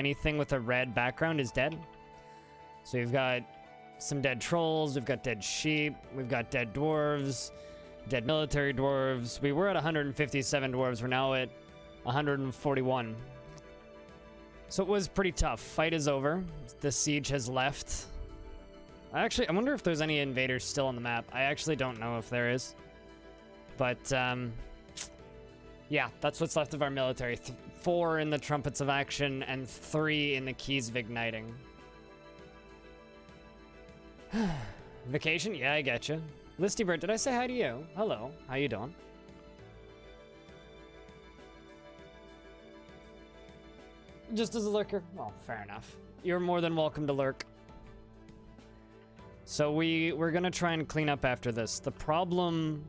anything with a red background is dead. So we've got some dead trolls, we've got dead sheep, we've got dead dwarves, dead military dwarves. We were at 157 dwarves, we're now at 141. So it was pretty tough. Fight is over. The siege has left. I wonder if there's any invaders still on the map. I actually don't know if there is. But, yeah, that's what's left of our military. 4 in the Trumpets of Action and 3 in the Keys of Igniting. Vacation? Yeah, I get you. Listy Bird, did I say hi to you? Hello, how you doing? Just as a lurker? Well, fair enough. You're more than welcome to lurk. So we're gonna try and clean up after this. The problem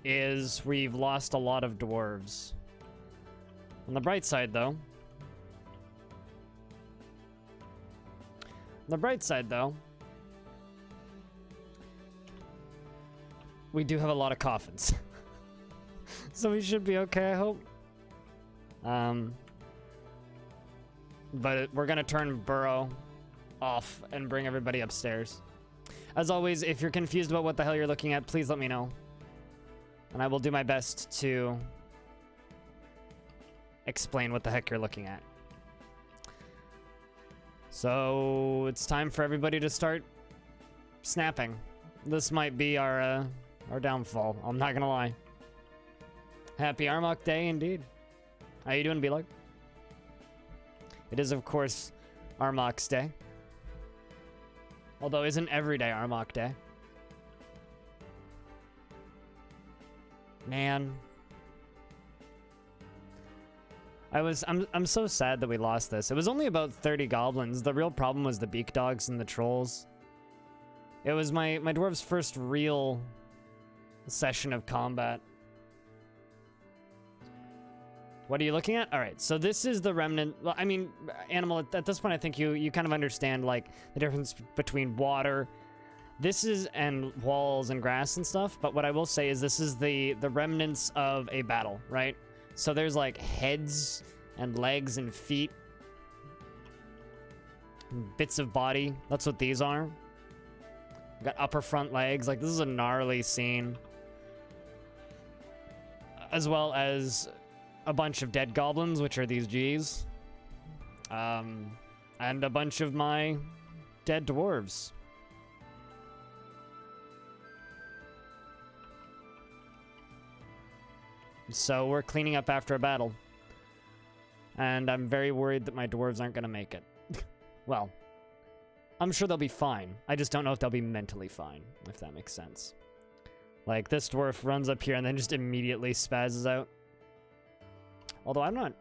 is we've lost a lot of dwarves. On the bright side, though... we do have a lot of coffins. So we should be okay, I hope. But we're gonna turn Burrow off and bring everybody upstairs. As always, if you're confused about what the hell you're looking at, please let me know. And I will do my best to explain what the heck you're looking at. So it's time for everybody to start snapping. This might be our downfall. I'm not gonna lie. Happy Armok Day, indeed. How you doing, B-Lug? It is, of course, Armok's Day. Although, isn't every day Armok Day? Man. I'm so sad that we lost this. It was only about 30 goblins. The real problem was the beak dogs and the trolls. It was my dwarves' first real session of combat. What are you looking at? All right, so this is the remnant. Well, I mean, Animal, at this point, I think you kind of understand, like, the difference between water. This is, and walls and grass and stuff, but what I will say is this is the remnants of a battle, right? So there's, like, heads and legs and feet. Bits of body. That's what these are. We've got upper front legs. Like, this is a gnarly scene. As well as a bunch of dead goblins, which are these G's. And a bunch of my dead dwarves. So we're cleaning up after a battle. And I'm very worried that my dwarves aren't going to make it. Well, I'm sure they'll be fine. I just don't know if they'll be mentally fine, if that makes sense. Like, this dwarf runs up here and then just immediately spazzes out. Although I'm not...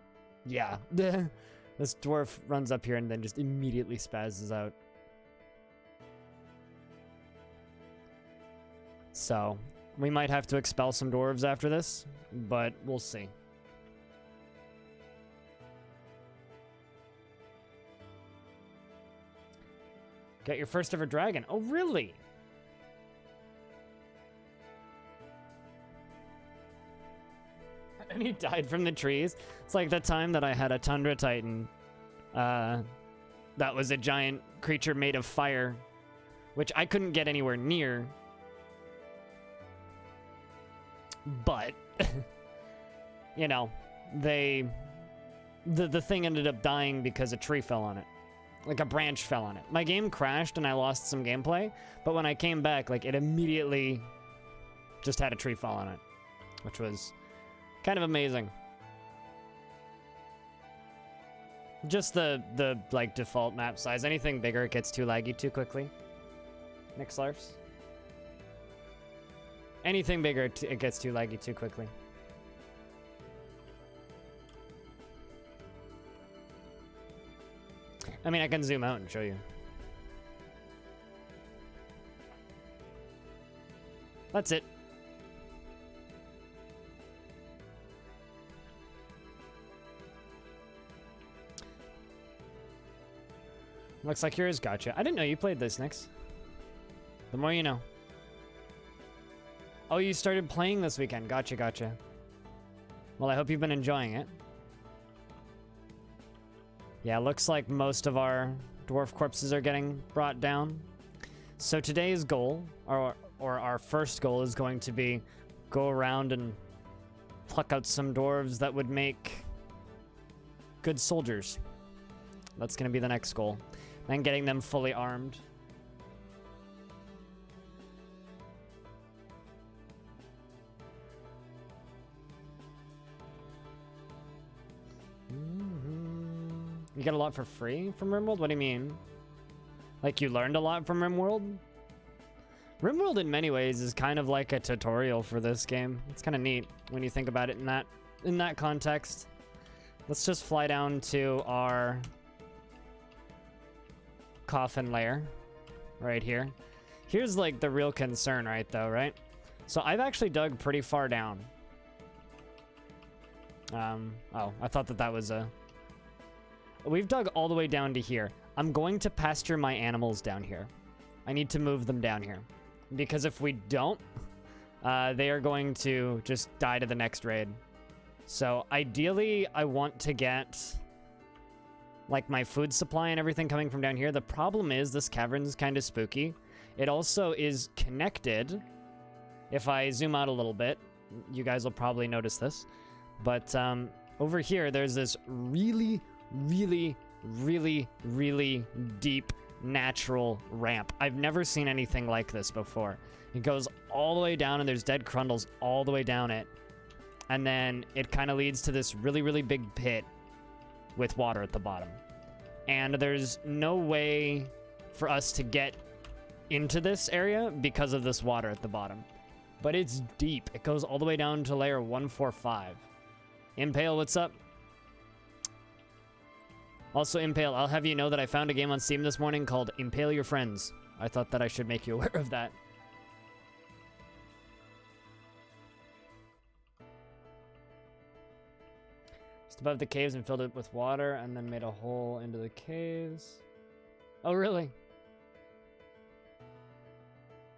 Yeah. This dwarf runs up here and then just immediately spazzes out. So, we might have to expel some dwarves after this, but we'll see. Get your first ever dragon. Oh, really? And he died from the trees. It's like the time that I had a Tundra Titan. That was a giant creature made of fire, which I couldn't get anywhere near. But, you know, the thing ended up dying because a tree fell on it. Like a branch fell on it. My game crashed and I lost some gameplay, but when I came back, like, it immediately just had a tree fall on it, which was kind of amazing. Just the like default map size. Anything bigger, it gets too laggy too quickly. Nick Slarfs. Anything bigger, it gets too laggy too quickly. I mean, I can zoom out and show you. That's it. Looks like yours gotcha. I didn't know you played this, Nix. The more you know. Oh, you started playing this weekend. Gotcha, gotcha. Well, I hope you've been enjoying it. Yeah, looks like most of our dwarf corpses are getting brought down. So today's goal, or our first goal, is going to be go around and pluck out some dwarves that would make good soldiers. That's going to be the next goal. Then getting them fully armed. You get a lot for free from RimWorld? What do you mean? Like you learned a lot from RimWorld? RimWorld in many ways is kind of like a tutorial for this game. It's kind of neat when you think about it in that context. Let's just fly down to our coffin layer right here. Here's like the real concern right though, right? So I've actually dug pretty far down. Oh, I thought that was a... We've dug all the way down to here. I'm going to pasture my animals down here. I need to move them down here. Because if we don't, they are going to just die to the next raid. So ideally, I want to get like my food supply and everything coming from down here. The problem is this cavern's kind of spooky. It also is connected. If I zoom out a little bit, you guys will probably notice this. But over here, there's this really deep natural ramp. I've never seen anything like this before. It goes all the way down and there's dead crundles all the way down it. And then it kind of leads to this really big pit with water at the bottom. And there's no way for us to get into this area because of this water at the bottom. But it's deep. It goes all the way down to layer 145. Impale, what's up? Also, Impale, I'll have you know that I found a game on Steam this morning called Impale Your Friends. I thought that I should make you aware of that. Just above the caves and filled it with water and then made a hole into the caves. Oh, really?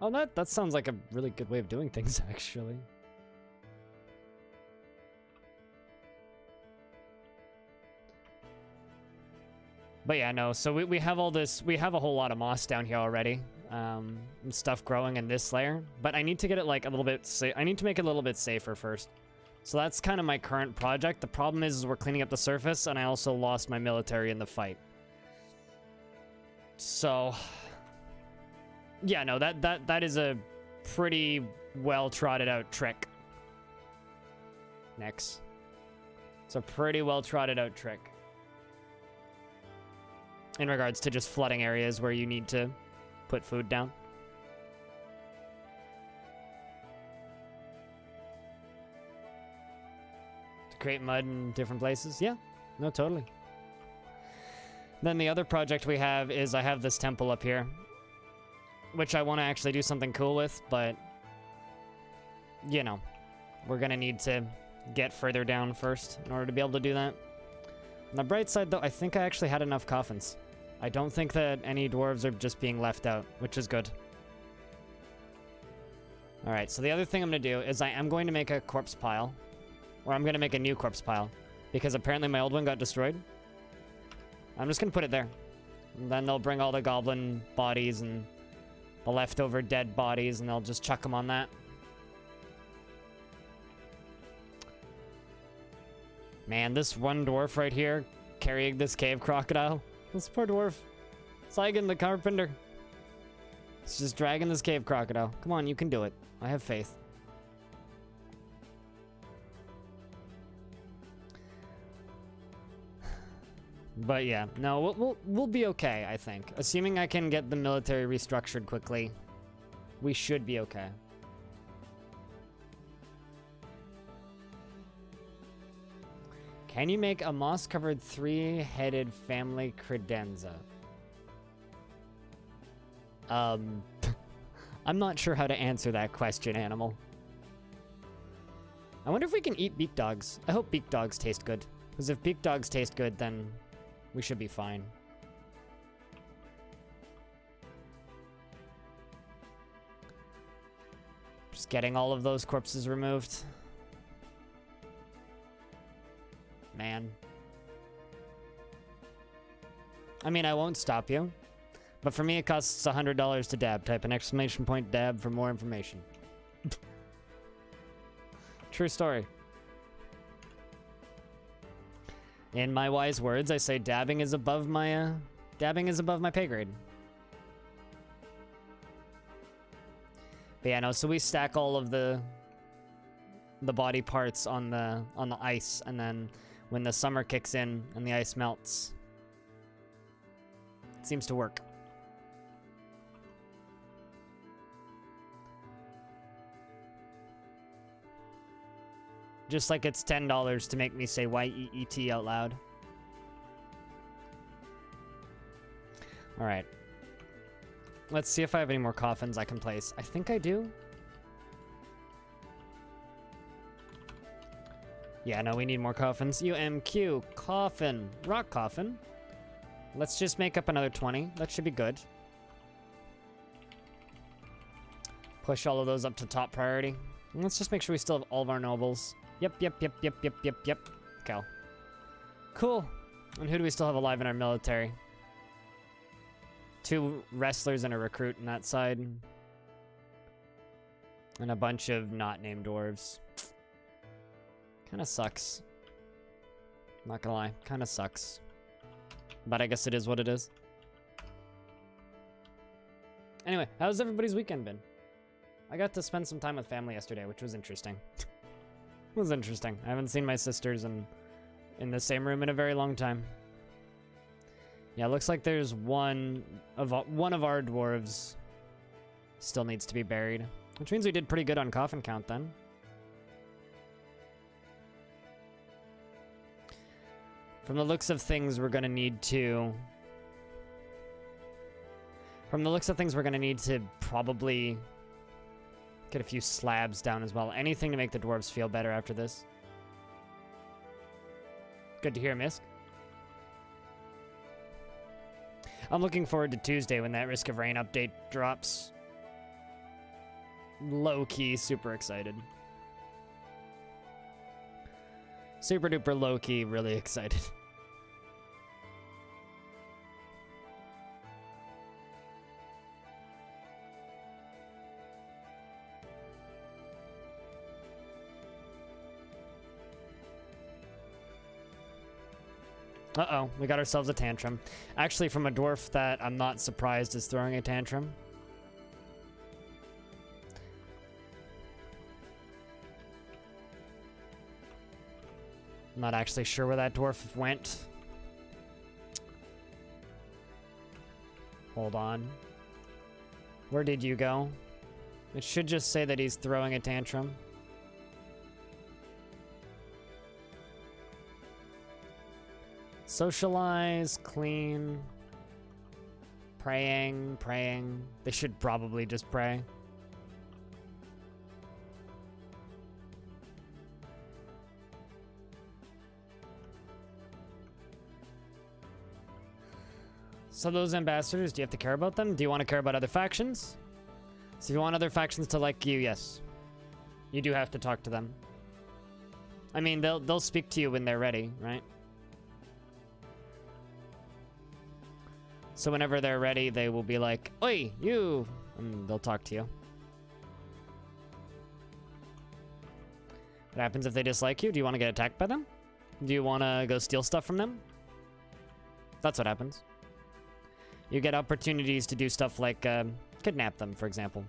Oh, that sounds like a really good way of doing things, actually. But yeah, no, so we have all this, we have a whole lot of moss down here already, and stuff growing in this layer, but I need to get it like a little bit, I need to make it a little bit safer first. So that's kind of my current project. The problem is we're cleaning up the surface, and I also lost my military in the fight. So, yeah, no, that is a pretty well trotted out trick. Next. It's a pretty well trotted out trick. In regards to just flooding areas where you need to put food down. To create mud in different places? Yeah, no, totally. Then the other project we have is I have this temple up here, which I want to actually do something cool with, but, you know, we're going to need to get further down first in order to be able to do that. On the bright side, though, I think I actually had enough coffins. I don't think that any dwarves are just being left out, which is good. Alright, so the other thing I'm going to do is I am going to make a corpse pile. Or I'm going to make a new corpse pile. Because apparently my old one got destroyed. I'm just going to put it there. And then they'll bring all the goblin bodies and the leftover dead bodies, and they'll just chuck them on that. Man, this one dwarf right here carrying this cave crocodile. This poor dwarf. Saigan the carpenter. He's just dragging this cave crocodile. Come on, you can do it. I have faith. But yeah, no, we'll be okay, I think. Assuming I can get the military restructured quickly, we should be okay. Can you make a moss-covered three-headed family credenza? I'm not sure how to answer that question, Animal. I wonder if we can eat beak dogs. I hope beak dogs taste good. Because if beak dogs taste good, then we should be fine. Just getting all of those corpses removed. Man. I mean, I won't stop you. But for me, it costs $100 to dab. Type an exclamation point dab for more information. True story. In my wise words, I say dabbing is above my pay grade. But yeah, no, so we stack all of the body parts on the ice, and then when the summer kicks in and the ice melts, it seems to work. Just like it's $10 to make me say Y-E-E-T out loud. All right. Let's see if I have any more coffins I can place. I think I do. Yeah, no, we need more coffins. UMQ, coffin, rock coffin. Let's just make up another 20. That should be good. Push all of those up to top priority. And let's just make sure we still have all of our nobles. Yep. Okay. Cool. And who do we still have alive in our military? 2 wrestlers and a recruit on that side. And a bunch of not named dwarves. Kinda sucks. Not gonna lie. Kinda sucks. But I guess it is what it is. Anyway, how's everybody's weekend been? I got to spend some time with family yesterday, which was interesting. It was interesting. I haven't seen my sisters in the same room in a very long time. Yeah, looks like there's one of our dwarves still needs to be buried, which means we did pretty good on coffin count then. From the looks of things, we're gonna need to probably get a few slabs down as well. Anything to make the dwarves feel better after this. Good to hear, Misk. I'm looking forward to Tuesday when that Risk of Rain update drops. Low-key super excited. Super duper low-key really excited. Uh-oh, we got ourselves a tantrum. Actually, from a dwarf that I'm not surprised is throwing a tantrum. I'm not actually sure where that dwarf went. Hold on. Where did you go? It should just say that he's throwing a tantrum. Socialize, clean, praying. They should probably just pray. So those ambassadors, do you have to care about them? Do you want to care about other factions? So if you want other factions to like you, yes. You do have to talk to them. I mean, they'll speak to you when they're ready, right? So whenever they're ready, they will be like, "Oi, you!" And they'll talk to you. What happens if they dislike you? Do you want to get attacked by them? Do you want to go steal stuff from them? That's what happens. You get opportunities to do stuff like kidnap them, for example.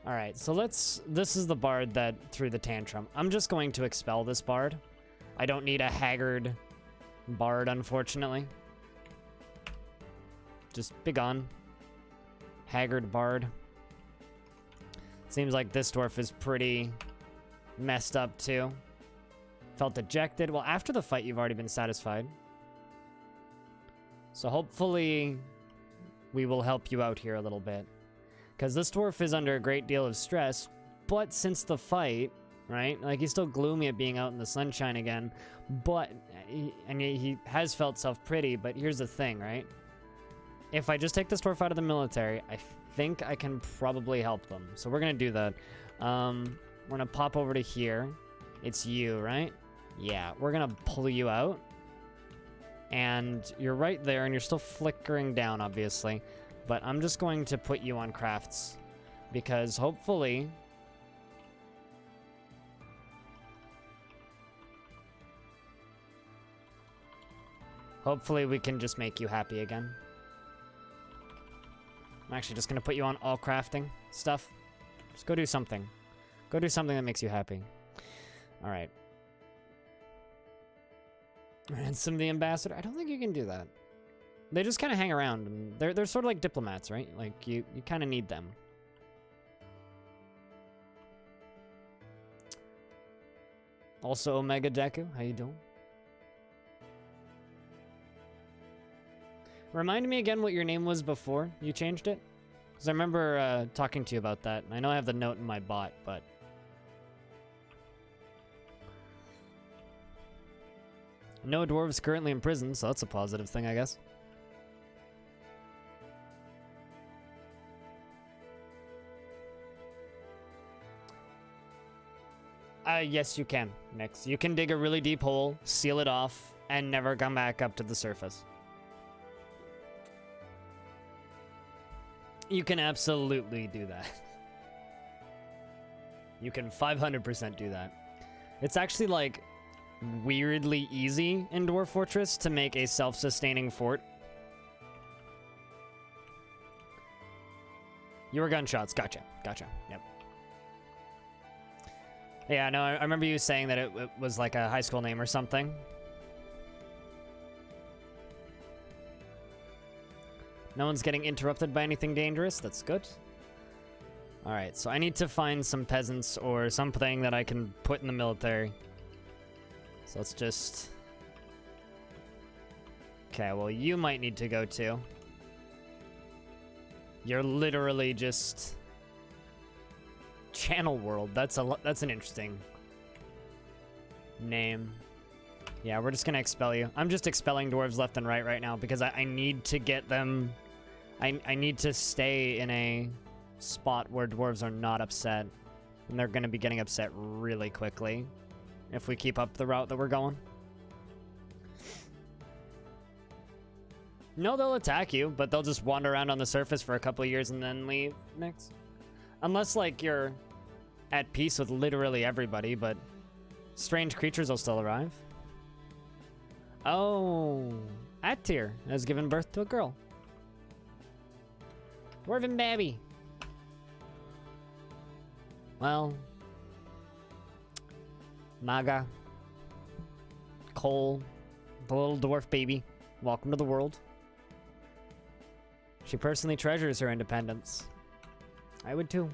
All right, so this is the bard that threw the tantrum. I'm just going to expel this bard. I don't need a haggard bard, unfortunately. Just be gone. Haggard bard. Seems like this dwarf is pretty messed up too. Felt dejected. Well, after the fight, you've already been satisfied. So hopefully we will help you out here a little bit. Because this dwarf is under a great deal of stress, but since the fight, right? Like, he's still gloomy at being out in the sunshine again, but, he has felt self-pity, but here's the thing, right? If I just take this dwarf out of the military, I think I can probably help them. So we're going to do that. We're going to pop over to here. It's you, right? Yeah, we're gonna pull you out. And you're right there, and you're still flickering down, obviously. But I'm just going to put you on crafts. Because hopefully... hopefully we can just make you happy again. I'm actually just going to put you on all crafting stuff. Just go do something. Go do something that makes you happy. Alright. Ransom the ambassador? I don't think you can do that. They just kind of hang around. And they're sort of like diplomats, right? Like, you kind of need them. Also, Omega Deku, how you doing? Remind me again what your name was before you changed it? Because I remember talking to you about that. I know I have the note in my bot, but... no dwarves currently in prison, so that's a positive thing, I guess. Yes, you can, Nix. You can dig a really deep hole, seal it off, and never come back up to the surface. You can absolutely do that. You can 500% do that. It's actually, like, weirdly easy in Dwarf Fortress to make a self-sustaining fort. You were gunshots. Gotcha. Gotcha. Yep. Yeah, no, I remember you saying that it was like a high school name or something. No one's getting interrupted by anything dangerous. That's good. Alright, so I need to find some peasants or something that I can put in the military. So let's just... okay, well, you might need to go too. You're literally just... Channel World. That's an interesting name. Yeah, we're just gonna expel you. I'm just expelling dwarves left and right now because I need to get them... I need to stay in a spot where dwarves are not upset. And they're gonna be getting upset really quickly if we keep up the route that we're going. No, they'll attack you, but they'll just wander around on the surface for a couple of years and then leave next. Unless, like, you're at peace with literally everybody, but strange creatures will still arrive. Oh, Attir has given birth to a girl. Dwarven baby. Well, Naga, Cole, the little dwarf baby, welcome to the world. She personally treasures her independence. I would too.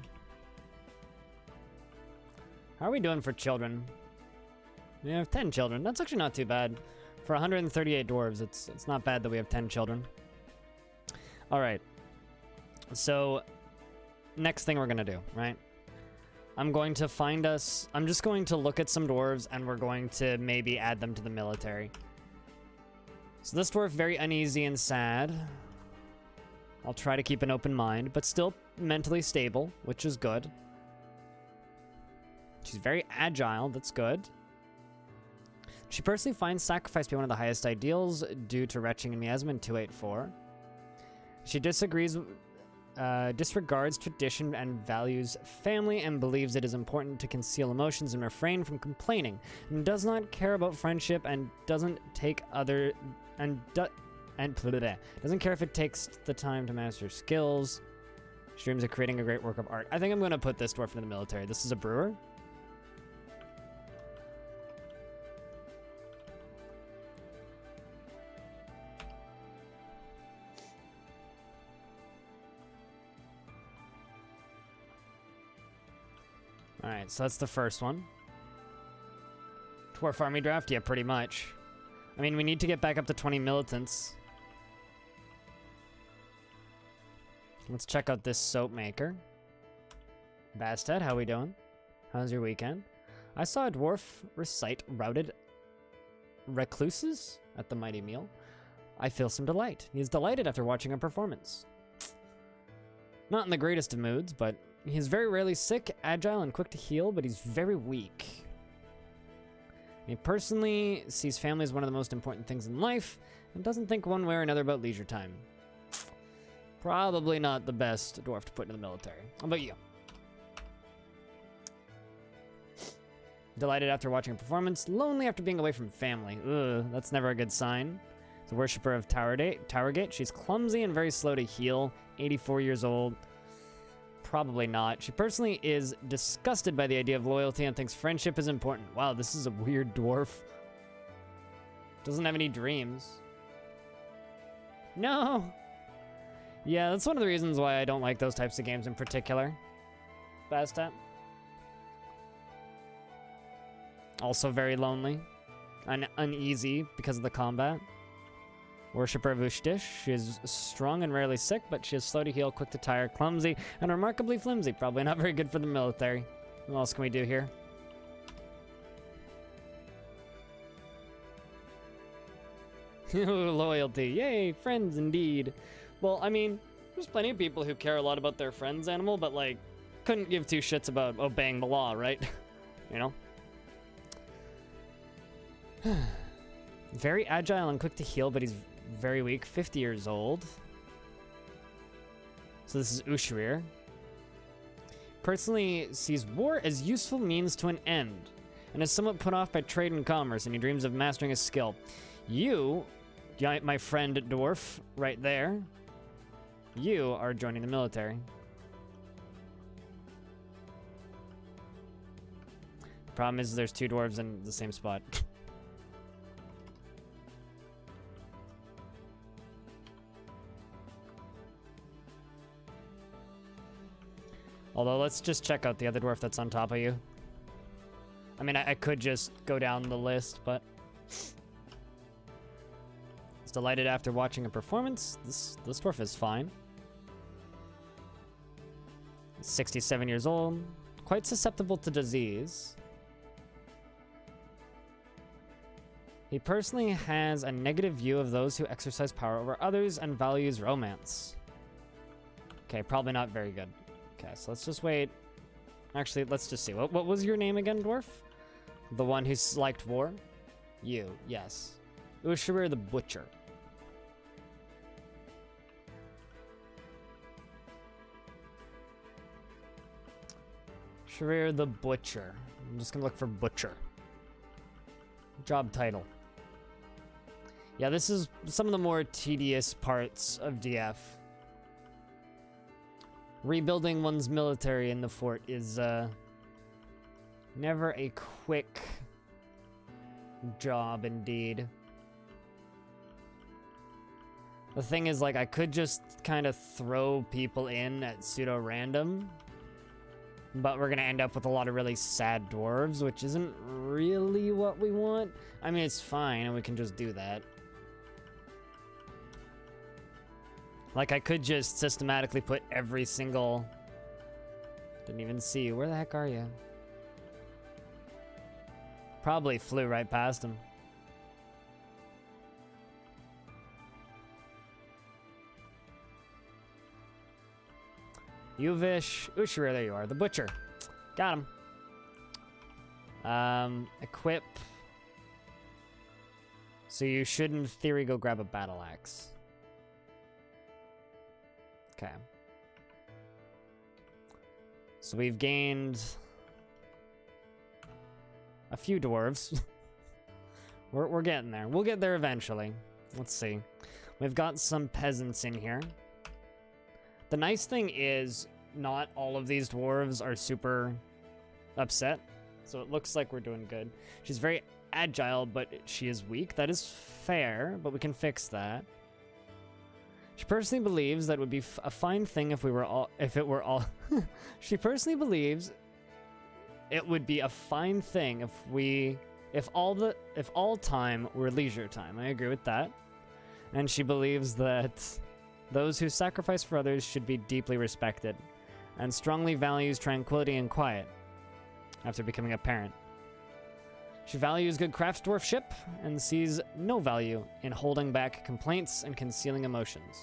How are we doing for children? We have 10 children. That's actually not too bad. For 138 dwarves, it's not bad that we have 10 children. All right. So, next thing we're going to do, right? I'm going to find us... I'm just going to look at some dwarves, and we're going to maybe add them to the military. So this dwarf, very uneasy and sad. I'll try to keep an open mind, but still mentally stable, which is good. She's very agile, that's good. She personally finds sacrifice to be one of the highest ideals due to retching and miasma in 284. She disregards tradition and values family and believes it is important to conceal emotions and refrain from complaining, and does not care about friendship and doesn't take other... doesn't care if it takes the time to master skills. She dreams of creating a great work of art. I think I'm going to put this dwarf in the military. This is a brewer. Alright, so that's the first one. Dwarf army draft? Yeah, pretty much. I mean, we need to get back up to 20 militants. Let's check out this soap maker. Bastet, how we doing? How's your weekend? I saw a dwarf recite routed recluses at the mighty meal. I feel some delight. He is delighted after watching a performance. Not in the greatest of moods, but he's very rarely sick, agile, and quick to heal, but he's very weak. He personally sees family as one of the most important things in life and doesn't think one way or another about leisure time. Probably not the best dwarf to put in the military. How about you? Delighted after watching a performance, lonely after being away from family. Ugh, that's never a good sign. The worshipper of Towergate. She's clumsy and very slow to heal. 84 years old. Probably not. She personally is disgusted by the idea of loyalty and thinks friendship is important. Wow, this is a weird dwarf. Doesn't have any dreams. No! Yeah, that's one of the reasons why I don't like those types of games in particular. Bastet. Also very lonely. Uneasy because of the combat. Worshipper of Ushdish. She is strong and rarely sick, but she is slow to heal, quick to tire, clumsy, and remarkably flimsy. Probably not very good for the military. What else can we do here? Loyalty. Yay, friends indeed. Well, I mean, there's plenty of people who care a lot about their friend's animal, but, like, couldn't give two shits about obeying the law, right? You know? Very agile and quick to heal, but he's very weak. 50 years old. So this is Ushirir. Personally sees war as useful means to an end, and is somewhat put off by trade and commerce, and he dreams of mastering his skill. You, my friend Dwarf, right there, you are joining the military. Problem is there's two dwarves in the same spot. Although, let's just check out the other dwarf that's on top of you. I mean, I could just go down the list, but... He's delighted after watching a performance. This dwarf is fine. 67 years old. Quite susceptible to disease. He personally has a negative view of those who exercise power over others and values romance. Okay, probably not very good. Okay, so let's just wait. Actually, let's just see. What was your name again, dwarf? The one who liked war? You, yes. Ushirir the Butcher. Ushirir the Butcher. I'm just gonna look for Butcher. Job title. Yeah, this is some of the more tedious parts of DF. Rebuilding one's military in the fort is never a quick job indeed. The thing is, like, I could just kind of throw people in at pseudo-random, but we're gonna end up with a lot of really sad dwarves, which isn't really what we want. I mean, it's fine, and we can just do that. Like, I could just systematically put every single... Didn't even see you. Where the heck are you? Probably flew right past him. Yuvish. Ushirir, there you are. The Butcher. Got him. Equip. So you should, in theory, go grab a battle axe. Okay. So we've gained a few dwarves. We're getting there. We'll get there eventually. Let's see. We've got some peasants in here. The nice thing is not all of these dwarves are super upset. So it looks like we're doing good. She's very agile, but she is weak. That is fair, but we can fix that. She personally believes that it would be a fine thing if it were all She personally believes it would be a fine thing if all time were leisure time. I agree with that. And she believes that those who sacrifice for others should be deeply respected, and strongly values tranquility and quiet after becoming a parent. She values good craftsdwarfship and sees no value in holding back complaints and concealing emotions.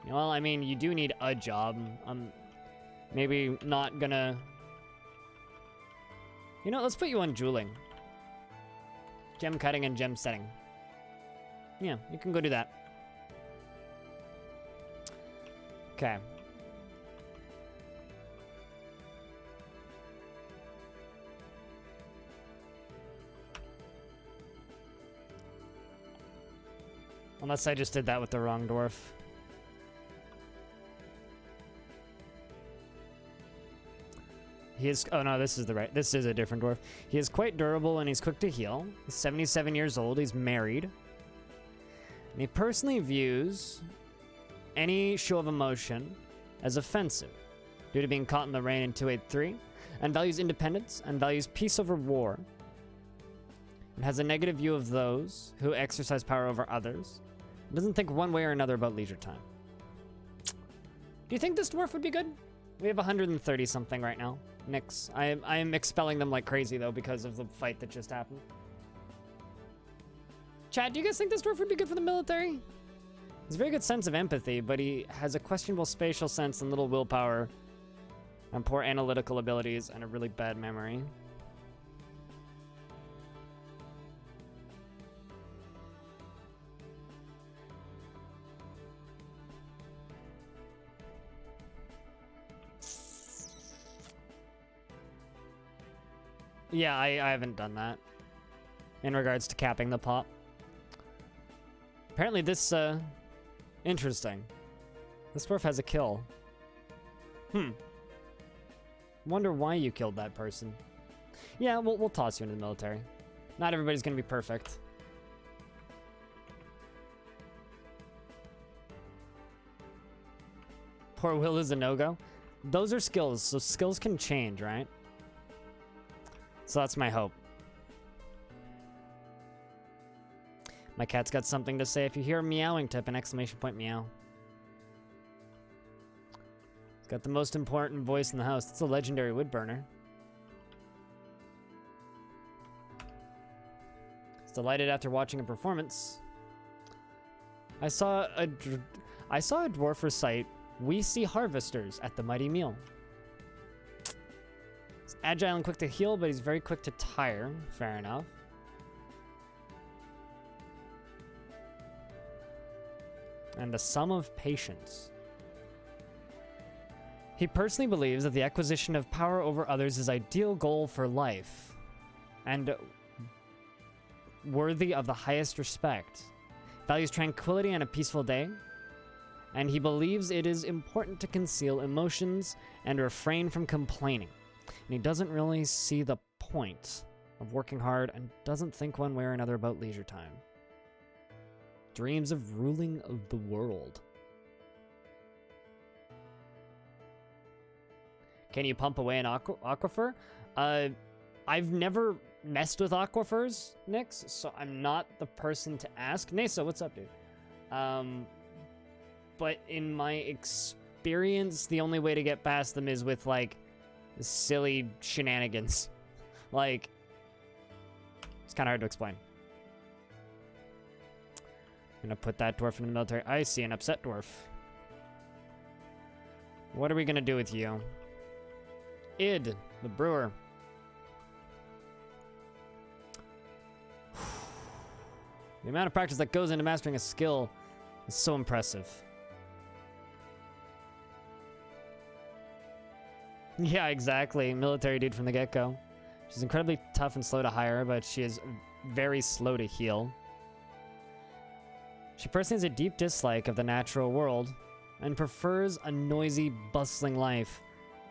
Well, I mean, you do need a job. I'm maybe not gonna... You know, let's put you on dueling. Gem cutting and gem setting. Yeah, you can go do that. Okay. Unless I just did that with the wrong dwarf. He is, oh no, this is the right, this is a different dwarf. He is quite durable and he's quick to heal. He's 77 years old, he's married. And he personally views any show of emotion as offensive due to being caught in the rain in 283, and values independence and values peace over war. And has a negative view of those who exercise power over others. And doesn't think one way or another about leisure time. Do you think this dwarf would be good? We have 130 something right now. Nix. I am expelling them like crazy though because of the fight that just happened. Chat, do you guys think this dwarf would be good for the military? He's a very good sense of empathy, but he has a questionable spatial sense and little willpower, and poor analytical abilities, and a really bad memory. Yeah, I haven't done that in regards to capping the pop. Apparently this, interesting. This dwarf has a kill. Wonder why you killed that person. Yeah, we'll toss you into the military. Not everybody's gonna be perfect. Poor Will is a no-go. Those are skills, so skills can change, right? So that's my hope. My cat's got something to say. If you hear a meowing, type an exclamation point meow. It's got the most important voice in the house. It's a legendary wood burner. It's delighted after watching a performance. I saw a dwarf recite, "We see harvesters" at the Mighty Meal. He's agile and quick to heal, but he's very quick to tire. Fair enough. And the sum of patience. He personally believes that the acquisition of power over others is ideal goal for life and worthy of the highest respect. Values tranquility and a peaceful day, and he believes it is important to conceal emotions and refrain from complaining. And he doesn't really see the point of working hard and doesn't think one way or another about leisure time. Dreams of ruling the world. Can you pump away an aquifer? I've never messed with aquifers, Nix, so I'm not the person to ask. Nasa, what's up, dude? But in my experience, the only way to get past them is with, like, silly shenanigans. Like, it's kind of hard to explain. I'm gonna put that dwarf in the military. I see an upset dwarf. What are we gonna do with you? Id, the brewer. The amount of practice that goes into mastering a skill is so impressive. Yeah, exactly. Military dude from the get-go. She's incredibly tough and slow to hire, but she is very slow to heal. She personally has a deep dislike of the natural world and prefers a noisy, bustling life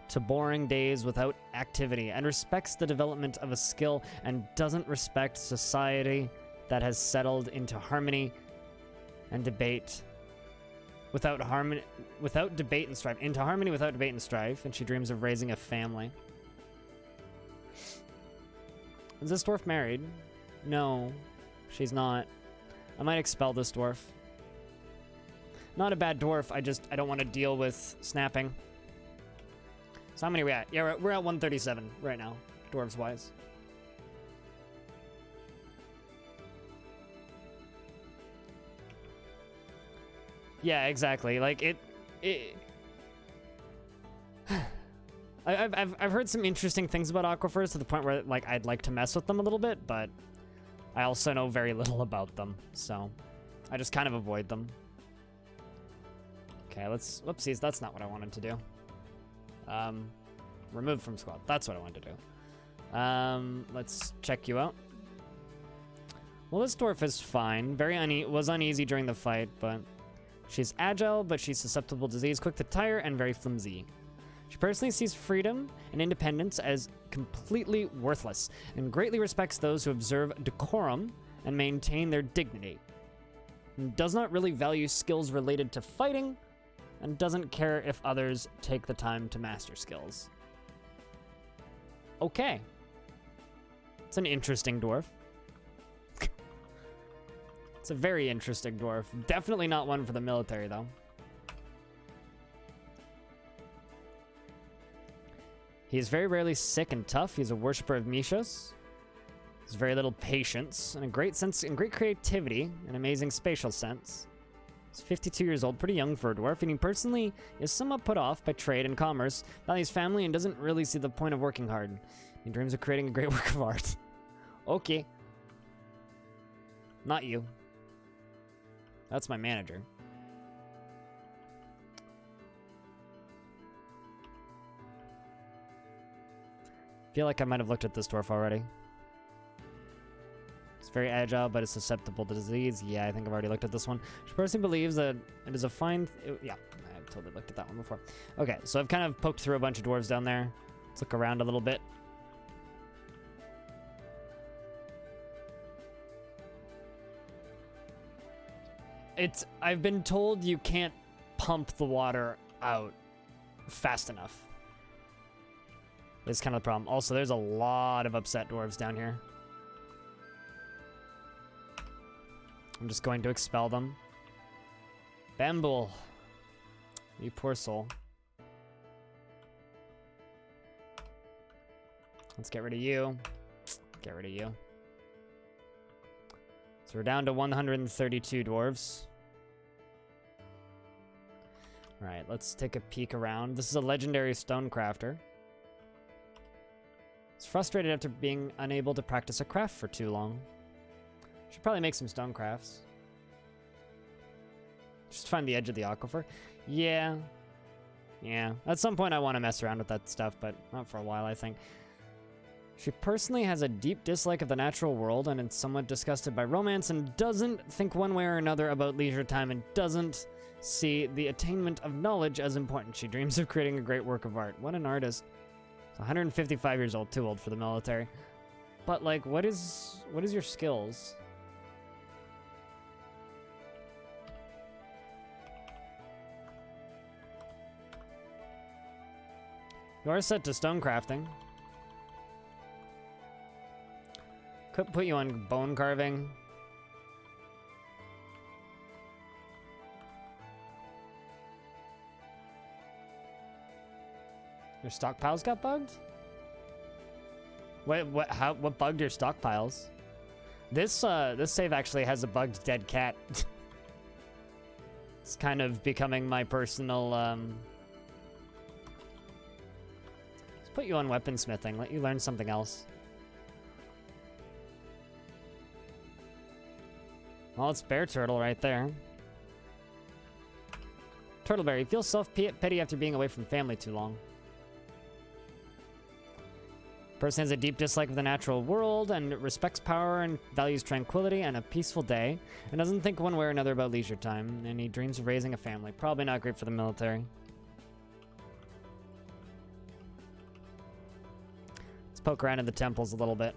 to boring days without activity, and respects the development of a skill and doesn't respect society that has settled into harmony and debate without debate and strife. Into harmony without debate and strife, and she dreams of raising a family. Is this dwarf married? No, she's not. I might expel this dwarf. Not a bad dwarf, I don't want to deal with snapping. So how many are we at? Yeah, we're at 137 right now, dwarves-wise. Yeah, exactly. Like, I've heard some interesting things about aquifers to the point where, like, I'd like to mess with them a little bit, but I also know very little about them, so I just kind of avoid them. Okay, let's... Whoopsies, that's not what I wanted to do. Remove from squad. That's what I wanted to do. Let's check you out. Well, this dwarf is fine. Was uneasy during the fight, but she's agile, but she's susceptible to disease, quick to tire, and very flimsy. She personally sees freedom and independence as completely worthless, and greatly respects those who observe decorum and maintain their dignity. And does not really value skills related to fighting, and doesn't care if others take the time to master skills. Okay. It's an interesting dwarf. It's a very interesting dwarf. Definitely not one for the military, though. He's very rarely sick and tough. He's a worshiper of Mishos. He's very little patience and a great sense and great creativity and amazing spatial sense. He's 52 years old, pretty young for a dwarf, and he personally is somewhat put off by trade and commerce, values family, and doesn't really see the point of working hard. He dreams of creating a great work of art. Okay. Not you. That's my manager. Feel like I might have looked at this dwarf already. It's very agile, but it's susceptible to disease. Yeah, I think I've already looked at this one. She personally believes that it is a fine... yeah, I've totally looked at that one before. Okay, so I've kind of poked through a bunch of dwarves down there. Let's look around a little bit. I've been told you can't pump the water out fast enough. That's kind of the problem. Also, there's a lot of upset dwarves down here. I'm just going to expel them. Bambool. You poor soul. Let's get rid of you. Get rid of you. So we're down to 132 dwarves. Alright, let's take a peek around. This is a legendary stonecrafter. He's frustrated after being unable to practice a craft for too long. Should probably make some stone crafts. Just find the edge of the aquifer. Yeah. Yeah. At some point I want to mess around with that stuff, but not for a while, I think. She personally has a deep dislike of the natural world and is somewhat disgusted by romance and doesn't think one way or another about leisure time and doesn't see the attainment of knowledge as important. She dreams of creating a great work of art. What an artist. She's 155 years old, too old for the military. But, like, what is your skills? You are set to stone crafting. Could put you on bone carving. Your stockpiles got bugged? Wait, what bugged your stockpiles? This save actually has a bugged dead cat. It's kind of becoming my personal, Let's put you on weaponsmithing, let you learn something else. Well, it's Bear Turtle right there. Turtleberry, feels self-pity after being away from family too long. Person has a deep dislike of the natural world and respects power and values tranquility and a peaceful day and doesn't think one way or another about leisure time, and he dreams of raising a family. Probably not great for the military. Let's poke around in the temples a little bit.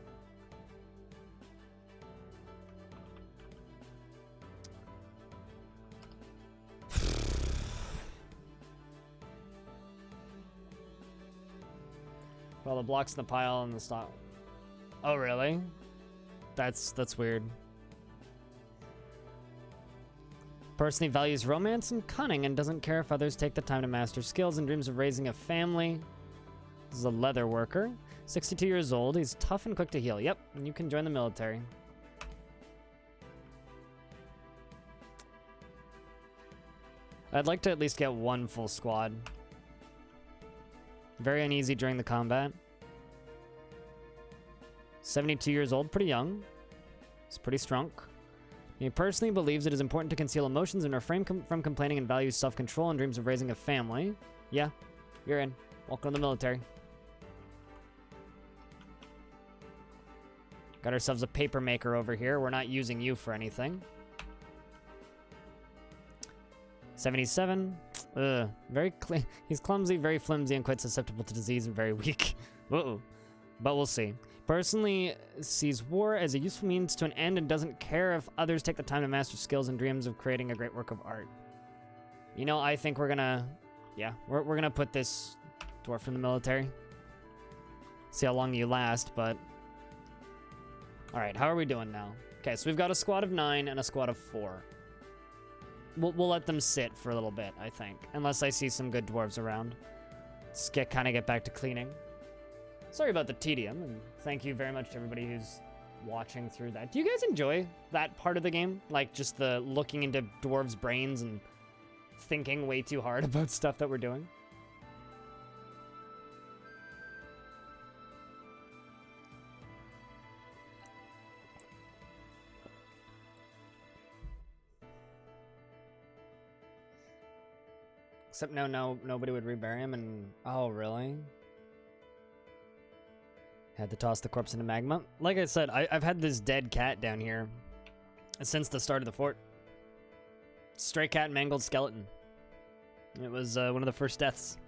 Well, the blocks in the pile and the stock. Oh, really? That's weird. Personally values romance and cunning and doesn't care if others take the time to master skills and dreams of raising a family. This is a leather worker. 62 years old. He's tough and quick to heal. Yep, and you can join the military. I'd like to at least get one full squad. Very uneasy during the combat. 72 years old, pretty young. He's pretty strong. He personally believes it is important to conceal emotions and refrain from complaining and values self-control and dreams of raising a family. Yeah, you're in. Welcome to the military. Got ourselves a paper maker over here. We're not using you for anything. 77. Ugh. He's clumsy, very flimsy, and quite susceptible to disease and very weak. Uh-oh. But we'll see. Personally sees war as a useful means to an end and doesn't care if others take the time to master skills and dreams of creating a great work of art. You know, I think we're gonna... Yeah, we're gonna put this dwarf in the military. See how long you last, but... Alright, how are we doing now? Okay, so we've got a squad of 9 and a squad of 4. We'll let them sit for a little bit, I think. Unless I see some good dwarves around. Let's kind of get back to cleaning. Sorry about the tedium, and thank you very much to everybody who's watching through that. Do you guys enjoy that part of the game? Like, just the looking into dwarves' brains and thinking way too hard about stuff that we're doing? Except nobody would rebury him, and... Oh, really? Had to toss the corpse into magma. Like I said, I've had this dead cat down here since the start of the fort. Stray cat mangled skeleton. It was one of the first deaths.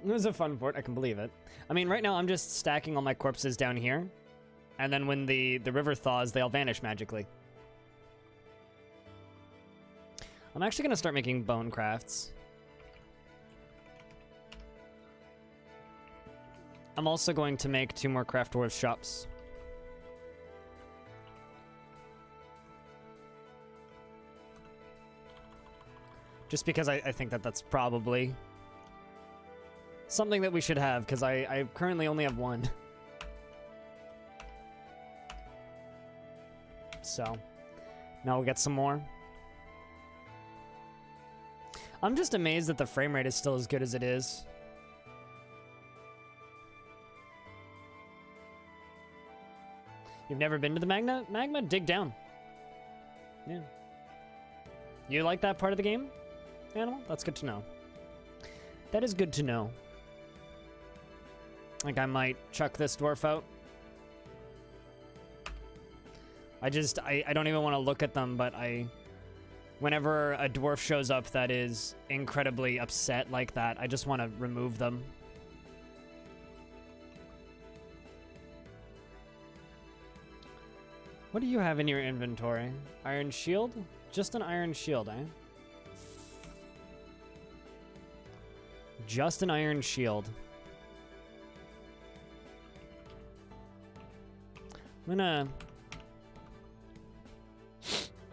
It was a fun fort, I can believe it. I mean, right now I'm just stacking all my corpses down here, and then when the river thaws, they all vanish magically. I'm actually going to start making bone crafts. I'm also going to make 2 more craft dwarf shops. Just because I think that's probably something that we should have, because I currently only have 1. So, now we'll get some more. I'm just amazed that the frame rate is still as good as it is. You've never been to the magma? Dig down. Yeah. You like that part of the game, Animal? That's good to know. That is good to know. Like, I might chuck this dwarf out. I don't even want to look at them, but whenever a dwarf shows up that is incredibly upset like that, I just want to remove them. What do you have in your inventory? Iron shield? Just an iron shield, eh? Just an iron shield.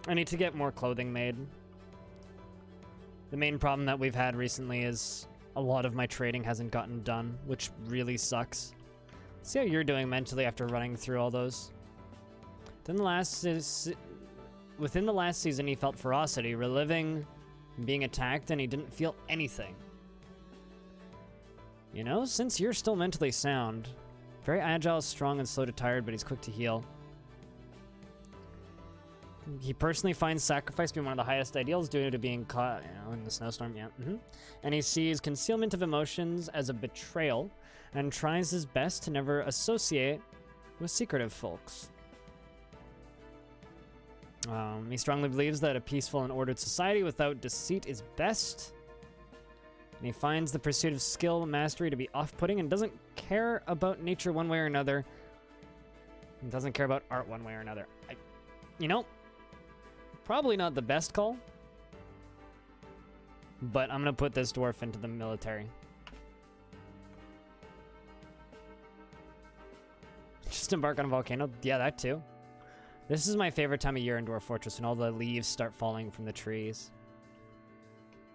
I need to get more clothing made. The main problem that we've had recently is a lot of my trading hasn't gotten done, which really sucks. Let's see how you're doing mentally after running through all those. Within the last season, he felt ferocity, reliving being attacked, and he didn't feel anything. You know, since you're still mentally sound, very agile, strong, and slow to tired, but he's quick to heal. He personally finds sacrifice to be one of the highest ideals due to being caught, in the snowstorm, yeah. And he sees concealment of emotions as a betrayal, and tries his best to never associate with secretive folks. He strongly believes that a peaceful and ordered society without deceit is best. And he finds the pursuit of skill and mastery to be off-putting and doesn't care about nature one way or another. And doesn't care about art one way or another. Probably not the best call. But I'm going to put this dwarf into the military. Just embark on a volcano? Yeah, that too. This is my favorite time of year in Dwarf Fortress, when all the leaves start falling from the trees.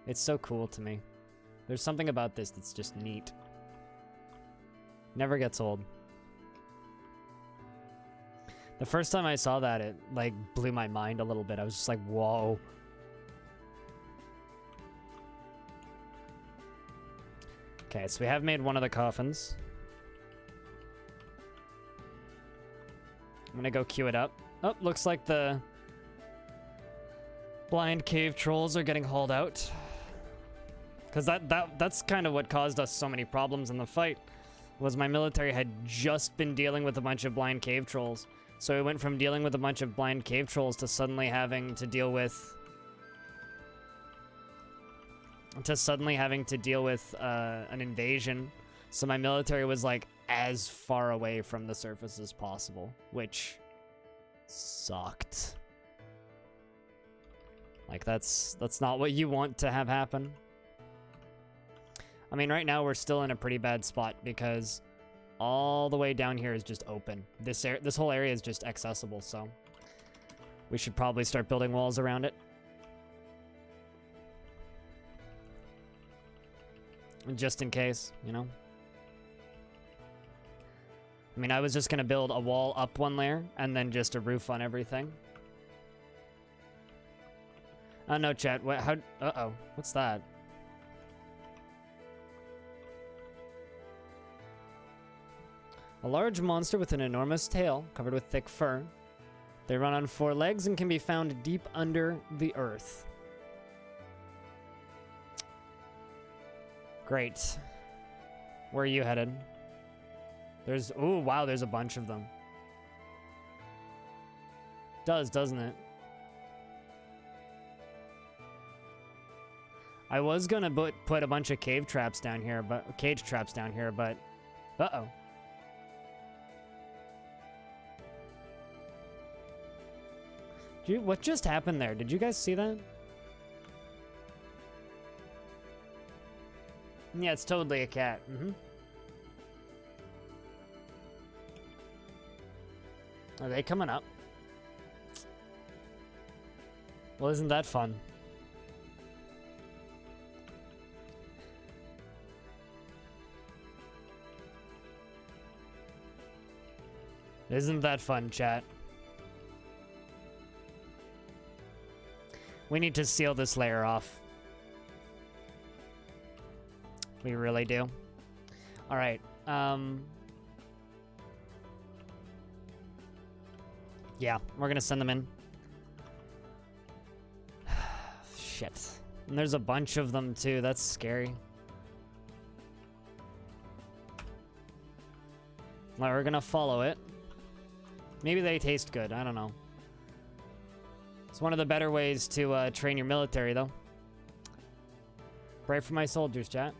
It's so cool to me. There's something about this that's just neat. Never gets old. The first time I saw that, it like blew my mind a little bit. I was just like, whoa. Okay, so we have made one of the coffins. I'm gonna go queue it up. Oh, looks like the blind cave trolls are getting hauled out. Because that's kind of what caused us so many problems in the fight, was my military had just been dealing with a bunch of blind cave trolls. So we went from dealing with a bunch of blind cave trolls to suddenly having to deal with... an invasion. So my military was like as far away from the surface as possible, which sucked. Like that's not what you want to have happen. I mean, right now we're still in a pretty bad spot because all the way down here is just open. This whole area is just accessible, so we should probably start building walls around it. Just in case, you know? I mean, I was just gonna build a wall up one layer and then just a roof on everything. Oh, no, chat. What, how? Uh-oh. What's that? A large monster with an enormous tail covered with thick fur. They run on 4 legs and can be found deep under the earth. Great. Where are you headed? There's... Ooh, wow, there's a bunch of them. Doesn't it? I was gonna put a bunch of cave traps down here, but... Cage traps down here, but... Uh-oh. What just happened there? Did you guys see that? Yeah, it's totally a cat. Mm-hmm. Are they coming up? Well, isn't that fun? Isn't that fun, chat? We need to seal this layer off. We really do. All right. Yeah, we're gonna send them in. Shit. And there's a bunch of them too. That's scary. Well, we're gonna follow it. Maybe they taste good. I don't know. It's one of the better ways to train your military, though. Pray for my soldiers, chat.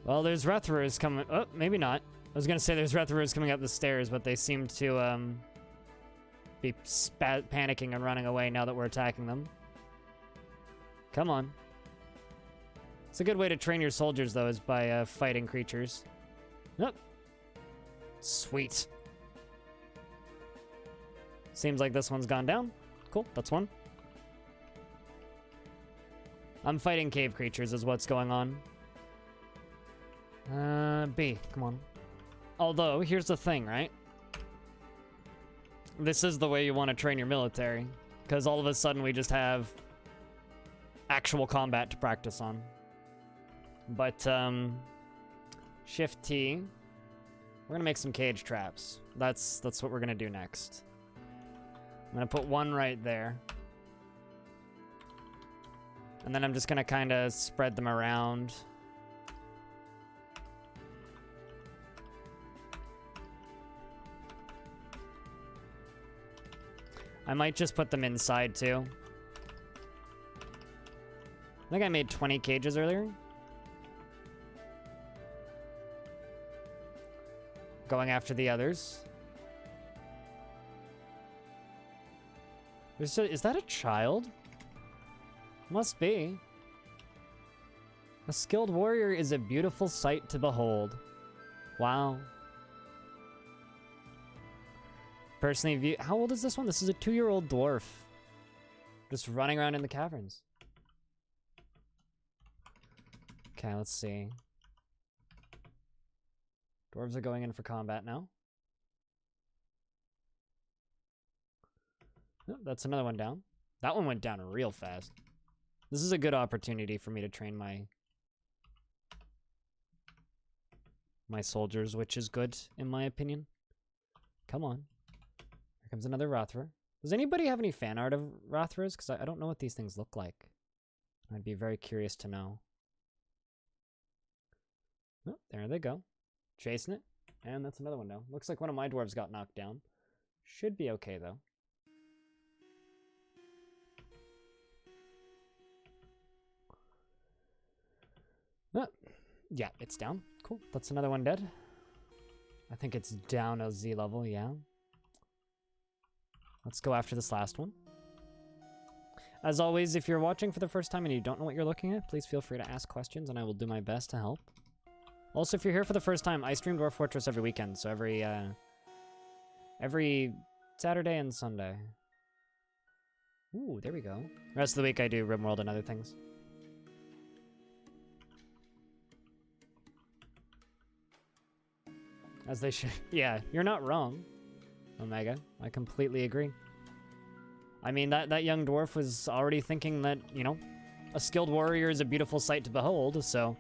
Well, there's Rethrers coming... Oh, maybe not. I was gonna say there's Rethrers coming up the stairs, but they seem to be panicking and running away now that we're attacking them. Come on. It's a good way to train your soldiers, though, is by fighting creatures. Nope. Sweet. Seems like this one's gone down. Cool, that's one. I'm fighting cave creatures is what's going on. B, come on. Although, here's the thing, right? This is the way you want to train your military. Because all of a sudden we just have actual combat to practice on. But, Shift T. We're gonna make some cage traps. That's what we're gonna do next. I'm gonna put one right there. And then I'm just gonna kind of spread them around. I might just put them inside too. I think I made 20 cages earlier. Going after the others. Is that a child? Must be. A skilled warrior is a beautiful sight to behold. Wow. Personally, how old is this one? This is a 2-year-old dwarf. Just running around in the caverns. Okay, let's see. Dwarves are going in for combat now. Oh, that's another one down. That one went down real fast. This is a good opportunity for me to train my... my soldiers, which is good, in my opinion. Come on. Here comes another Rothra. Does anybody have any fan art of Rothras? Because I don't know what these things look like. I'd be very curious to know. Oh, there they go. Chasing it. And that's another one down. Looks like one of my dwarves got knocked down. Should be okay, though. Oh, yeah, it's down. Cool. That's another one dead. I think it's down a Z level, yeah. Let's go after this last one. As always, if you're watching for the first time and you don't know what you're looking at, please feel free to ask questions and I will do my best to help. Also, if you're here for the first time, I stream Dwarf Fortress every weekend, so every Saturday and Sunday. Ooh, there we go. The rest of the week I do RimWorld and other things. As they should. Yeah, you're not wrong, Omega. I completely agree. I mean, that young dwarf was already thinking that, you know, a skilled warrior is a beautiful sight to behold, so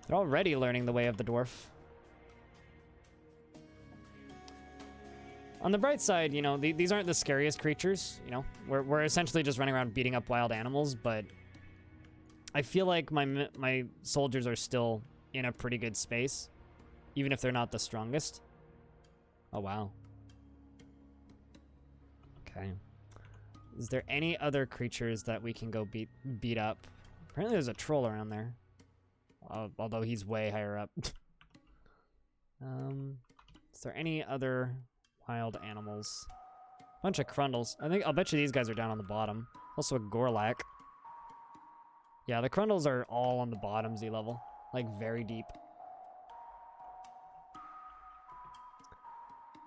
they're already learning the way of the dwarf. On the bright side, you know, these aren't the scariest creatures, you know. We're essentially just running around beating up wild animals, but I feel like my soldiers are still in a pretty good space, even if they're not the strongest. Oh, wow. Okay. Is there any other creatures that we can go beat up? Apparently there's a troll around there. Although he's way higher up. Is there any other wild animals? Bunch of Crundles. I'll bet you these guys are down on the bottom. Also a Gorlak. Yeah, the Crundles are all on the bottom Z level. Like, very deep.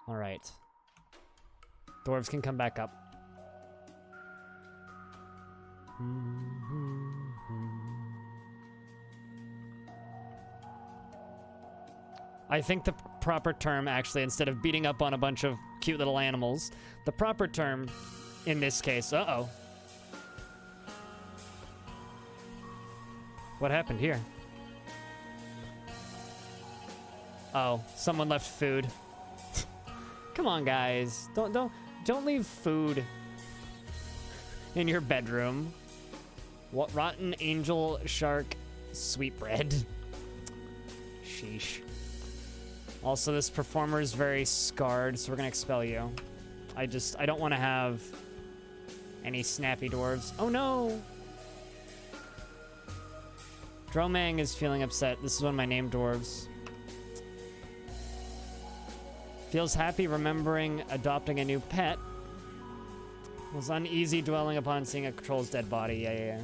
Alright. Dwarves can come back up. I think the proper term, actually, instead of beating up on a bunch of cute little animals, the proper term in this case... Uh-oh. What happened here? Oh, someone left food. Come on, guys. Don't leave food in your bedroom. What rotten angel shark sweetbread. Sheesh. Also, this performer is very scarred, so we're gonna expel you. I don't want to have any snappy dwarves. Oh no! Dromang is feeling upset. This is one of my named dwarves. Feels happy remembering adopting a new pet. Was uneasy dwelling upon seeing a troll's dead body. Yeah.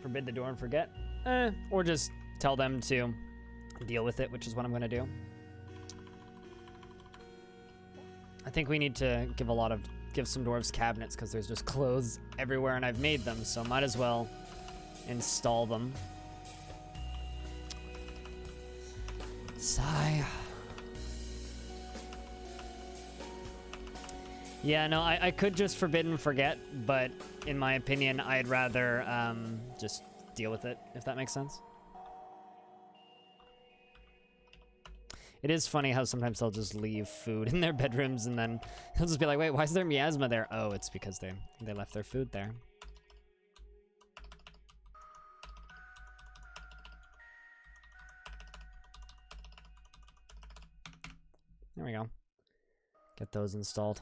Forbid the door and forget. Or just tell them to deal with it, which is what I'm gonna do. I think we need to give some dwarves cabinets because there's just clothes everywhere and I've made them, so might as well install them. Sigh. Yeah, no, I could just forbid and forget, but in my opinion, I'd rather just deal with it, if that makes sense. It is funny how sometimes they'll just leave food in their bedrooms and then they'll just be like, wait, why is there miasma there? Oh, it's because they left their food there. There we go. Get those installed.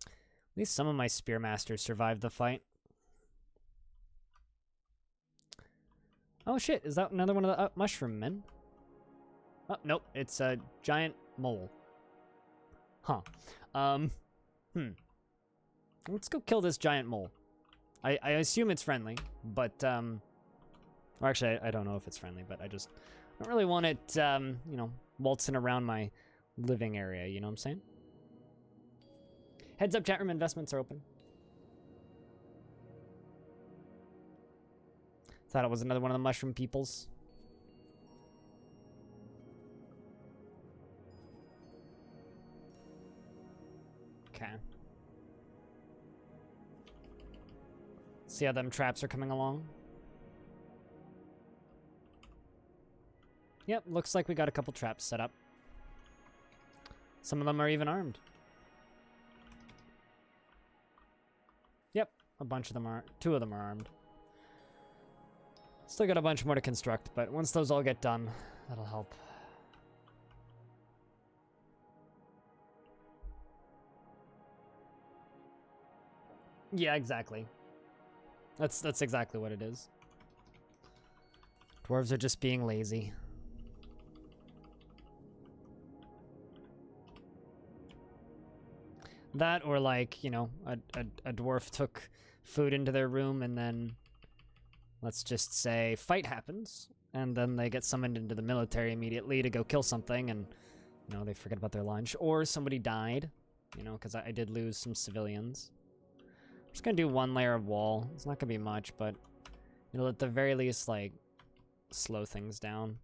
At least some of my Spearmasters survived the fight. Oh shit, is that another one of the mushroom men? Oh, nope, it's a giant mole. Huh. Let's go kill this giant mole. I assume it's friendly, but, or actually, I don't know if it's friendly, but I don't really want it, you know, waltzing around my living area, you know what I'm saying? Heads up, chat room investments are open. Thought it was another one of the mushroom peoples. Okay. See how them traps are coming along? Yep, looks like we got a couple traps set up. Some of them are even armed. Yep, a bunch of them are. 2 of them are armed. Still got a bunch more to construct, but once those all get done, that'll help. Yeah, exactly. That's exactly what it is. Dwarves are just being lazy. That, or like, you know, a dwarf took food into their room and then, let's just say, fight happens, and then they get summoned into the military immediately to go kill something, and, you know, they forget about their lunch. Or somebody died, you know, because I did lose some civilians. I'm just gonna do 1 layer of wall. It's not gonna be much, but it'll at the very least, like, slow things down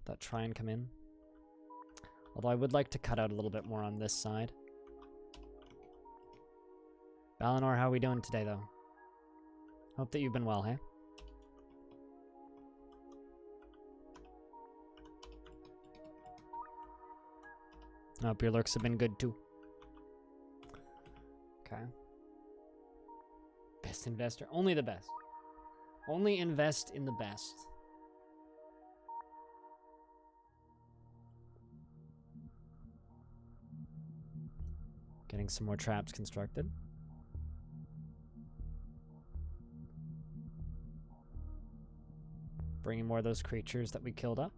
that try and come in. Although I would like to cut out a little bit more on this side. Valinor, how are we doing today, though? Hope that you've been well, hey? Hope your lurks have been good, too. Okay. Best investor. Only the best. Only invest in the best. Getting some more traps constructed. Bringing more of those creatures that we killed up.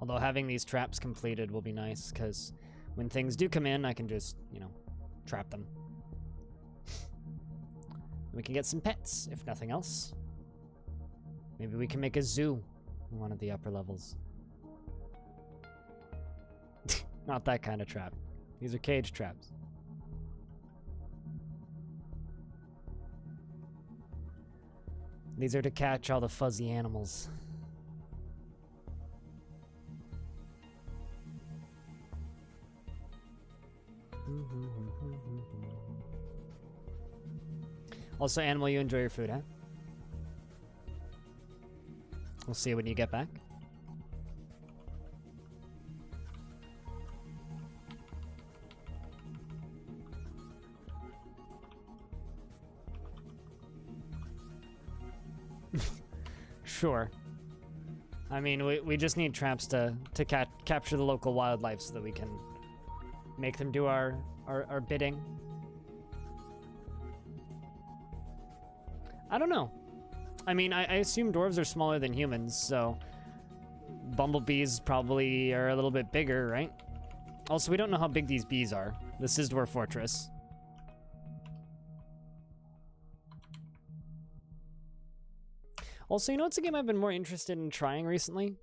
Although having these traps completed will be nice, because when things do come in, I can just, you know, trap them. We can get some pets, if nothing else. Maybe we can make a zoo in one of the upper levels. Not that kind of trap. These are cage traps. These are to catch all the fuzzy animals. Also, Animal, you enjoy your food, huh? We'll see when you get back. Sure. I mean, we just need traps to capture the local wildlife so that we can make them do our bidding. I don't know. I mean, I assume dwarves are smaller than humans, so bumblebees probably are a little bit bigger, right? Also, we don't know how big these bees are. This is Dwarf Fortress. Also, you know what's a game I've been more interested in trying recently?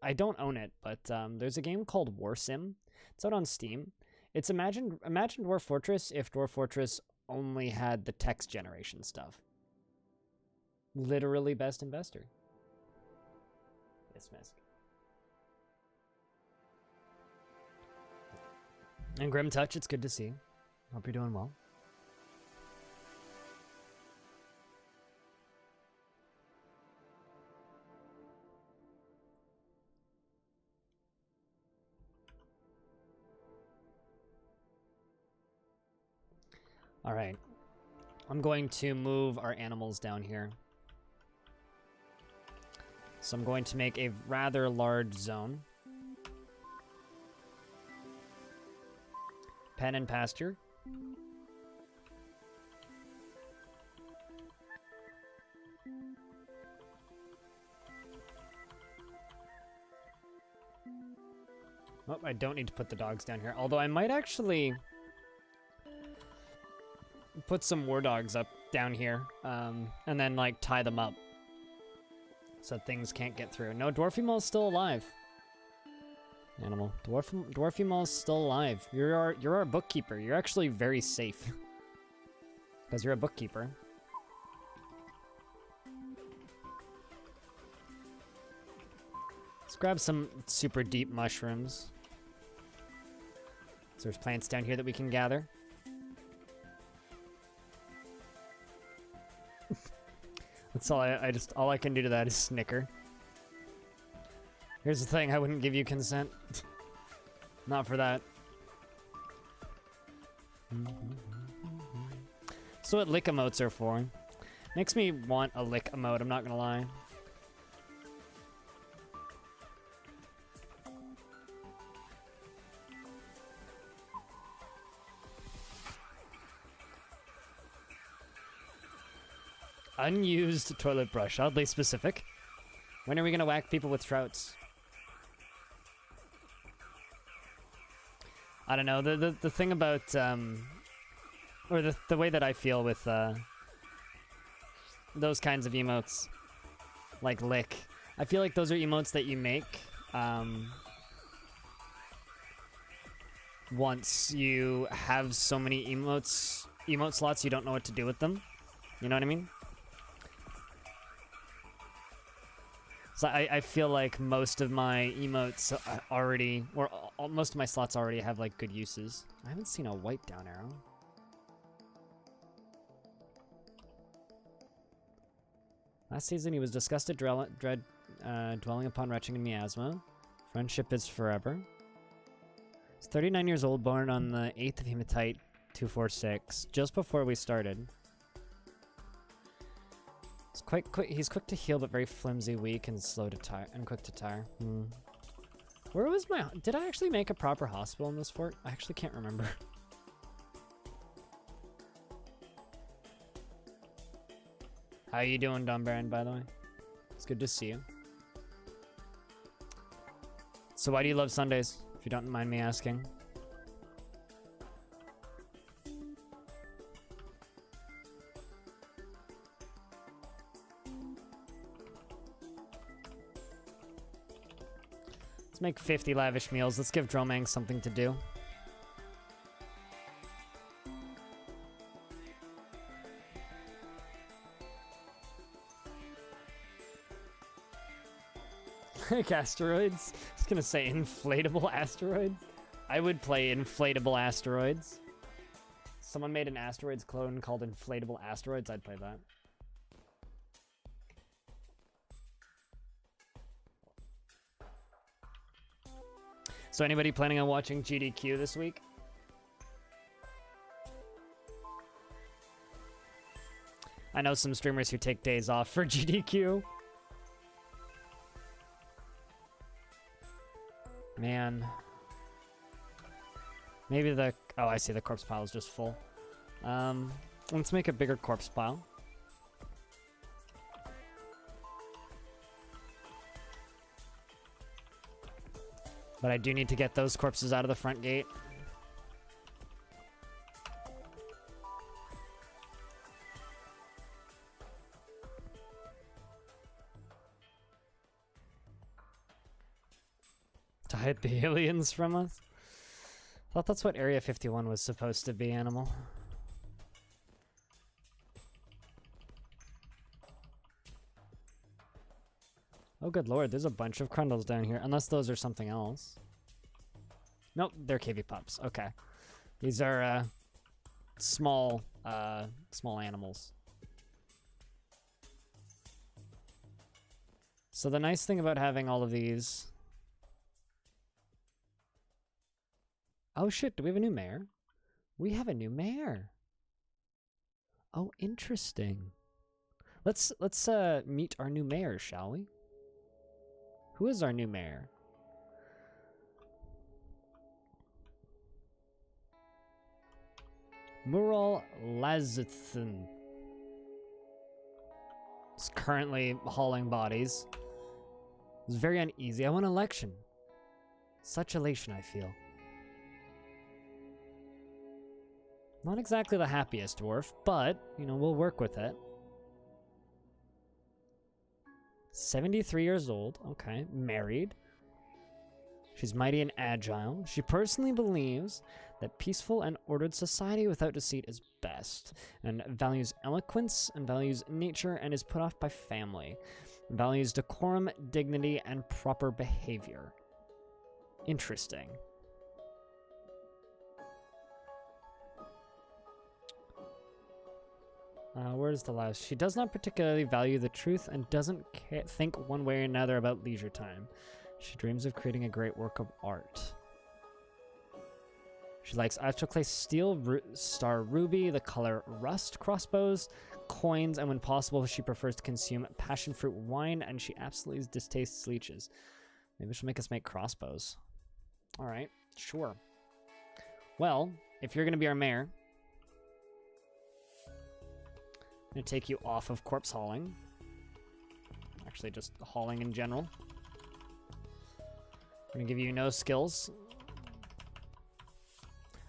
I don't own it, but there's a game called War Sim. It's out on Steam. It's imagine Dwarf Fortress if Dwarf Fortress only had the text generation stuff. Literally best investor. Dismissed. And Grim Touch, it's good to see. Hope you're doing well. All right. I'm going to move our animals down here. So I'm going to make a rather large zone. Pen and pasture. Oh, I don't need to put the dogs down here. Although I might actually put some war dogs up down here, and then like tie them up so things can't get through. No, Dwarfy is still alive. Animal. Dwarfy is still alive. You're our bookkeeper. You're actually very safe because you're a bookkeeper. Let's grab some super deep mushrooms. So there's plants down here that we can gather. That's all all I can do to that is snicker. Here's the thing, I wouldn't give you consent. Not for that. So what lick emotes are for. Makes me want a lick emote, I'm not gonna lie. Unused toilet brush, oddly specific. When are we gonna whack people with trouts? I don't know, the thing about, or the way that I feel with, those kinds of emotes, like lick. I feel like those are emotes that you make, once you have so many emote slots you don't know what to do with them. You know what I mean? So I feel like most of my emotes already, or most of my slots already have like good uses. I haven't seen a white down arrow. Last season he was disgusted, dwelling upon retching and miasma. Friendship is forever. He's 39 years old, born on the 8th of Hematite 246, just before we started. He's quite quick. He's quick to heal, but very flimsy, weak, and slow to tire, and quick to tire. Where was my? Did I actually make a proper hospital in this fort? I actually can't remember. How you doing, Don Baron? By the way, it's good to see you. So why do you love Sundays? If you don't mind me asking. Let's make 50 lavish meals. Let's give Dromang something to do. Like asteroids? I was gonna say inflatable asteroids. I would play inflatable asteroids. Someone made an asteroids clone called inflatable asteroids. I'd play that. So anybody planning on watching GDQ this week? I know some streamers who take days off for GDQ. Man. Maybe the... Oh, I see, the corpse pile is just full. Let's make a bigger corpse pile. But I do need to get those corpses out of the front gate. To hide the aliens from us? I thought that's what Area 51 was supposed to be, Animal. Oh, good lord, there's a bunch of Crundles down here. Unless those are something else. Nope, they're KV pups. Okay. These are, small animals. So the nice thing about having all of these... Oh shit, do we have a new mayor? We have a new mayor. Oh, interesting. Let's meet our new mayor, shall we? Who is our new mayor? Mural Lazithan. Is currently hauling bodies. It's very uneasy. I want an election. Such elation, I feel. Not exactly the happiest dwarf, but, you know, we'll work with it. 73 years old, okay, married. She's mighty and agile. She personally believes that peaceful and ordered society without deceit is best, and values eloquence, and values nature, and is put off by family. Values decorum, dignity, and proper behavior. Interesting. Where's the last? She does not particularly value the truth and doesn't think one way or another about leisure time. She dreams of creating a great work of art. She likes astroclase steel, star ruby, the color rust, crossbows, coins, and when possible, she prefers to consume passion fruit wine, and she absolutely distastes leeches. Maybe she'll make us make crossbows. All right, sure. Well, if you're going to be our mayor, I'm going to take you off of corpse hauling. Actually, just hauling in general. I'm going to give you no skills.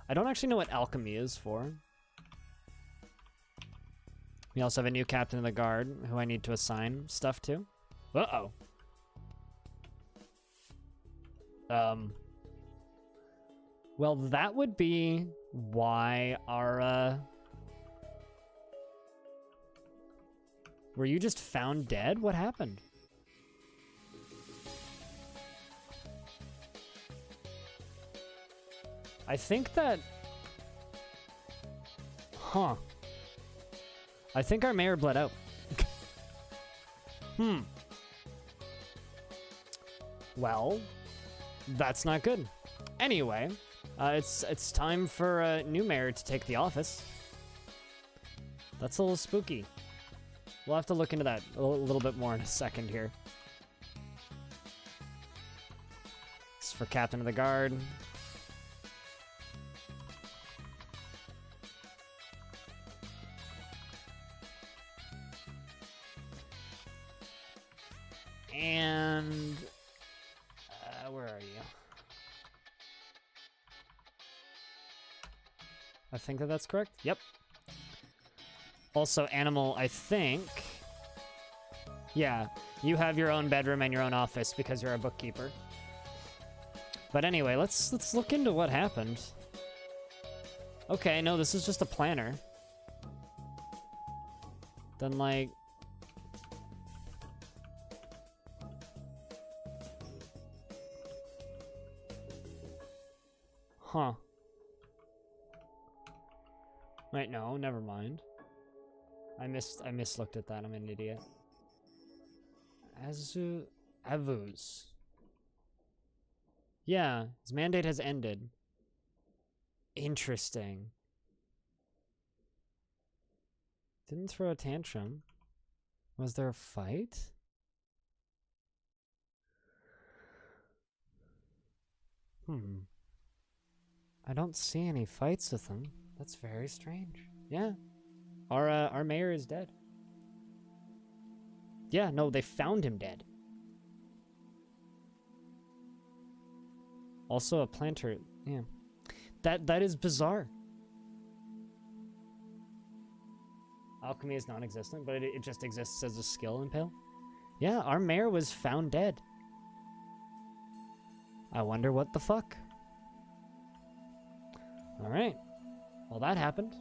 I don't actually know what alchemy is for. We also have a new captain of the guard who I need to assign stuff to. Uh-oh. Well, that would be why our, Were you just found dead? What happened? I think that... Huh. I think our mayor bled out. Well, that's not good. Anyway, it's time for a new mayor to take the office. That's a little spooky. We'll have to look into that a little bit more in a second here. This is for captain of the guard. And where are you? I think that's correct. Yep. Also, animal, I think. Yeah, you have your own bedroom and your own office because you're a bookkeeper. But anyway, let's look into what happened. Okay, no, this is just a planner. Then like. Huh. Wait, no, never mind. I mislooked at that. I'm an idiot. Avuz. Yeah, his mandate has ended. Interesting. Didn't throw a tantrum. Was there a fight? I don't see any fights with him. That's very strange. Yeah. Our mayor is dead. Yeah, no, they found him dead. Also a planter. Yeah. That is bizarre. Alchemy is non-existent, but it just exists as a skill in Pale. Yeah, our mayor was found dead. I wonder what the fuck. Alright. Well, that happened.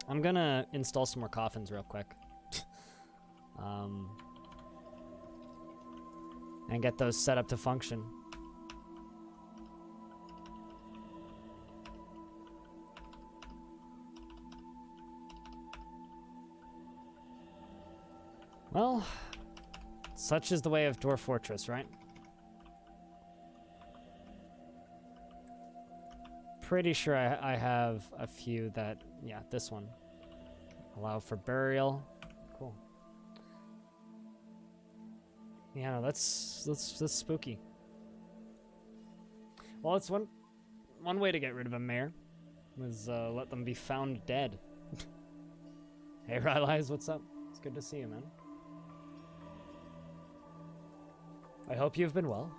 I'm gonna install some more coffins real quick. And get those set up to function. Well, such is the way of Dwarf Fortress, right? Pretty sure I have a few that, yeah, this one. Allow for burial. Cool. Yeah, no, that's spooky. Well, it's one way to get rid of a mayor was let them be found dead. Hey, Rylai's, what's up? It's good to see you, man. I hope you've been well.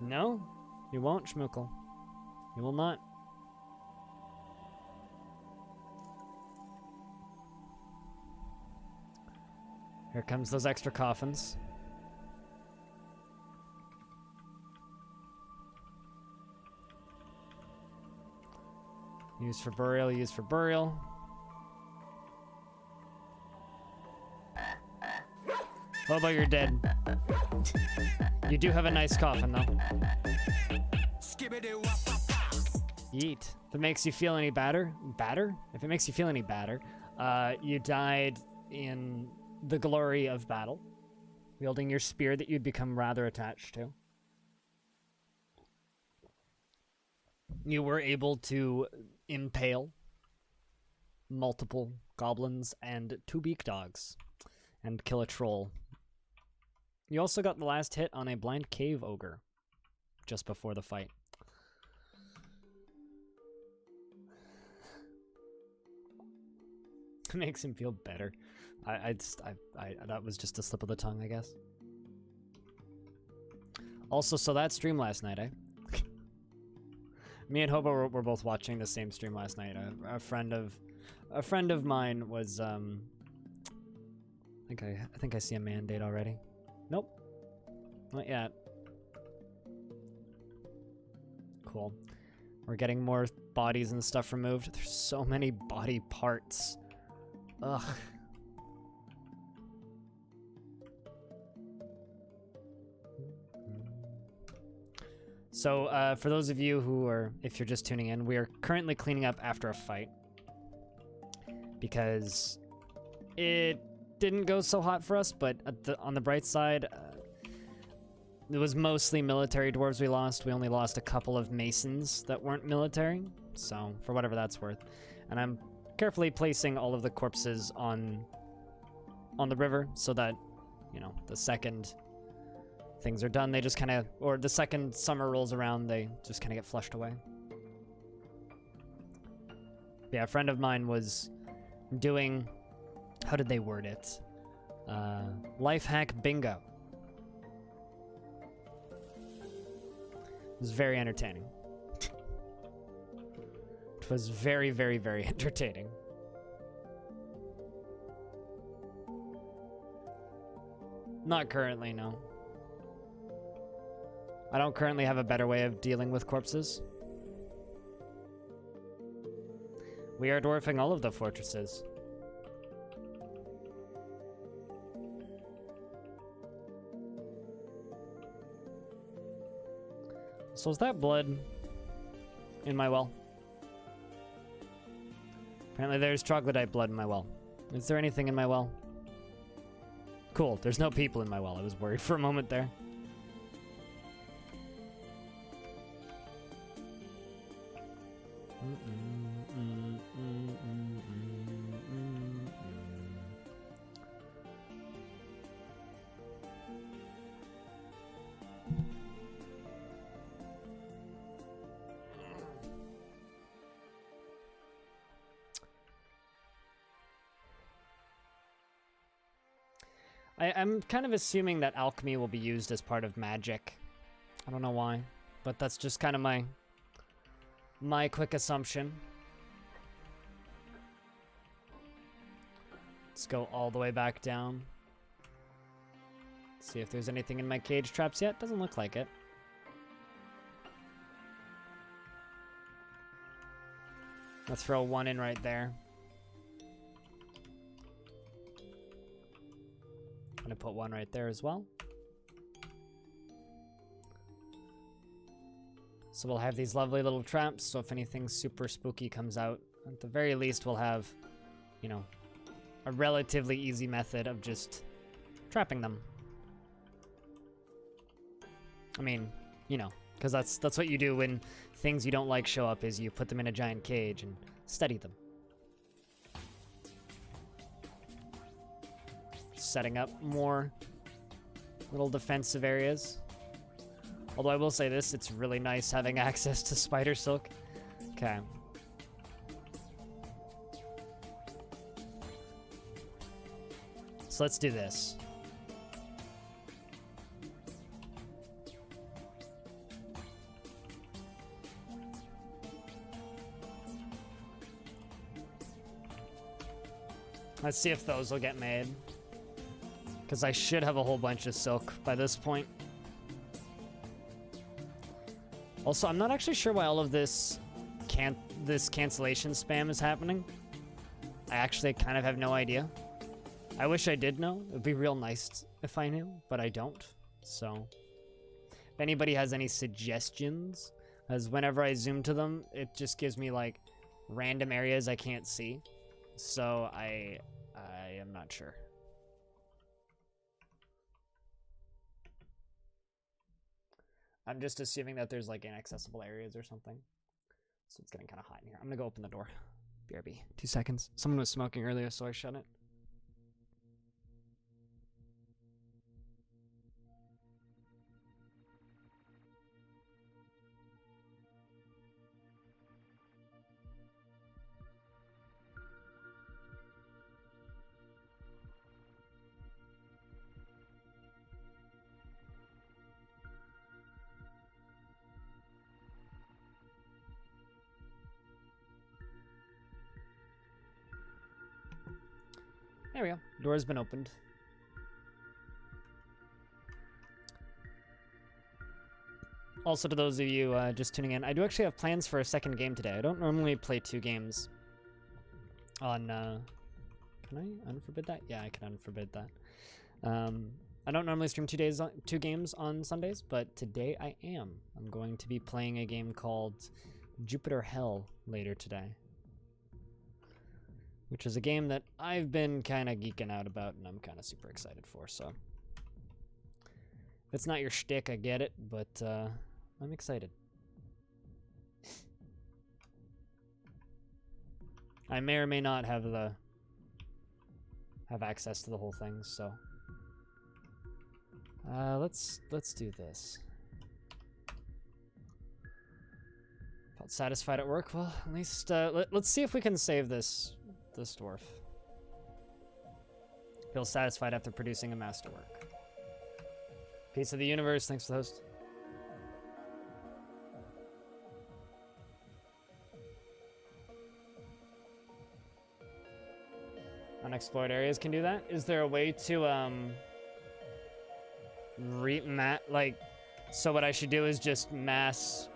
No, you won't, Schmuckle. You will not. Here comes those extra coffins. Use for burial, use for burial. Oh, but you're dead. You do have a nice coffin, though. Yeet. If it makes you feel any better, If it makes you feel any better, you died in the glory of battle, wielding your spear that you'd become rather attached to. You were able to impale multiple goblins and 2 beak dogs and kill a troll. You also got the last hit on a blind cave ogre just before the fight. It makes him feel better. That was just a slip of the tongue, I guess. Also, so that stream last night, eh? Me and Hobo were both watching the same stream last night. A friend of mine was I think I see a mandate already. Nope. Not yet. Cool. We're getting more bodies and stuff removed. There's so many body parts. Ugh. So, for those of you who are, if you're just tuning in, we are currently cleaning up after a fight. Because it didn't go so hot for us, but on the bright side, it was mostly military dwarves we lost. We only lost a couple of masons that weren't military, so for whatever that's worth. And I'm carefully placing all of the corpses on the river so that, you know, the second things are done, they just kind of, or the second summer rolls around, they just kind of get flushed away. Yeah, a friend of mine was doing, how did they word it? Life hack bingo. It was very entertaining. It was very, very, very entertaining. Not currently, no. I don't currently have a better way of dealing with corpses. We are dwarfing all of the fortresses. So is that blood in my well? Apparently there's troglodyte blood in my well. Is there anything in my well? Cool, there's no people in my well. I was worried for a moment there. I'm kind of assuming that alchemy will be used as part of magic. I don't know why, but that's just kind of my quick assumption. Let's go all the way back down. See if there's anything in my cage traps yet. Doesn't look like it. Let's throw one in right there. I'm gonna put one right there as well. So we'll have these lovely little traps, so if anything super spooky comes out, at the very least we'll have, you know, a relatively easy method of just trapping them. I mean, you know, because that's what you do when things you don't like show up, is you put them in a giant cage and study them. Setting up more little defensive areas. Although I will say this, it's really nice having access to spider silk. Okay. So let's do this. Let's see if those will get made. Because I should have a whole bunch of silk by this point. Also, I'm not actually sure why all of this cancellation spam is happening. I actually kind of have no idea. I wish I did know. It would be real nice if I knew, but I don't. So, if anybody has any suggestions, As whenever I zoom to them, it just gives me like random areas I can't see. So I am not sure. I'm just assuming that there's like inaccessible areas or something. So it's getting kind of hot in here. I'm gonna go open the door. BRB. 2 seconds. Someone was smoking earlier, so I shut it. There we go. Door's been opened. Also, to those of you just tuning in, I do actually have plans for a second game today. I don't normally play 2 games on... Can I unforbid that? Yeah, I can unforbid that. I don't normally stream 2 games on Sundays, but today I am. I'm going to be playing a game called Jupiter Hell later today, which is a game that I've been kind of geeking out about and I'm kind of super excited for, so. If it's not your shtick, I get it, but I'm excited. I may or may not have access to the whole thing, so. Let's do this. Felt satisfied at work? Well, at least, let's see if we can save this dwarf. Feels satisfied after producing a masterwork. Peace of the universe, thanks for the host. Unexplored areas can do that? Is there a way to, so what I should do is just mass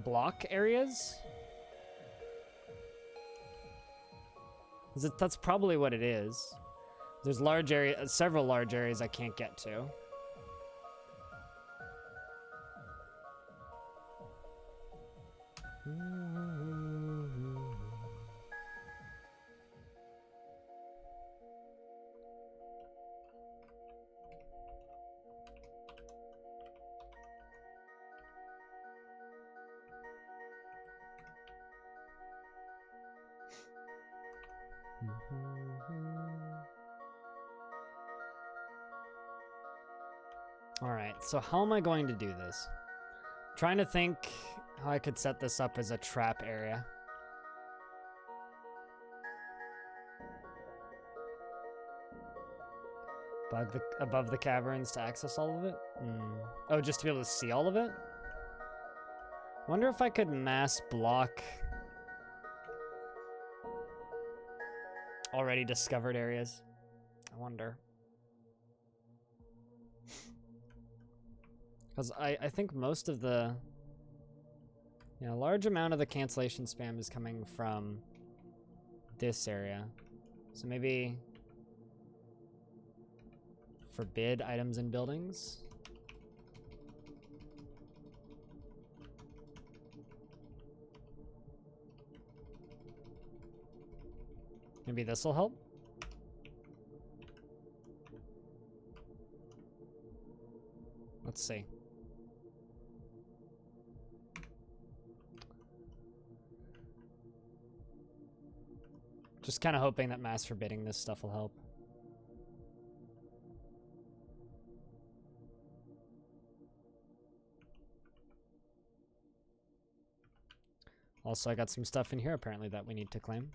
block areas? That's probably what it is. There's several large areas I can't get to. Alright, so how am I going to do this? I'm trying to think how I could set this up as a trap area. Above the caverns to access all of it? Oh, just to be able to see all of it? I wonder if I could mass block already discovered areas. I wonder. Because I think most of the... a large amount of the cancellation spam is coming from this area. So maybe... forbid items in buildings? Maybe this will help? Let's see. Just kind of hoping that mass forbidding this stuff will help. Also, I got some stuff in here apparently that we need to claim.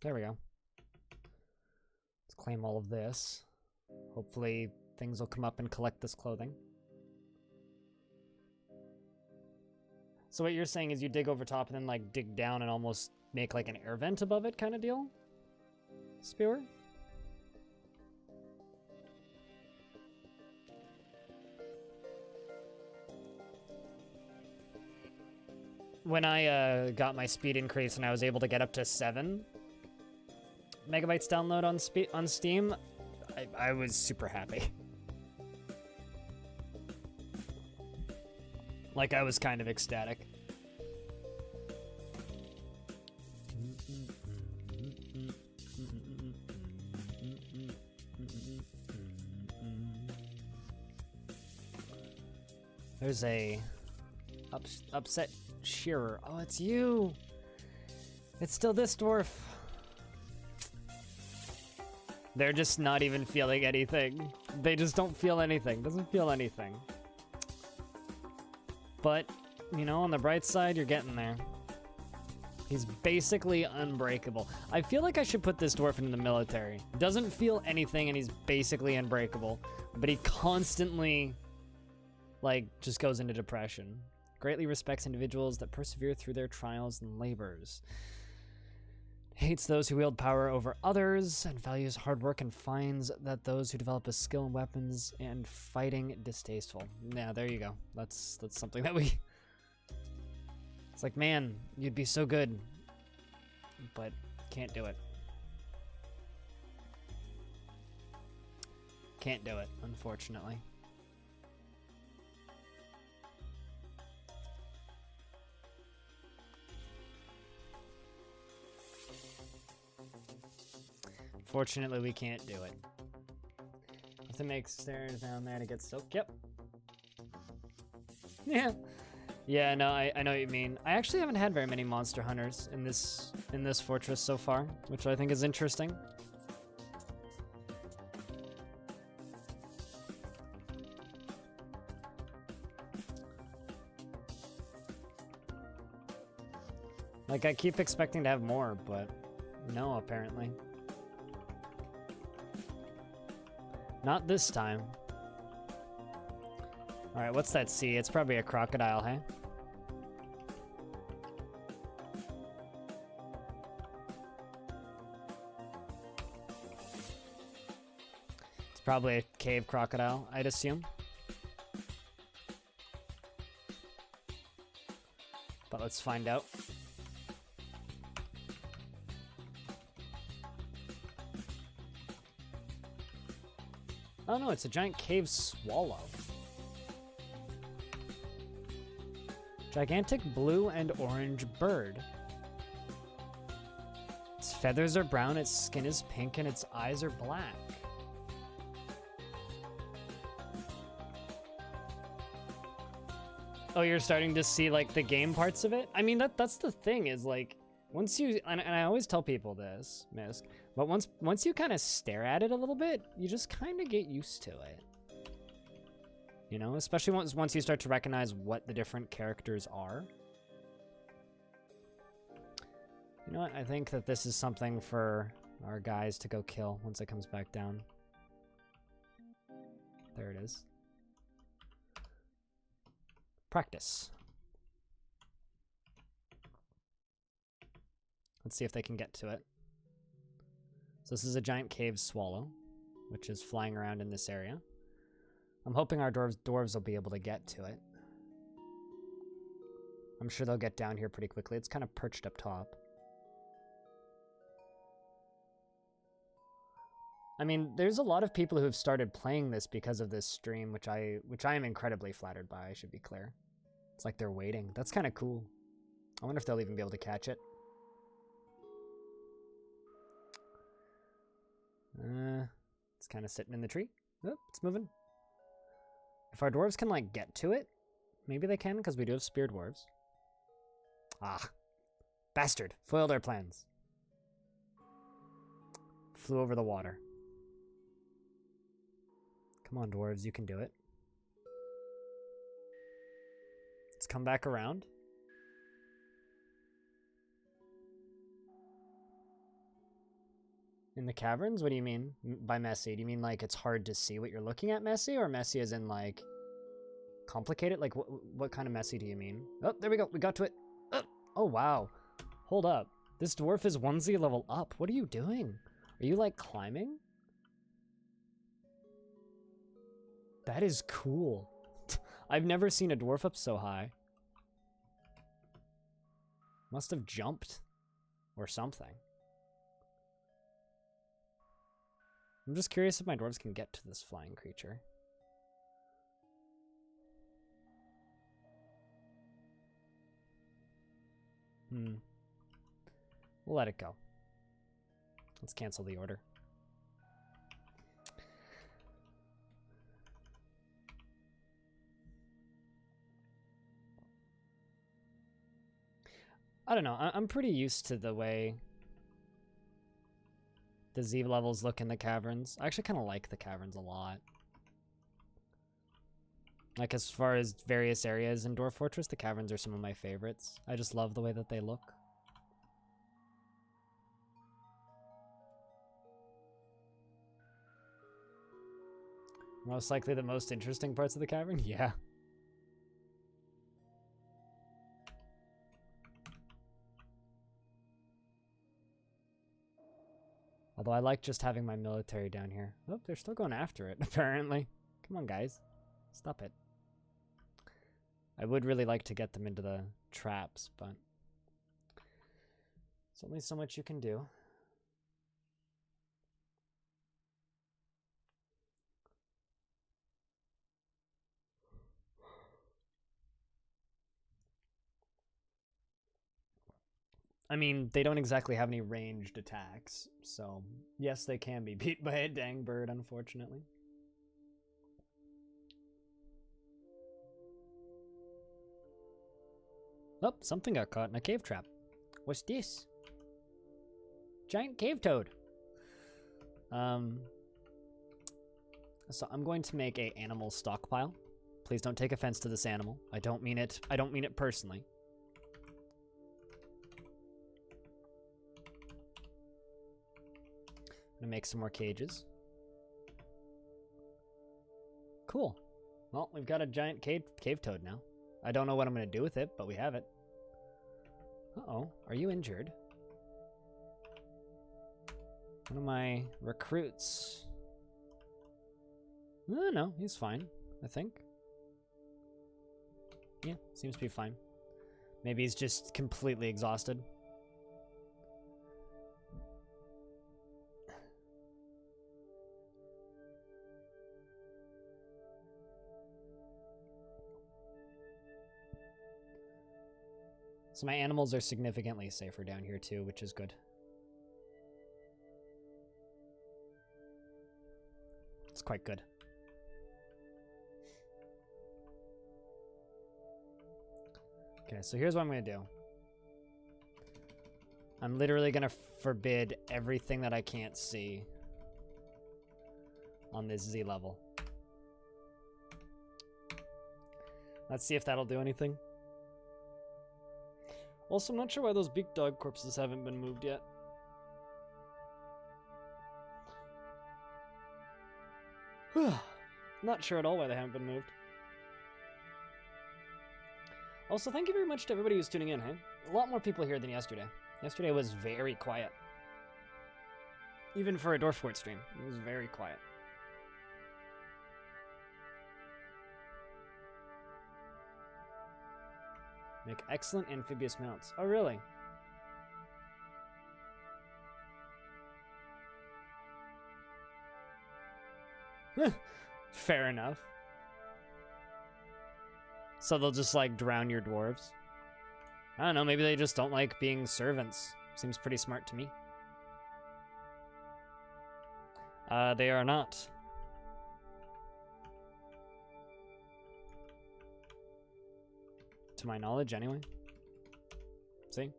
There we go. Let's claim all of this. Hopefully things will come up and collect this clothing. So what you're saying is you dig over top and then like dig down and almost make like an air vent above it kind of deal? Spewer? When I got my speed increase and I was able to get up to 7 megabytes download on Steam, I was super happy. Like, I was kind of ecstatic. There's a upset shearer. Oh, it's you! It's still this dwarf. They're just not even feeling anything. They just don't feel anything. Doesn't feel anything. But, you know, on the bright side, you're getting there. He's basically unbreakable. I feel like I should put this dwarf into the military. Doesn't feel anything and he's basically unbreakable. But he constantly, like, just goes into depression. Greatly respects individuals that persevere through their trials and labors. Hates those who wield power over others and values hard work and finds that those who develop a skill in weapons and fighting distasteful. Yeah, there you go. That's something that we... It's like, man, you'd be so good, but can't do it. Can't do it, unfortunately. Fortunately, we can't do it. Have to make stairs down there to get soaked. Yep. Yeah. Yeah, no, I know what you mean. I actually haven't had very many monster hunters in this fortress so far, which I think is interesting. Like, I keep expecting to have more, but no, apparently. Not this time. Alright, what's that sea? It's probably a crocodile, hey? It's probably a cave crocodile, I'd assume. But let's find out. Oh no, it's a giant cave swallow. Gigantic blue and orange bird. Its feathers are brown, its skin is pink, and its eyes are black. Oh, you're starting to see, like, the game parts of it? I mean, that's the thing, is, like, once you... And I always tell people this, Misk, but once you kind of stare at it a little bit, you just kind of get used to it. You know, especially once you start to recognize what the different characters are. You know what? I think that this is something for our guys to go kill once it comes back down. There it is. Practice. Let's see if they can get to it. So this is a giant cave swallow, which is flying around in this area. I'm hoping our dwarves will be able to get to it. I'm sure they'll get down here pretty quickly. It's kind of perched up top. I mean, there's a lot of people who have started playing this because of this stream, which I am incredibly flattered by, I should be clear. It's like they're waiting. That's kind of cool. I wonder if they'll even be able to catch it. It's kind of sitting in the tree. Oh, it's moving. If our dwarves can, like, get to it, maybe they can, because we do have spear dwarves. Ah. Bastard. Foiled our plans. Flew over the water. Come on, dwarves, you can do it. Let's come back around. In the caverns? What do you mean by messy? Do you mean like it's hard to see what you're looking at messy, or messy as in like complicated? Like what kind of messy do you mean? Oh, there we go. We got to it. Oh, wow. Hold up. This dwarf is 1Z level up. What are you doing? Are you like climbing? That is cool. I've never seen a dwarf up so high. Must have jumped or something. I'm just curious if my dwarves can get to this flying creature. We'll let it go. Let's cancel the order. I don't know. I'm pretty used to the way the Z levels look in the caverns. I actually kind of like the caverns a lot. Like, as far as various areas in Dwarf Fortress, the caverns are some of my favorites. I just love the way that they look. Most likely the most interesting parts of the cavern? Yeah. Although I like just having my military down here. Oh, they're still going after it, apparently. Come on, guys. Stop it. I would really like to get them into the traps, but there's only so much you can do. I mean, they don't exactly have any ranged attacks, so yes, they can be beat by a dang bird, unfortunately. Oh, something got caught in a cave trap. What's this? Giant cave toad. So I'm going to make a animal stockpile. Please don't take offense to this animal. I don't mean it personally. I'm gonna make some more cages. Cool. Well, we've got a giant cave toad now. I don't know what I'm gonna do with it, but we have it. Uh-oh, are you injured? One of my recruits. No, he's fine, I think. Yeah, seems to be fine. Maybe he's just completely exhausted. So my animals are significantly safer down here too, which is good. It's quite good. Okay, so here's what I'm going to do. I'm literally going to forbid everything that I can't see on this Z level. Let's see if that'll do anything. Also, I'm not sure why those big dog corpses haven't been moved yet. Not sure at all why they haven't been moved. Also, thank you very much to everybody who's tuning in, hey? A lot more people here than yesterday. Yesterday was very quiet. Even for a Dwarf Fort stream, it was very quiet. Make excellent amphibious mounts. Oh, really? Fair enough. So they'll just, like, drown your dwarves? I don't know, maybe they just don't like being servants. Seems pretty smart to me. They are not. To my knowledge, anyway. See?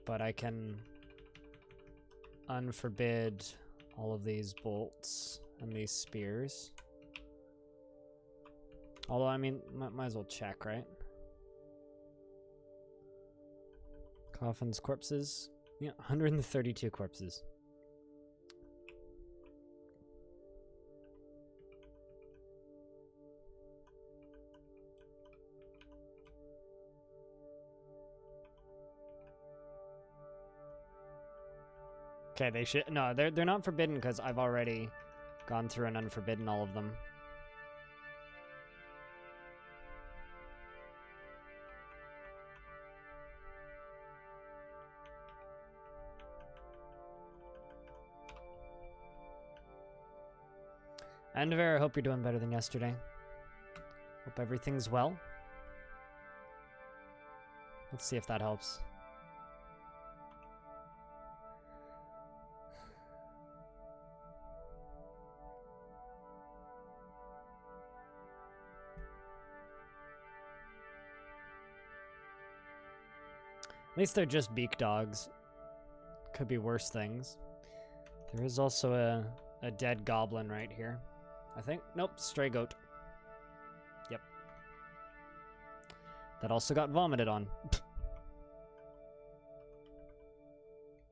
But I can unforbid all of these bolts and these spears. Although, I mean, might as well check, right? Coffins, corpses. Yeah, 132 corpses. Okay, they should... No, they're not forbidden because I've already Gone through and unforbidden all of them. Andover, I hope you're doing better than yesterday. Hope everything's well. Let's see if that helps. At least they're just beak dogs. Could be worse things. There is also a dead goblin right here. I think. Nope, stray goat. Yep. That also got vomited on.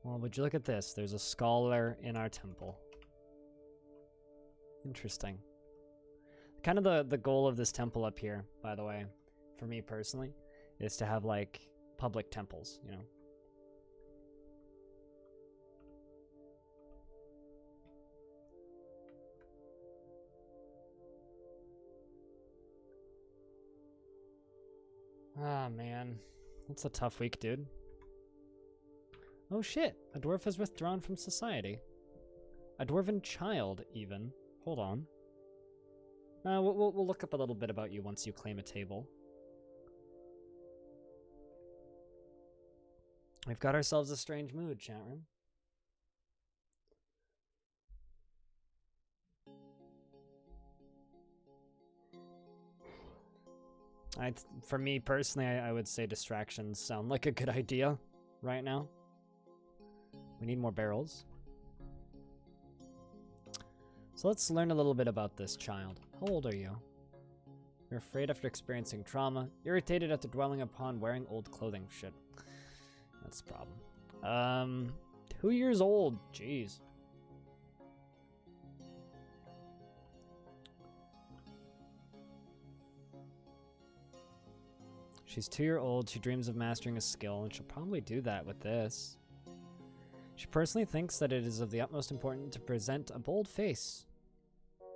Well, would you look at this? There's a scholar in our temple. Interesting. Kind of the goal of this temple up here, by the way, for me personally, is to have, like, public temples, you know? Ah, man. That's a tough week, dude. Oh shit, a dwarf has withdrawn from society. A dwarven child, even. Hold on. We'll look up a little bit about you once you claim a table. We've got ourselves a strange mood, chat room. For me personally, I would say distractions sound like a good idea right now. We need more barrels. So let's learn a little bit about this child. How old are you? You're afraid after experiencing trauma, irritated after dwelling upon wearing old clothing. Shit. That's the problem. 2 years old. Jeez. She's 2 years old. She dreams of mastering a skill, and she'll probably do that with this. She personally thinks that it is of the utmost importance to present a bold face,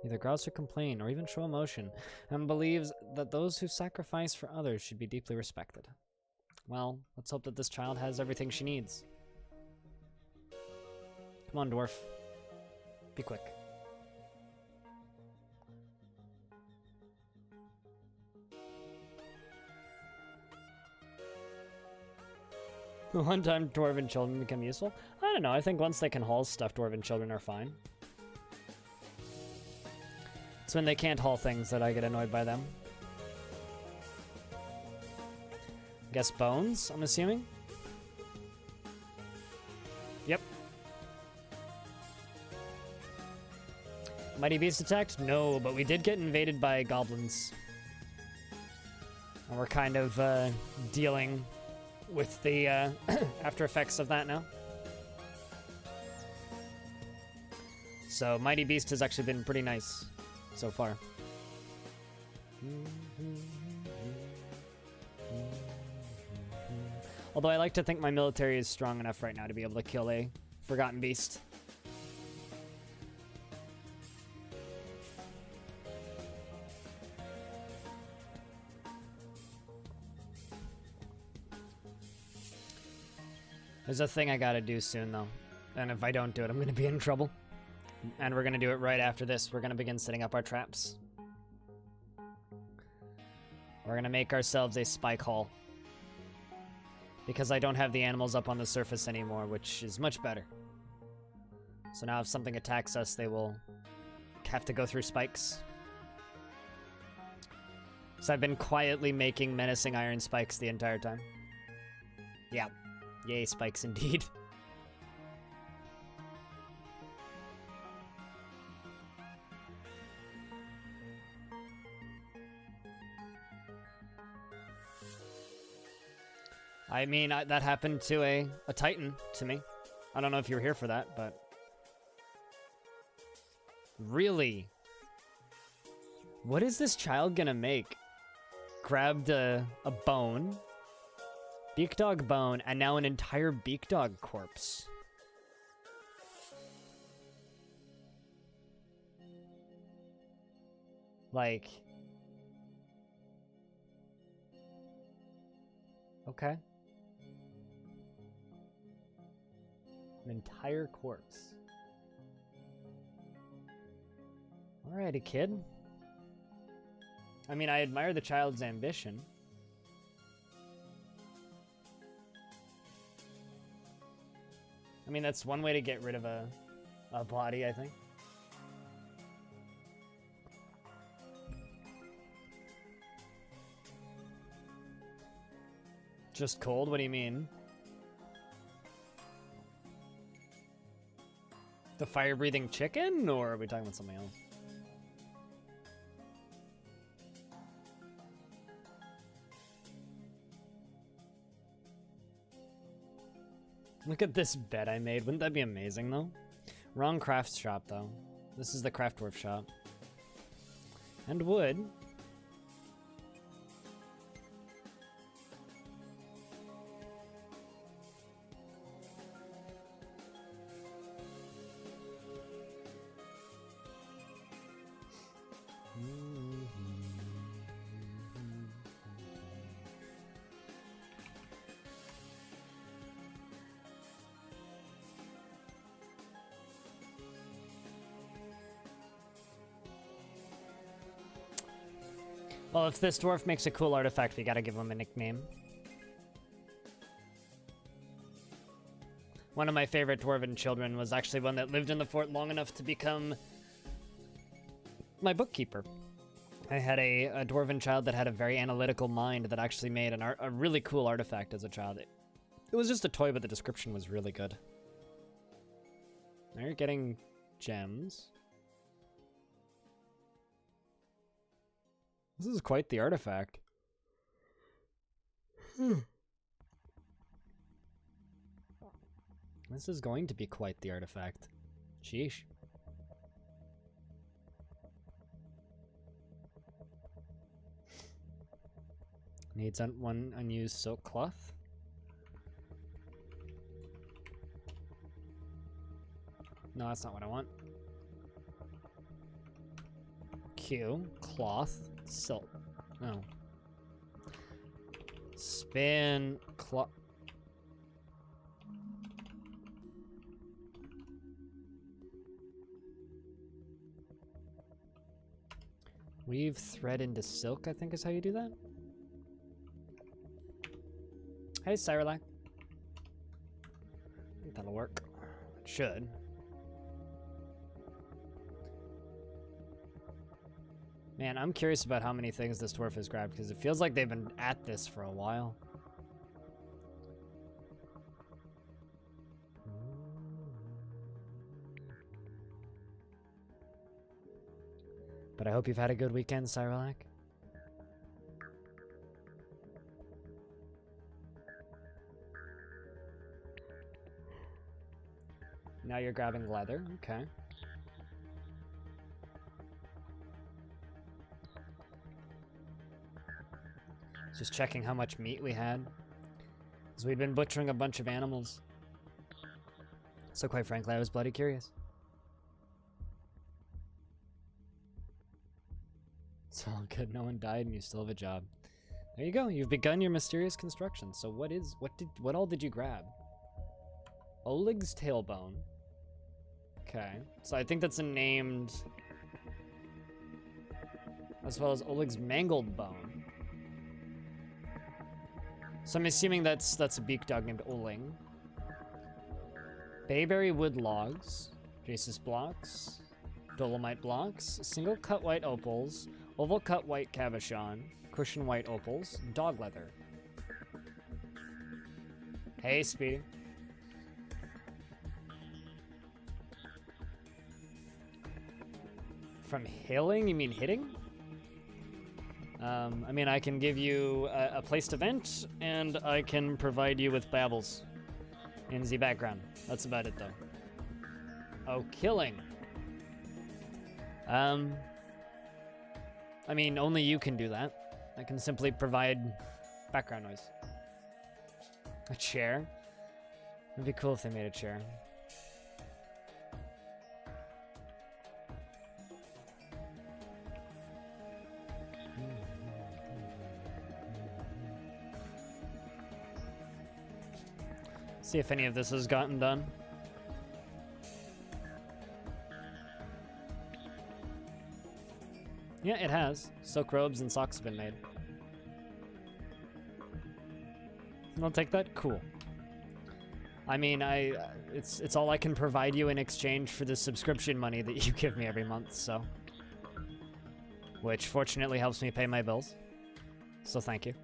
neither grouse or complain, or even show emotion, and believes that those who sacrifice for others should be deeply respected. Well, let's hope that this child has everything she needs. Come on, dwarf. Be quick. One-time dwarven children become useful? I don't know, I think once they can haul stuff, dwarven children are fine. It's when they can't haul things that I get annoyed by them. Guess bones, I'm assuming? Yep. Mighty Beast attacked? No, but we did get invaded by goblins. And we're kind of dealing with the after effects of that now. So Mighty Beast has actually been pretty nice so far. Although I like to think my military is strong enough right now to be able to kill a forgotten beast. There's a thing I gotta do soon, though. And if I don't do it, I'm gonna be in trouble. And we're gonna do it right after this. We're gonna begin setting up our traps. We're gonna make ourselves a spike hall. Because I don't have the animals up on the surface anymore, which is much better. So now if something attacks us, they will have to go through spikes. So I've been quietly making menacing iron spikes the entire time. Yeah. Yay, spikes indeed. I mean, that happened to a Titan to me. I don't know if you were here for that, but... Really? What is this child gonna make? Grabbed a bone... Beak dog bone, and now an entire beak dog corpse. Like... Okay. An entire corpse. Alrighty, kid. I mean, I admire the child's ambition. I mean, that's one way to get rid of a body, I think. Just cold? What do you mean? The fire-breathing chicken? Or are we talking about something else? Look at this bed I made. Wouldn't that be amazing, though? Wrong craft shop, though. This is the craft dwarf shop. And wood. Well, if this dwarf makes a cool artifact, we gotta give him a nickname. One of my favorite dwarven children was actually one that lived in the fort long enough to become my bookkeeper. I had a dwarven child that had a very analytical mind that actually made a really cool artifact as a child. It was just a toy, but the description was really good. Now you're getting gems. This is quite the artifact. This is going to be quite the artifact. Sheesh. Needs one unused silk cloth. No, that's not what I want. Q, cloth, silk. No. Spin, cloth. Weave thread into silk, I think is how you do that. Hey, Cyrolac. I think that'll work. It should. Man, I'm curious about how many things this dwarf has grabbed, because it feels like they've been at this for a while. But I hope you've had a good weekend, Cyrolac. Now you're grabbing leather, okay. Just checking how much meat we had. Because we'd been butchering a bunch of animals. So quite frankly, I was bloody curious. It's all good, no one died and you still have a job. There you go, you've begun your mysterious construction. So what all did you grab? Oleg's tailbone. Okay, so I think that's a named, as well as Oleg's mangled bone. So I'm assuming that's a beak dog named Oling. Bayberry wood logs, Jace's blocks, dolomite blocks, single cut white opals, oval cut white cabochon, cushion white opals, dog leather. Hey, Speedy. From hailing? You mean hitting? I mean, I can give you a place to vent, and I can provide you with babbles in the background. That's about it, though. Oh, killing. I mean, only you can do that. I can simply provide background noise. A chair? It'd be cool if they made a chair. See if any of this has gotten done. Yeah, it has. Silk robes and socks have been made. I'll take that. Cool. I mean, it's all I can provide you in exchange for the subscription money that you give me every month, so. Which fortunately helps me pay my bills. So thank you.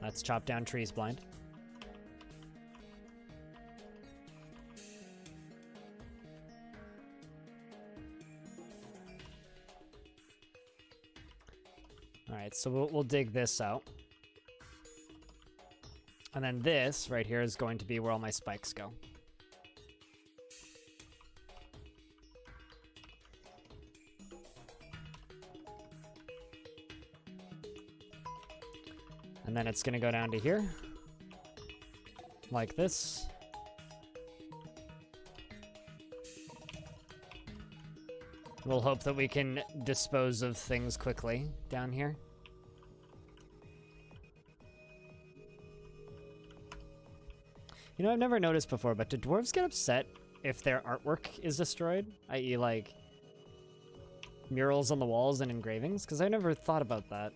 Let's chop down trees blind. Alright, so we'll dig this out. And then this right here is going to be where all my spikes go. And then it's going to go down to here. Like this. We'll hope that we can dispose of things quickly down here. You know, I've never noticed before, but do dwarves get upset if their artwork is destroyed? I.e., like, murals on the walls and engravings? Because I never thought about that.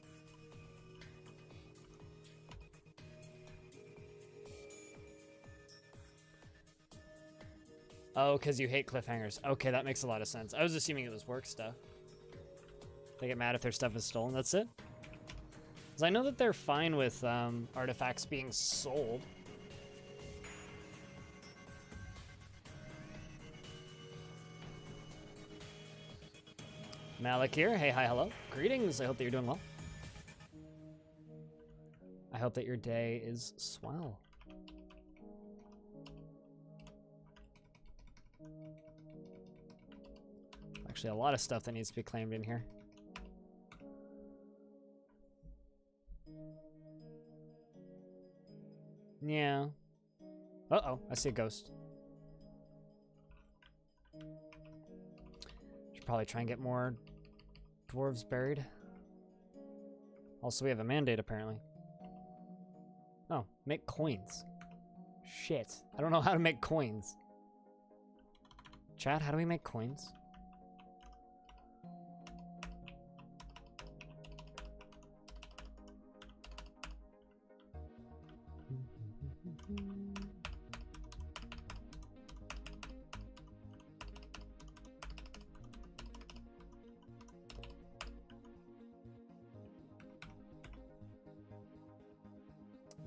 Oh, because you hate cliffhangers. Okay, that makes a lot of sense. I was assuming it was work stuff. They get mad if their stuff is stolen, that's it? Because I know that they're fine with artifacts being sold. Malik here. Hey, hi, hello. Greetings. I hope that you're doing well. I hope that your day is swell. Actually, a lot of stuff that needs to be claimed in here. Yeah. Uh-oh, I see a ghost. Should probably try and get more dwarves buried. Also, we have a mandate, apparently. Oh, make coins. Shit, I don't know how to make coins. Chat, how do we make coins?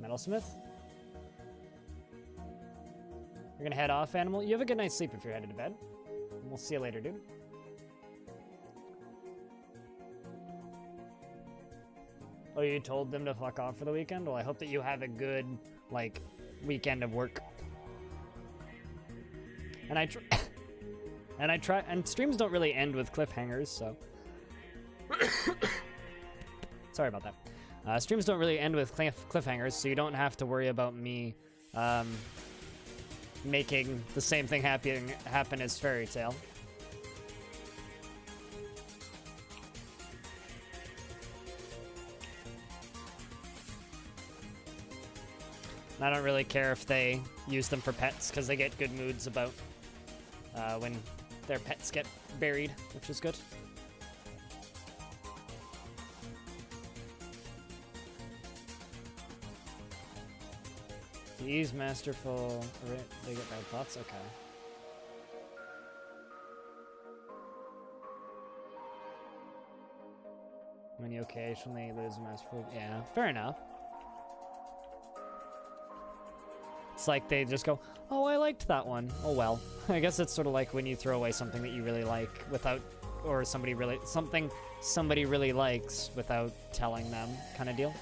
Metalsmith? You're gonna head off, Animal? You have a good night's sleep if you're headed to bed. We'll see you later, dude. Oh, you told them to fuck off for the weekend? Well, I hope that you have a good, like, weekend of work. And and streams don't really end with cliffhangers, so. Sorry about that. Streams don't really end with cliffhangers, so you don't have to worry about me making the same thing happen as Fairy Tale. And I don't really care if they use them for pets, because they get good moods about when their pets get buried, which is good. He's masterful. They get bad thoughts? Okay. When you occasionally lose masterful. Yeah, fair enough. It's like they just go, oh, I liked that one. Oh, well. I guess it's sort of like when you throw away something that you really like without, or somebody really likes without telling them, kind of deal.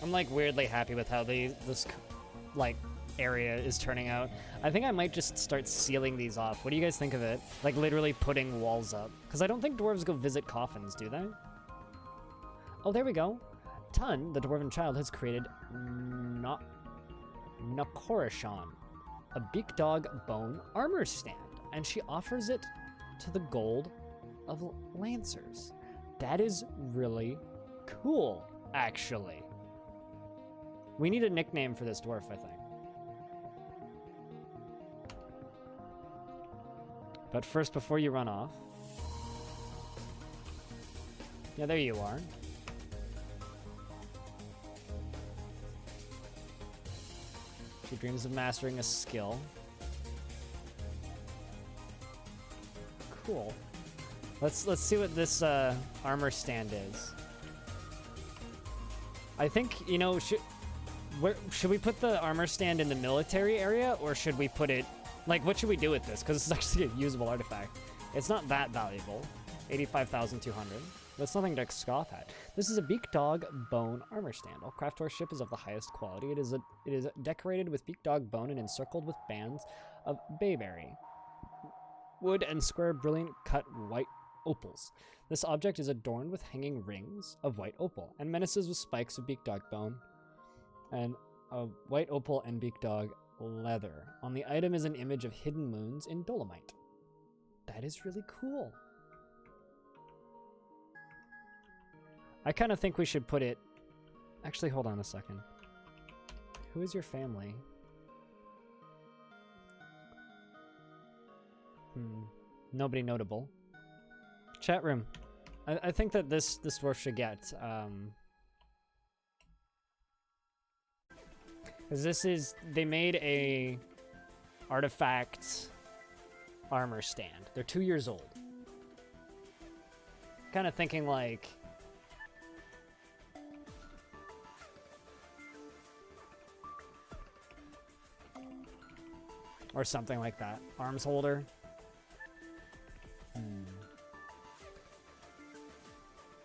I'm like weirdly happy with how this like area is turning out. I think I might just start sealing these off. What do you guys think of it? Like literally putting walls up. Because I don't think dwarves go visit coffins, do they? Oh, there we go. Tun, the dwarven child, has created Nakorashan, a Beak Dog bone armor stand, and she offers it to the gold of Lancers. That is really cool, actually. We need a nickname for this dwarf, I think. But first, before you run off... Yeah, there you are. She dreams of mastering a skill. Cool. Let's see what this armor stand is. I think, you know, should we put the armor stand in the military area, or should we put it... Like, what should we do with this? Because it's actually a usable artifact. It's not that valuable. 85,200. That's nothing to scoff at. This is a Beak Dog bone armor stand. All craft worship is of the highest quality. It is decorated with Beak Dog bone and encircled with bands of bayberry wood and square brilliant cut white opals. This object is adorned with hanging rings of white opal and menaces with spikes of Beak Dog bone and a white opal and Beak Dog leather. On the item is an image of hidden moons in dolomite. That is really cool. I kind of think we should put it... Actually, hold on a second. Who is your family? Nobody notable. Chat room. I think that this dwarf should get... Because this is... They made a artifact armor stand. They're 2 years old. Kind of thinking like... Or something like that. Arms holder.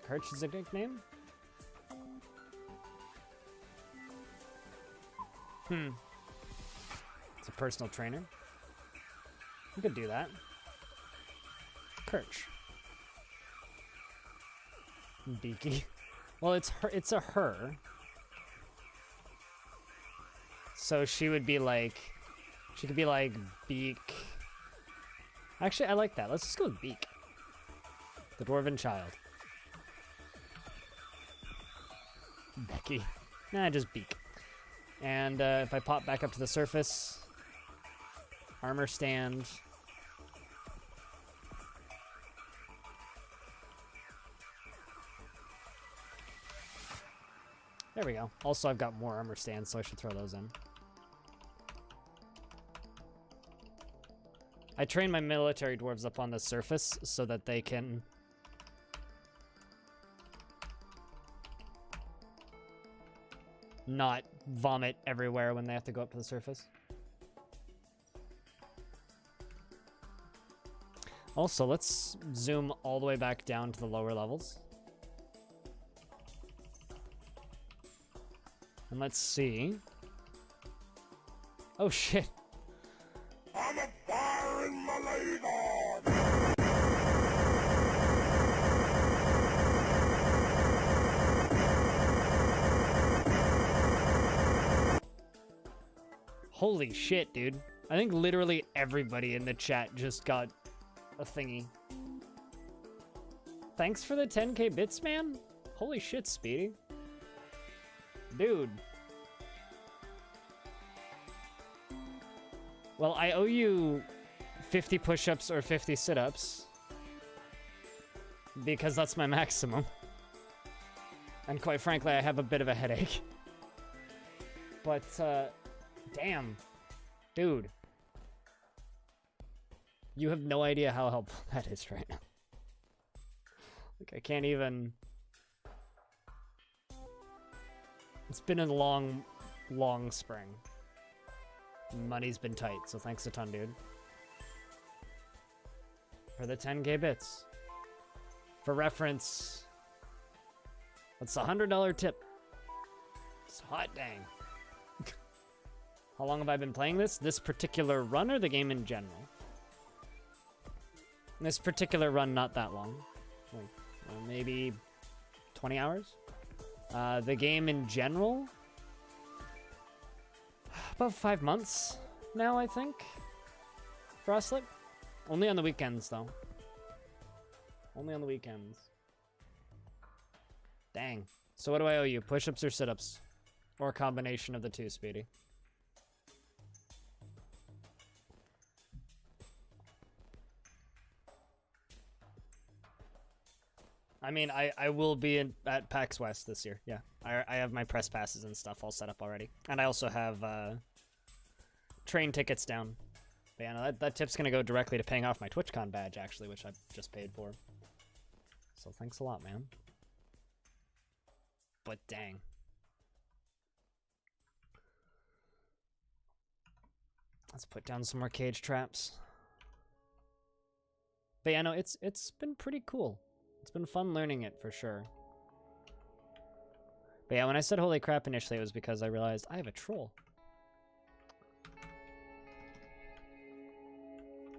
Kirch is a nickname? It's a personal trainer. You could do that. Kirch. Beaky. Well, it's her. It's a her. So she would be like... She could be like Beak. Actually, I like that. Let's just go with Beak. The Dwarven Child. Becky. Nah, just Beak. And if I pop back up to the surface, armor stand. There we go. Also, I've got more armor stands, so I should throw those in. I train my military dwarves up on the surface so that they can... not vomit everywhere when they have to go up to the surface. Also, let's zoom all the way back down to the lower levels. And let's see. Oh shit. I'm a fire in my lady god. Holy shit, dude. I think literally everybody in the chat just got a thingy. Thanks for the 10k bits, man. Holy shit, Speedy. Dude. Well, I owe you 50 push-ups or 50 sit-ups. Because that's my maximum. And quite frankly, I have a bit of a headache. But, damn. Dude. You have no idea how helpful that is right now. Like, I can't even... It's been a long, long spring. Money's been tight, so thanks a ton, dude. For the 10k bits. For reference, that's a $100 tip. It's hot dang. How long have I been playing this? This particular run or the game in general? This particular run, not that long. Like, maybe 20 hours? The game in general? About 5 months now, I think. Frostlet. Only on the weekends, though. Only on the weekends. Dang. So what do I owe you? Push-ups or sit-ups? Or a combination of the two, Speedy? I mean, I will be at PAX West this year. Yeah, I have my press passes and stuff all set up already. And I also have train tickets down. But yeah, no, that tip's going to go directly to paying off my TwitchCon badge, actually, which I've just paid for. So thanks a lot, man. But dang. Let's put down some more cage traps. But yeah, no, it's been pretty cool. It's been fun learning it, for sure. But yeah, when I said holy crap initially, it was because I realized I have a troll.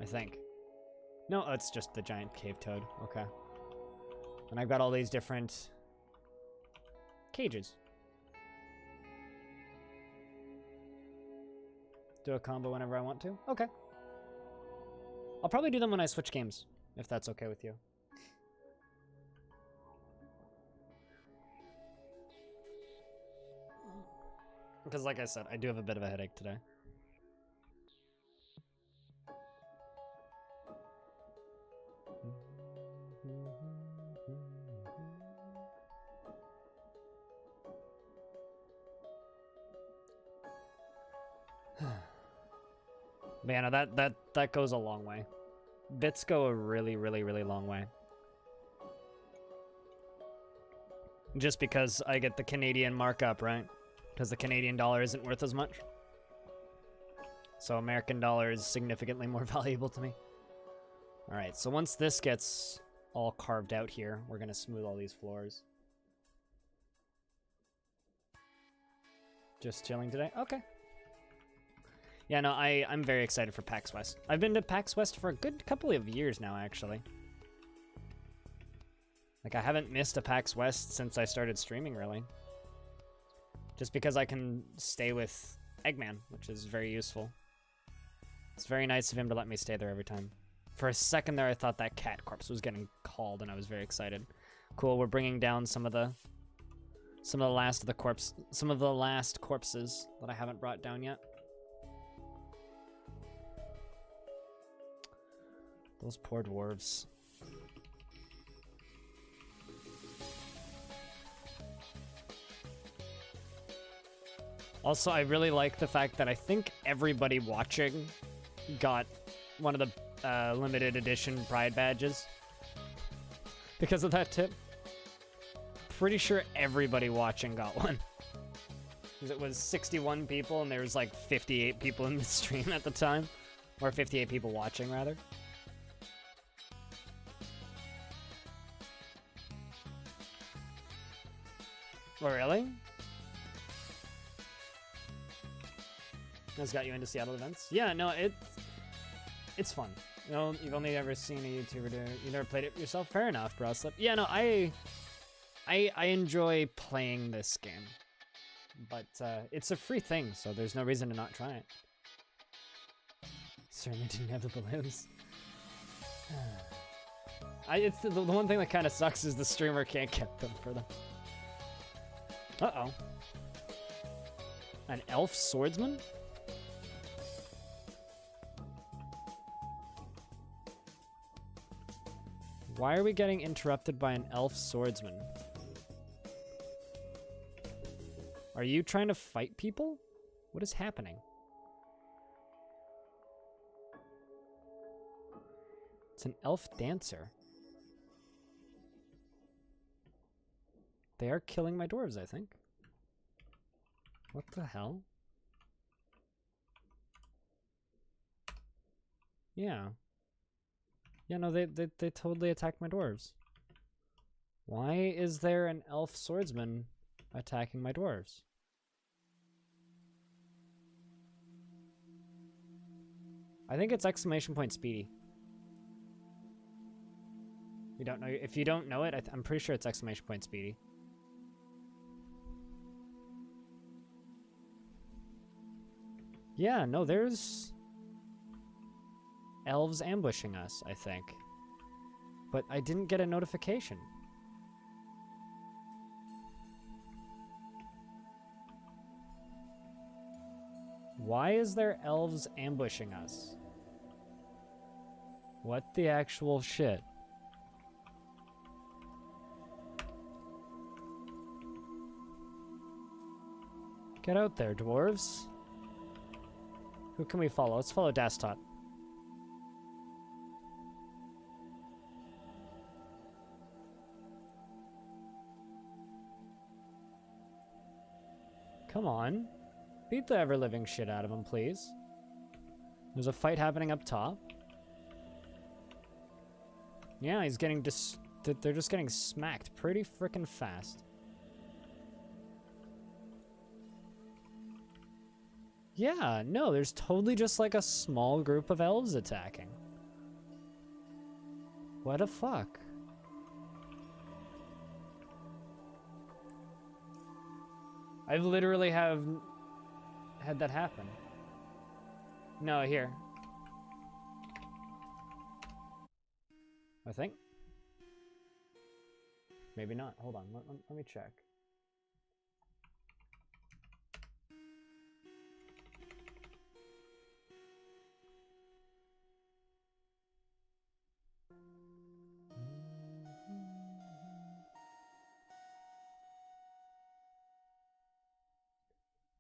I think. No, oh, it's just the giant cave toad. Okay. And I've got all these different cages. Do a combo whenever I want to? Okay. I'll probably do them when I switch games, if that's okay with you. Because like I said, I do have a bit of a headache today. Man, that goes a long way. Bits go a really, really, really long way. Just because I get the Canadian markup, right? Because the Canadian dollar isn't worth as much. So American dollar is significantly more valuable to me. Alright, so once this gets all carved out here, we're going to smooth all these floors. Just chilling today? Okay. Yeah, no, I'm very excited for PAX West. I've been to PAX West for a good couple of years now, actually. Like, I haven't missed a PAX West since I started streaming, really. Just because I can stay with Eggman, which is very useful. It's very nice of him to let me stay there every time. For a second there, I thought that cat corpse was getting called, and I was very excited. Cool, we're bringing down some of the last corpses that I haven't brought down yet. Those poor dwarves. Also, I really like the fact that I think everybody watching got one of the limited edition Pride badges because of that tip. Pretty sure everybody watching got one. Because it was 61 people and there was like 58 people in the stream at the time. Or 58 people watching, rather. Oh, really? That's got you into Seattle events? Yeah, no, it's fun. You know, you've only ever seen a YouTuber do it. You never played it yourself? Fair enough, bro. Yeah, no, I enjoy playing this game. But it's a free thing, so there's no reason to not try it. Certainly didn't have the balloons. It's the one thing that kind of sucks is the streamer can't get them for them. Uh-oh. An elf swordsman? Why are we getting interrupted by an elf swordsman? Are you trying to fight people? What is happening? It's an elf dancer. They are killing my dwarves, I think. What the hell? Yeah. Yeah, no, they totally attacked my dwarves. Why is there an elf swordsman attacking my dwarves? I think it's exclamation point Speedy. You don't know? If you don't know it, I'm pretty sure it's exclamation point Speedy. Yeah, no, there's elves ambushing us, I think. But I didn't get a notification. Why is there elves ambushing us? What the actual shit? Get out there, dwarves. Who can we follow? Let's follow Dastot. Come on. Beat the ever-living shit out of him, please. There's a fight happening up top. Yeah, he's getting they're just getting smacked pretty frickin' fast. Yeah, no, there's totally just like a small group of elves attacking. What the fuck? I've literally had that happen. No, here. I think. Maybe not. Hold on. Let me check.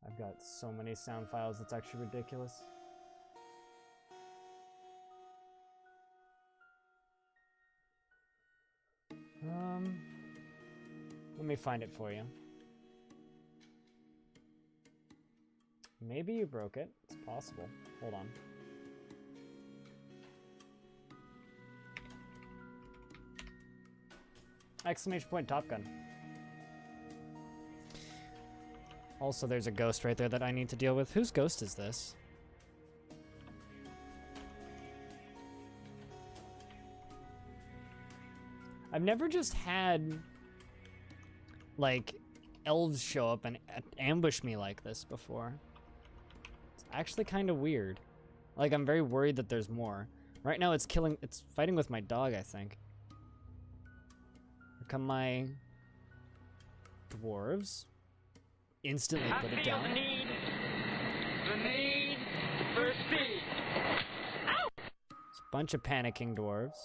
I've got so many sound files, it's actually ridiculous. Let me find it for you. Maybe you broke it. It's possible. Hold on. Exclamation point Top Gun. Also, there's a ghost right there that I need to deal with. Whose ghost is this? I've never just had, like, elves show up and ambush me like this before. It's actually kind of weird. Like, I'm very worried that there's more. Right now it's fighting with my dog, I think. Here come my dwarves. Instantly put it down. The need for speed. It's a bunch of panicking dwarves.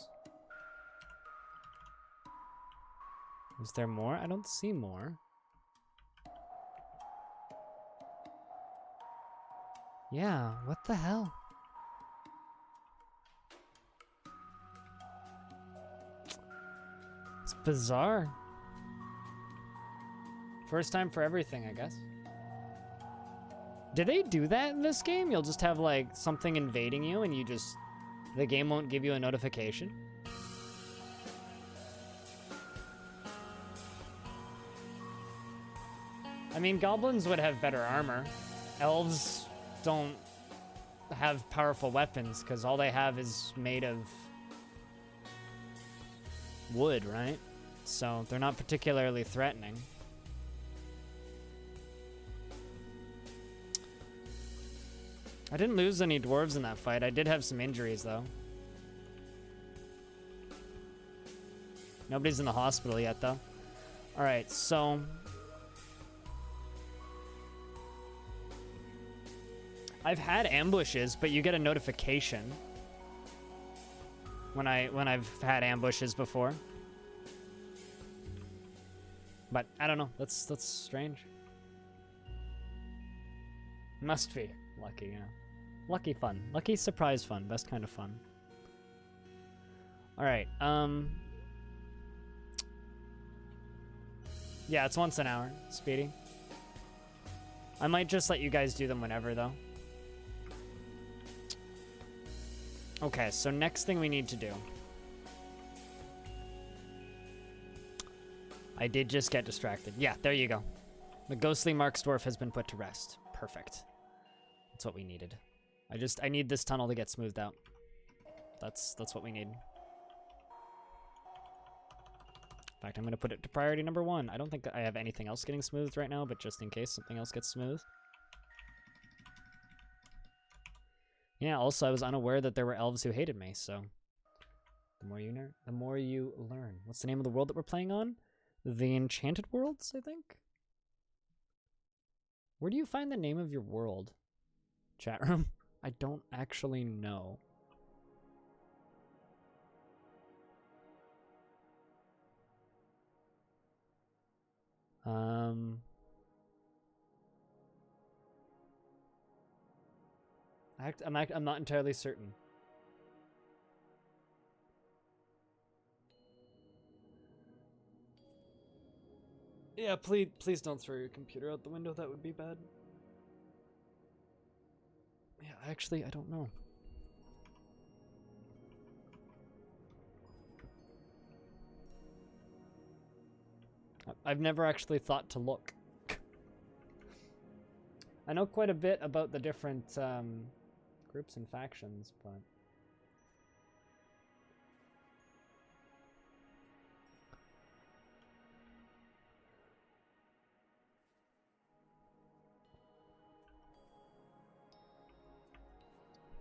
Is there more? I don't see more. Yeah, what the hell? It's bizarre. First time for everything, I guess. Did they do that in this game? You'll just have, like, something invading you and the game won't give you a notification? I mean, goblins would have better armor. Elves don't have powerful weapons because all they have is made of wood, right? So they're not particularly threatening. I didn't lose any dwarves in that fight. I did have some injuries, though. Nobody's in the hospital yet, though. Alright, so I've had ambushes, but you get a notification when I've had ambushes before. But I don't know. That's strange. Must be lucky, yeah. Lucky fun. Lucky surprise fun. Best kind of fun. Alright, yeah, it's once an hour, Speedy. I might just let you guys do them whenever, though. Okay, so next thing we need to do. I did just get distracted. Yeah, there you go. The ghostly Mark's dwarf has been put to rest. Perfect. That's what we needed. I need this tunnel to get smoothed out. That's what we need. In fact, I'm going to put it to priority number 1. I don't think I have anything else getting smoothed right now, but just in case something else gets smoothed. Yeah, also I was unaware that there were elves who hated me, so the more you learn. What's the name of the world that we're playing on? The Enchanted Worlds, I think? Where do you find the name of your world? Chat room? I don't actually know. I'm not entirely certain. Yeah, please don't throw your computer out the window. That would be bad. Yeah, actually, I don't know. I've never actually thought to look. I know quite a bit about the different groups and factions, but...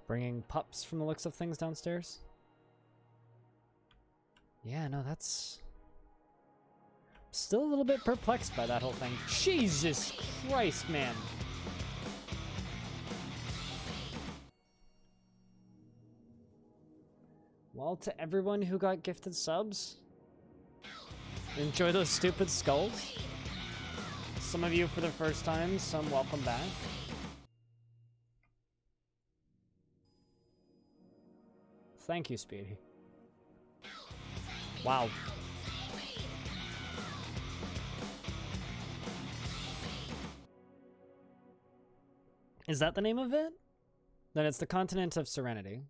Bringing pups from the looks of things downstairs? Yeah, no, that's... Still a little bit perplexed by that whole thing. Jesus Christ, man! Well, to everyone who got gifted subs, enjoy those stupid skulls. Some of you for the first time, some welcome back. Thank you, Speedy. Wow. Is that the name of it? Then it's the Continent of Serenity.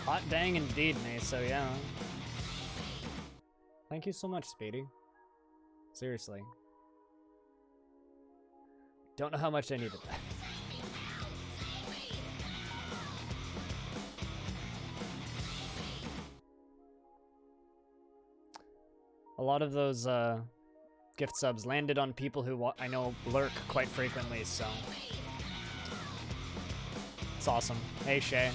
Hot dang indeed, Mesa, yeah. Thank you so much, Speedy. Seriously. Don't know how much I needed that. A lot of those gift subs landed on people who I know lurk quite frequently, so... It's awesome. Hey, Shay.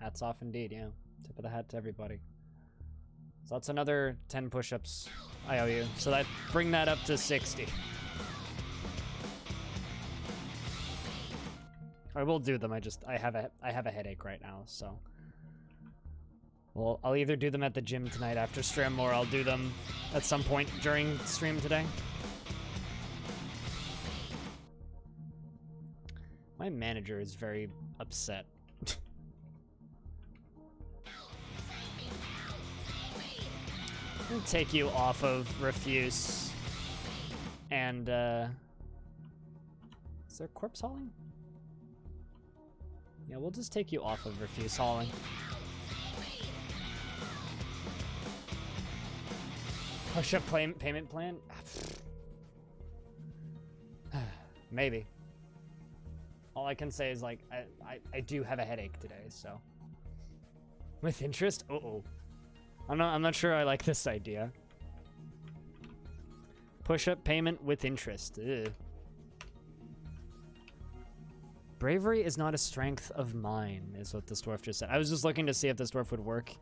Hats off indeed, yeah. Tip of the hat to everybody. So that's another 10 push-ups I owe you. So that bring that up to 60. I will do them. I have a headache right now, so. Well, I'll either do them at the gym tonight after stream, or I'll do them at some point during stream today. My manager is very upset. I'll take you off of refuse. And, is there corpse hauling? Yeah, we'll just take you off of refuse hauling. Push-up payment plan? Maybe. All I can say is, like, I do have a headache today, so. With interest? Uh-oh. I'm not sure I like this idea. Push-up payment with interest. Ugh. Bravery is not a strength of mine, is what this dwarf just said. I was just looking to see if this dwarf would work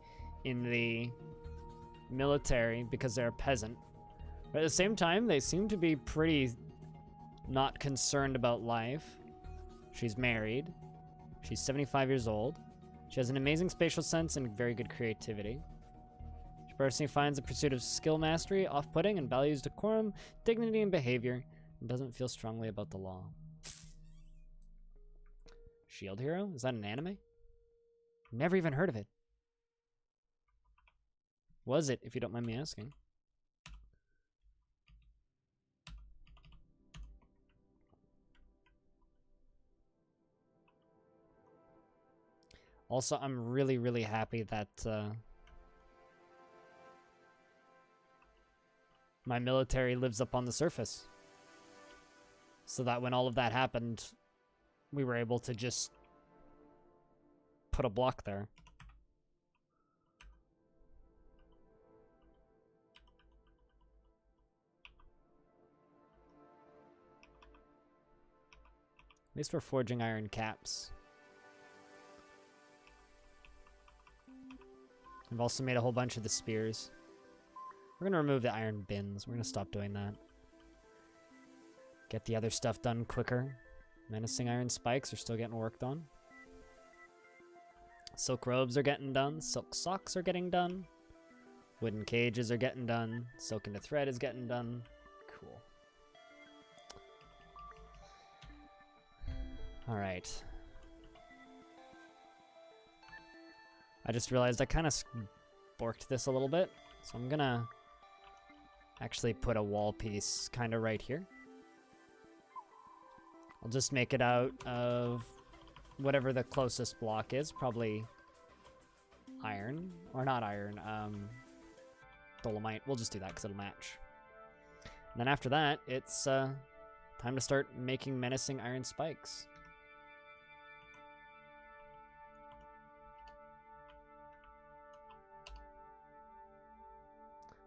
in the military because they're a peasant. But at the same time, they seem to be pretty not concerned about life. She's married. She's 75 years old. She has an amazing spatial sense and very good creativity. She personally finds the pursuit of skill mastery off-putting and values decorum, dignity, and behavior, and doesn't feel strongly about the law. Shield Hero? Is that an anime? Never even heard of it. Was it, if you don't mind me asking? Also, I'm really, really happy that my military lives up on the surface. So that when all of that happened, we were able to just put a block there. At least we're forging iron caps. I've also made a whole bunch of the spears. We're gonna remove the iron bins. We're gonna stop doing that. Get the other stuff done quicker. Menacing iron spikes are still getting worked on. Silk robes are getting done. Silk socks are getting done. Wooden cages are getting done. Silk into thread is getting done. Cool. Alright. I just realized I kind of borked this a little bit. So I'm gonna actually put a wall piece kind of right here. I'll just make it out of whatever the closest block is. Probably iron. Or not iron. Dolomite. We'll just do that because it'll match. And then after that, it's time to start making menacing iron spikes.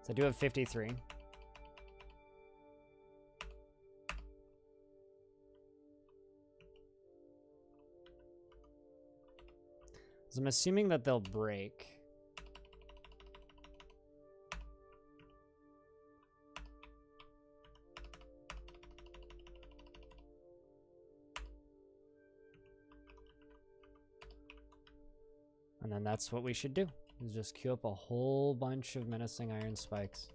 So I do have 53. So I'm assuming that they'll break. And then that's what we should do, is just queue up a whole bunch of menacing iron spikes.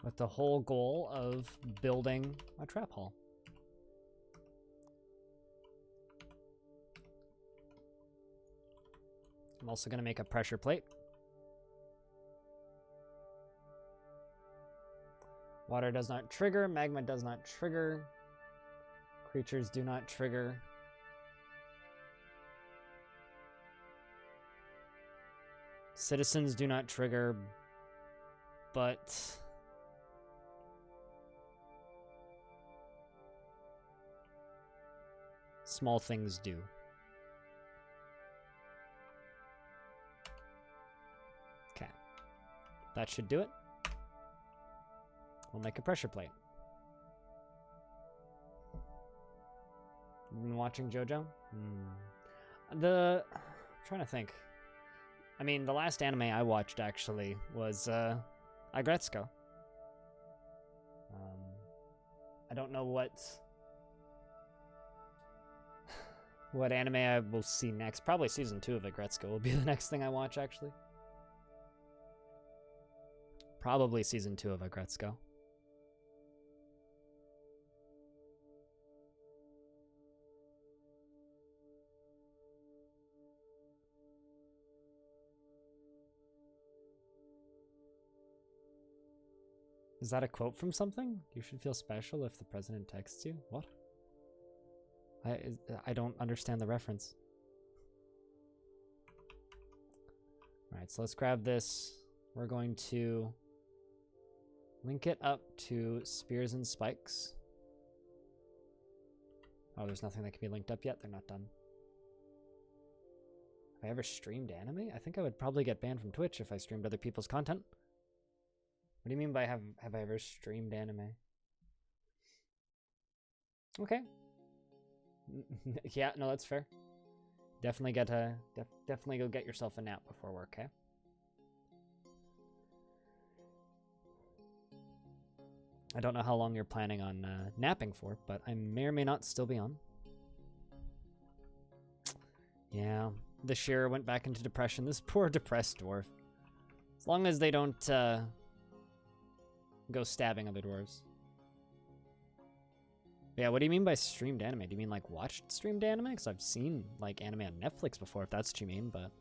With the whole goal of building a trap hall. I'm also going to make a pressure plate. Water does not trigger. Magma does not trigger. Creatures do not trigger. Citizens do not trigger, but small things do. Okay. That should do it. We'll make a pressure plate. Been watching JoJo? I'm trying to think. I mean, the last anime I watched actually was Agretsuko. I don't know what anime I will see next. Probably season 2 of Agretsuko will be the next thing I watch, actually. Probably season 2 of Agretsuko. Is that a quote from something? You should feel special if the president texts you? What? I don't understand the reference. Alright, so let's grab this. We're going to link it up to spears and spikes. Oh, there's nothing that can be linked up yet. They're not done. Have I ever streamed anime? I think I would probably get banned from Twitch if I streamed other people's content. What do you mean by have I ever streamed anime? Okay. Yeah, no, that's fair. Definitely definitely go get yourself a nap before work, okay? I don't know how long you're planning on napping for, but I may or may not still be on. Yeah, the shearer went back into depression. This poor depressed dwarf. As long as they don't go stabbing other dwarves. Yeah, what do you mean by streamed anime? Do you mean like watched streamed anime? Because I've seen like anime on Netflix before, if that's what you mean, but...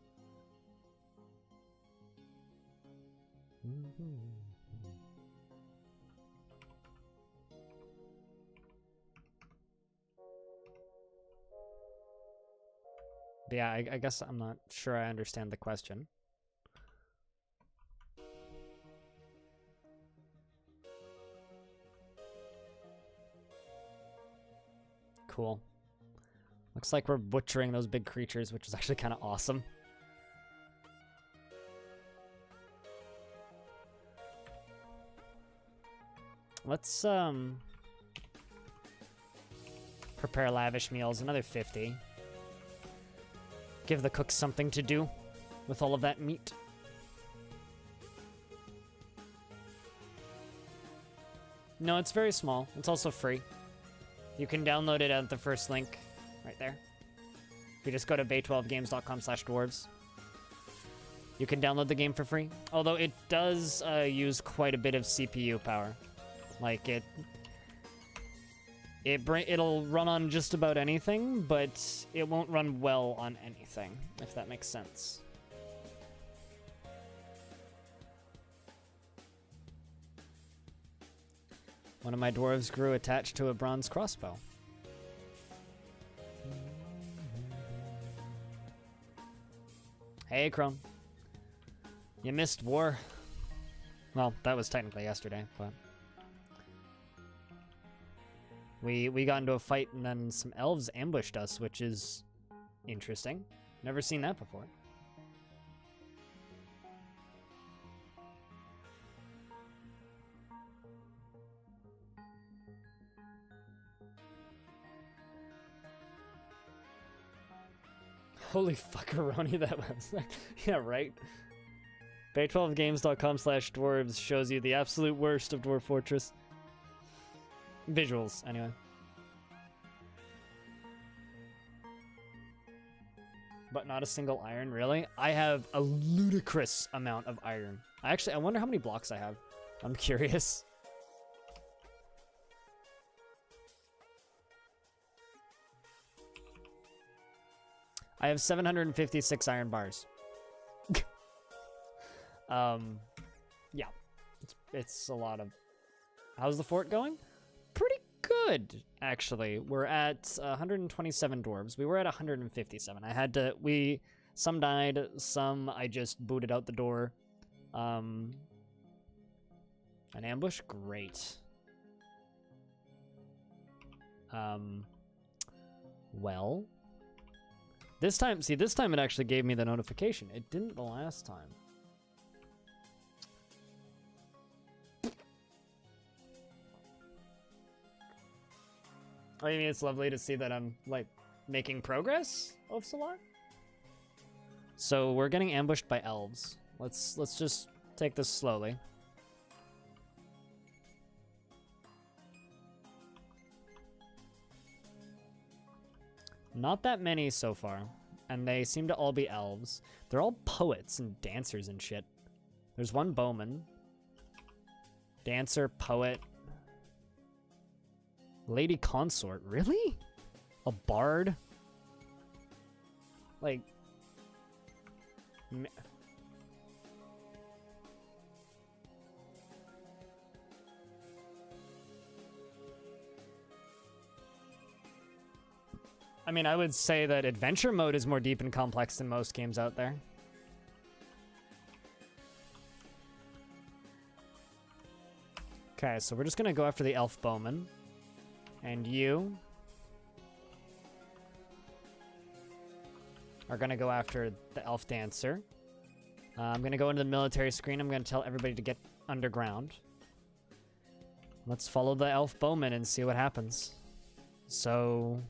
But yeah, I guess I'm not sure I understand the question. Cool. Looks like we're butchering those big creatures, which is actually kind of awesome. Let's prepare lavish meals, another 50. Give the cooks something to do with all of that meat. No, it's very small. It's also free. You can download it at the first link right there. If you just go to bay12games.com/dwarves. You can download the game for free. Although it does use quite a bit of CPU power. Like it'll run on just about anything, but it won't run well on anything, if that makes sense. One of my dwarves grew attached to a bronze crossbow. Hey, Crone. You missed war. Well, that was technically yesterday, but... We got into a fight and then some elves ambushed us, which is interesting. Never seen that before. Holy fuckaroni that was. Yeah, right? Bay12games.com/dwarves shows you the absolute worst of Dwarf Fortress. Visuals, anyway. But not a single iron, really? I have a ludicrous amount of iron. I wonder how many blocks I have. I'm curious. I have 756 iron bars. Yeah. It's a lot of... How's the fort going? Pretty good, actually. We're at 127 dwarves. We were at 157. I had to... Some died, some I just booted out the door. An ambush? Great. Well... This time it actually gave me the notification. It didn't the last time. I mean, it's lovely to see that I'm, like, making progress, Ofsalar. So we're getting ambushed by elves. Let's just take this slowly. Not that many so far, and they seem to all be elves. They're all poets and dancers and shit. There's one bowman. Dancer, poet. Lady consort, really? A bard? Like... I mean, I would say that adventure mode is more deep and complex than most games out there. Okay, so we're just gonna go after the elf bowman. And you are gonna go after the elf dancer. I'm gonna go into the military screen. I'm gonna tell everybody to get underground. Let's follow the elf bowman and see what happens. So...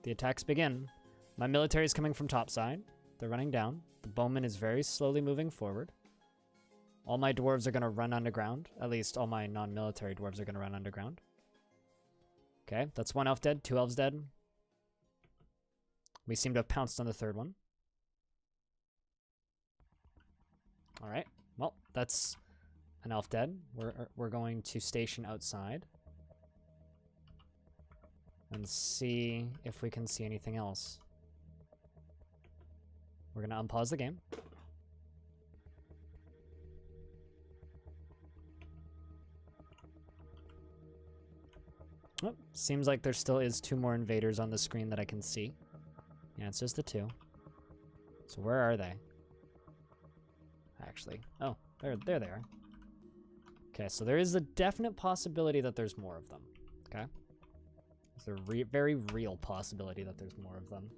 the attacks begin. My military is coming from topside. They're running down. The bowman is very slowly moving forward. All my dwarves are going to run underground. At least all my non-military dwarves are going to run underground. Okay, that's one elf dead. 2 elves dead. We seem to have pounced on the 3rd one. All right. Well, that's an elf dead. We're going to station outside and see if we can see anything else. We're going to unpause the game. Oh, seems like there still is 2 more invaders on the screen that I can see. Yeah, it's just the 2. So where are they? Actually, oh, there they are. Okay, so there is a definite possibility that there's more of them. Okay. There's a very real possibility that there's more of them.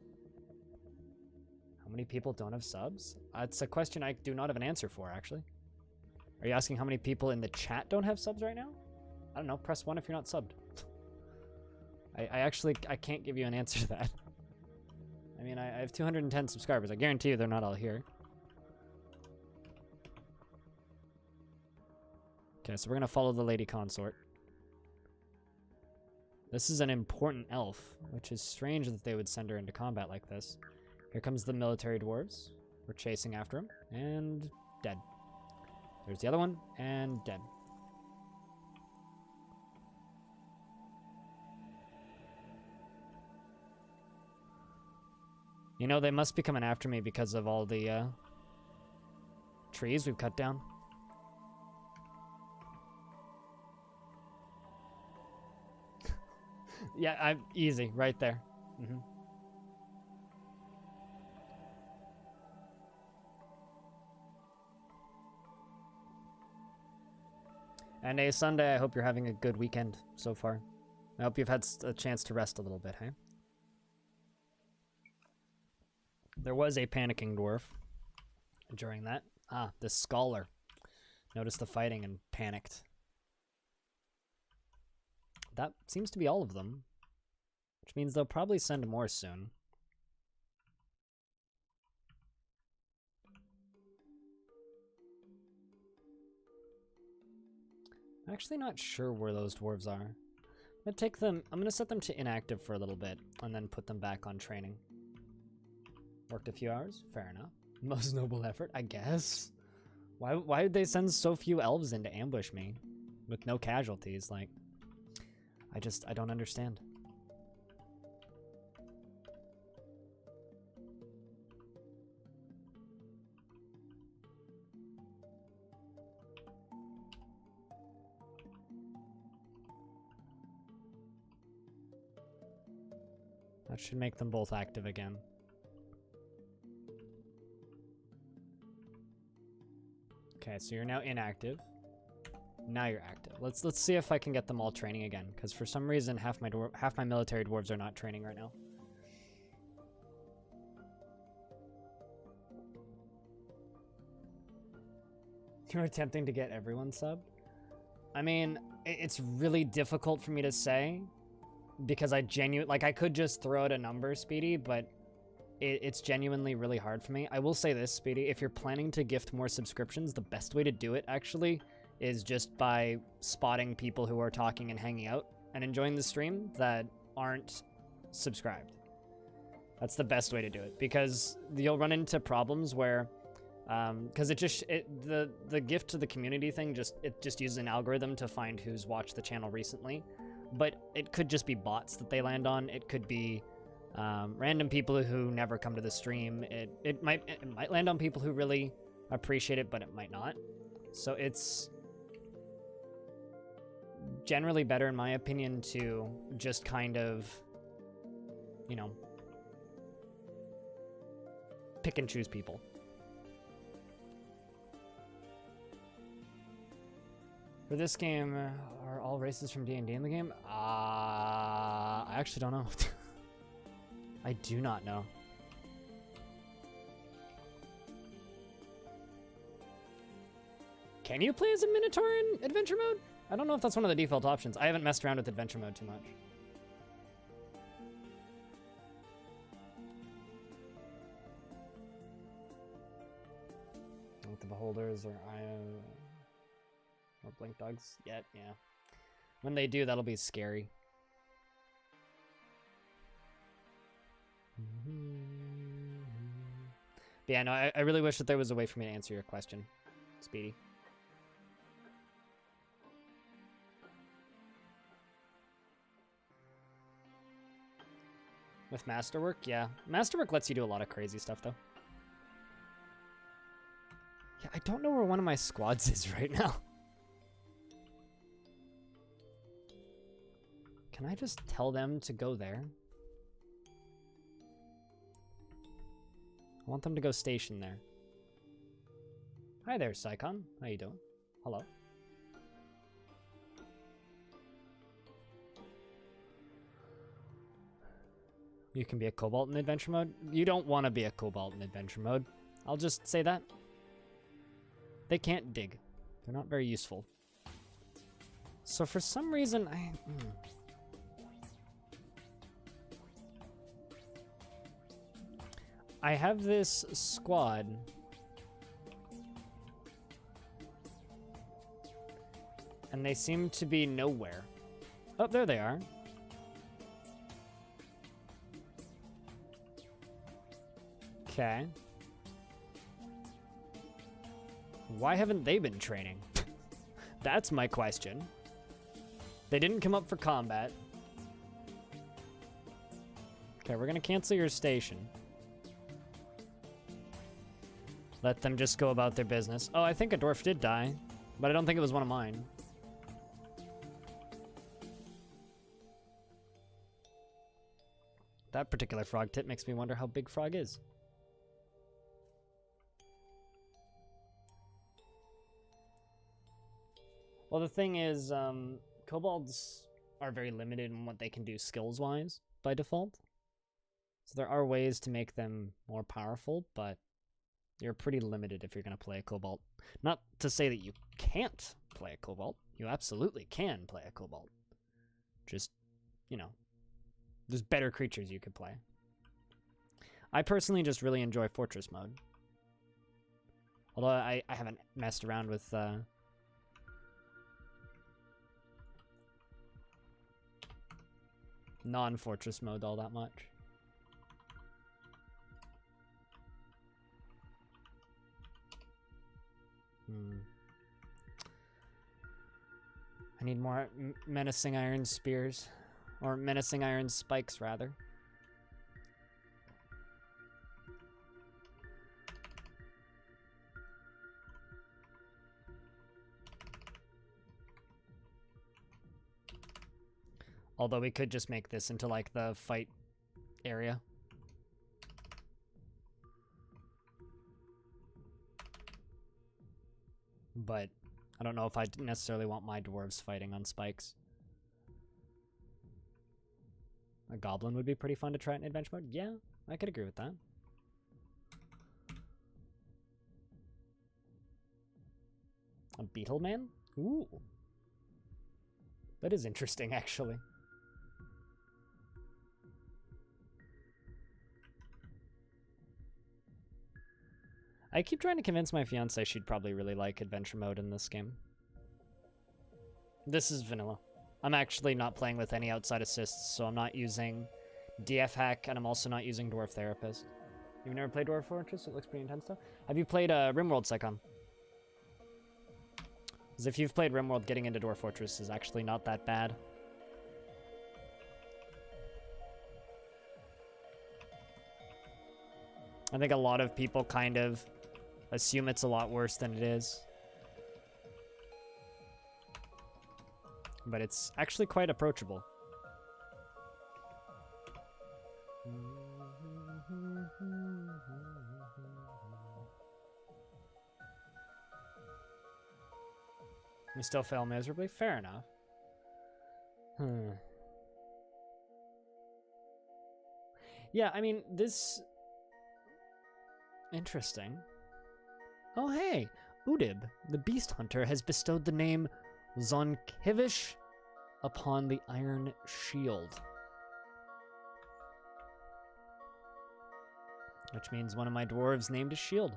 How many people don't have subs? It's a question I do not have an answer for, actually. Are you asking how many people in the chat don't have subs right now? I don't know. Press 1 if you're not subbed. I can't give you an answer to that. I mean, I have 210 subscribers. I guarantee you they're not all here. Okay, so we're going to follow the lady consort. This is an important elf, which is strange that they would send her into combat like this. Here comes the military dwarves. We're chasing after him, and dead. There's the other one, and dead. You know, they must be coming after me because of all the trees we've cut down. Yeah, I'm easy, right there. Mm-hmm. And a Sunday, I hope you're having a good weekend so far. I hope you've had a chance to rest a little bit, hey? There was a panicking dwarf during that. Ah, the scholar. Noticed the fighting and panicked. That seems to be all of them. Which means they'll probably send more soon. I'm actually not sure where those dwarves are. I'm gonna set them to inactive for a little bit and then put them back on training. Worked a few hours? Fair enough. Most noble effort, I guess. Why did they send so few elves in to ambush me? With no casualties, like... I don't understand. That should make them both active again. Okay, so you're now inactive. Now you're active. Let's see if I can get them all training again, because for some reason half my military dwarves are not training right now. You're attempting to get everyone subbed? I mean, it's really difficult for me to say, because I could just throw out a number, Speedy, but it's genuinely really hard for me. I will say this, Speedy, if you're planning to gift more subscriptions, the best way to do it, actually, is just by spotting people who are talking and hanging out and enjoying the stream that aren't subscribed. That's the best way to do it, because you'll run into problems where, because the gift to the community thing just uses an algorithm to find who's watched the channel recently, but it could just be bots that they land on. It could be random people who never come to the stream. It might land on people who really appreciate it, but it might not. So it's generally better, in my opinion, to just kind of, you know, pick and choose people. For this game, are all races from D&D in the game? I actually don't know. I do not know. Can you play as a Minotaur in Adventure Mode? I don't know if that's one of the default options. I haven't messed around with Adventure Mode too much. With the Beholders or or Blink Dogs yet, yeah. When they do, that'll be scary. But yeah, no, I really wish that there was a way for me to answer your question, Speedy. With Masterwork, yeah. Masterwork lets you do a lot of crazy stuff, though. Yeah, I don't know where one of my squads is right now. Can I just tell them to go there? I want them to go station there. Hi there, Psycon. How you doing? Hello. You can be a Cobalt in Adventure Mode. You don't want to be a Cobalt in Adventure Mode. I'll just say that. They can't dig. They're not very useful. So for some reason, I have this squad. And they seem to be nowhere. Oh, there they are. Okay. Why haven't they been training? That's my question. They didn't come up for combat. Okay, we're gonna cancel your station. Let them just go about their business. Oh, I think a dwarf did die, but I don't think it was one of mine. That particular frog tip makes me wonder how big Frog is. Well, the thing is, kobolds are very limited in what they can do skills-wise by default. So there are ways to make them more powerful, but you're pretty limited if you're going to play a kobold. Not to say that you can't play a kobold. You absolutely can play a kobold. Just, you know, there's better creatures you could play. I personally just really enjoy Fortress mode. Although I haven't messed around with... non-Fortress mode all that much. I need more menacing iron spears. Or menacing iron spikes, rather. Although we could just make this into, like, the fight area. But I don't know if I necessarily want my dwarves fighting on spikes. A goblin would be pretty fun to try in adventure mode. Yeah, I could agree with that. A beetle man? Ooh. That is interesting, actually. I keep trying to convince my fiance she'd probably really like adventure mode in this game. This is vanilla. I'm actually not playing with any outside assists, so I'm not using DF Hack, and I'm also not using Dwarf Therapist. You've never played Dwarf Fortress? It looks pretty intense, though. Have you played RimWorld, Psychon? Because if you've played RimWorld, getting into Dwarf Fortress is actually not that bad. I think a lot of people kind of assume it's a lot worse than it is. But it's actually quite approachable. We still fail miserably? Fair enough. Yeah, I mean, this... Interesting. Oh, hey! Udib, the Beast Hunter, has bestowed the name Zonkivish upon the Iron Shield. Which means one of my dwarves named a shield.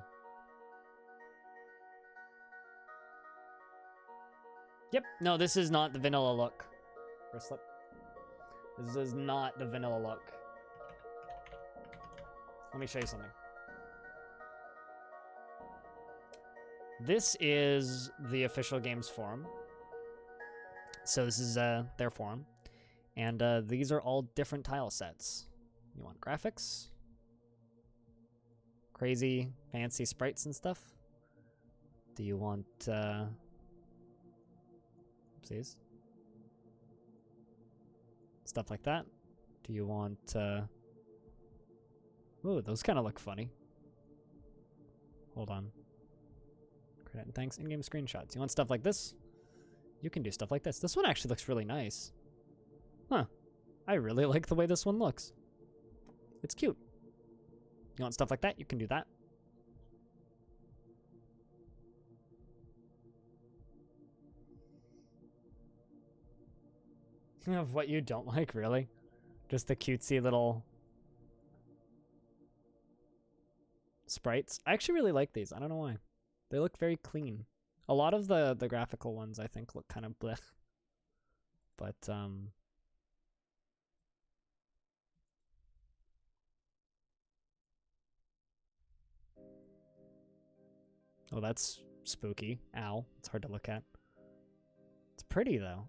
Yep, no, this is not the vanilla look. Wristlet. This is not the vanilla look. Let me show you something. This is the official games forum. So this is their forum. And these are all different tile sets. You want graphics? Crazy, fancy sprites and stuff? Do you want... oopsies. Stuff like that? Do you want... Ooh, those kind of look funny. Hold on. Credit and thanks. In-game screenshots. You want stuff like this? You can do stuff like this. This one actually looks really nice. Huh. I really like the way this one looks. It's cute. You want stuff like that? You can do that. Of what you don't like, really? Just the cutesy little sprites. I actually really like these. I don't know why. They look very clean. A lot of the graphical ones I think look kind of blech. But oh, that's spooky. Ow. It's hard to look at. It's pretty though.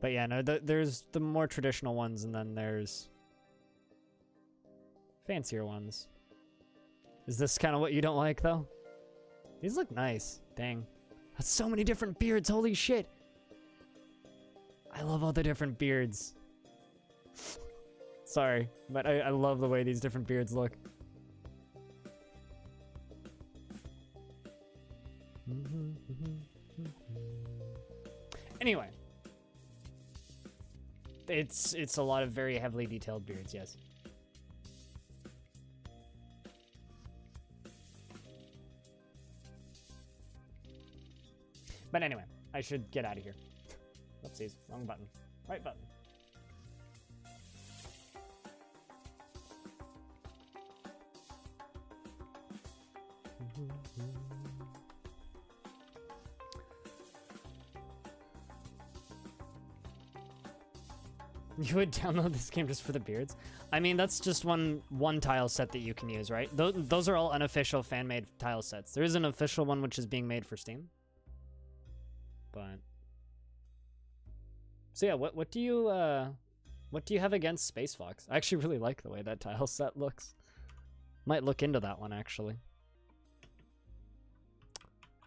But yeah, no, there's the more traditional ones, and then there's fancier ones. Is this kind of what you don't like, though? These look nice. Dang. That's so many different beards. Holy shit. I love all the different beards. Sorry, but I love the way these different beards look. Anyway. It's a lot of very heavily detailed beards, yes. But anyway, I should get out of here. Oopsies, wrong button. Right button. You would download this game just for the beards? I mean, that's just one tile set that you can use, right? Those are all unofficial fan-made tile sets. There is an official one which is being made for Steam. But so yeah, what do you have against Space Fox? I actually really like the way that tile set looks. Might look into that one actually.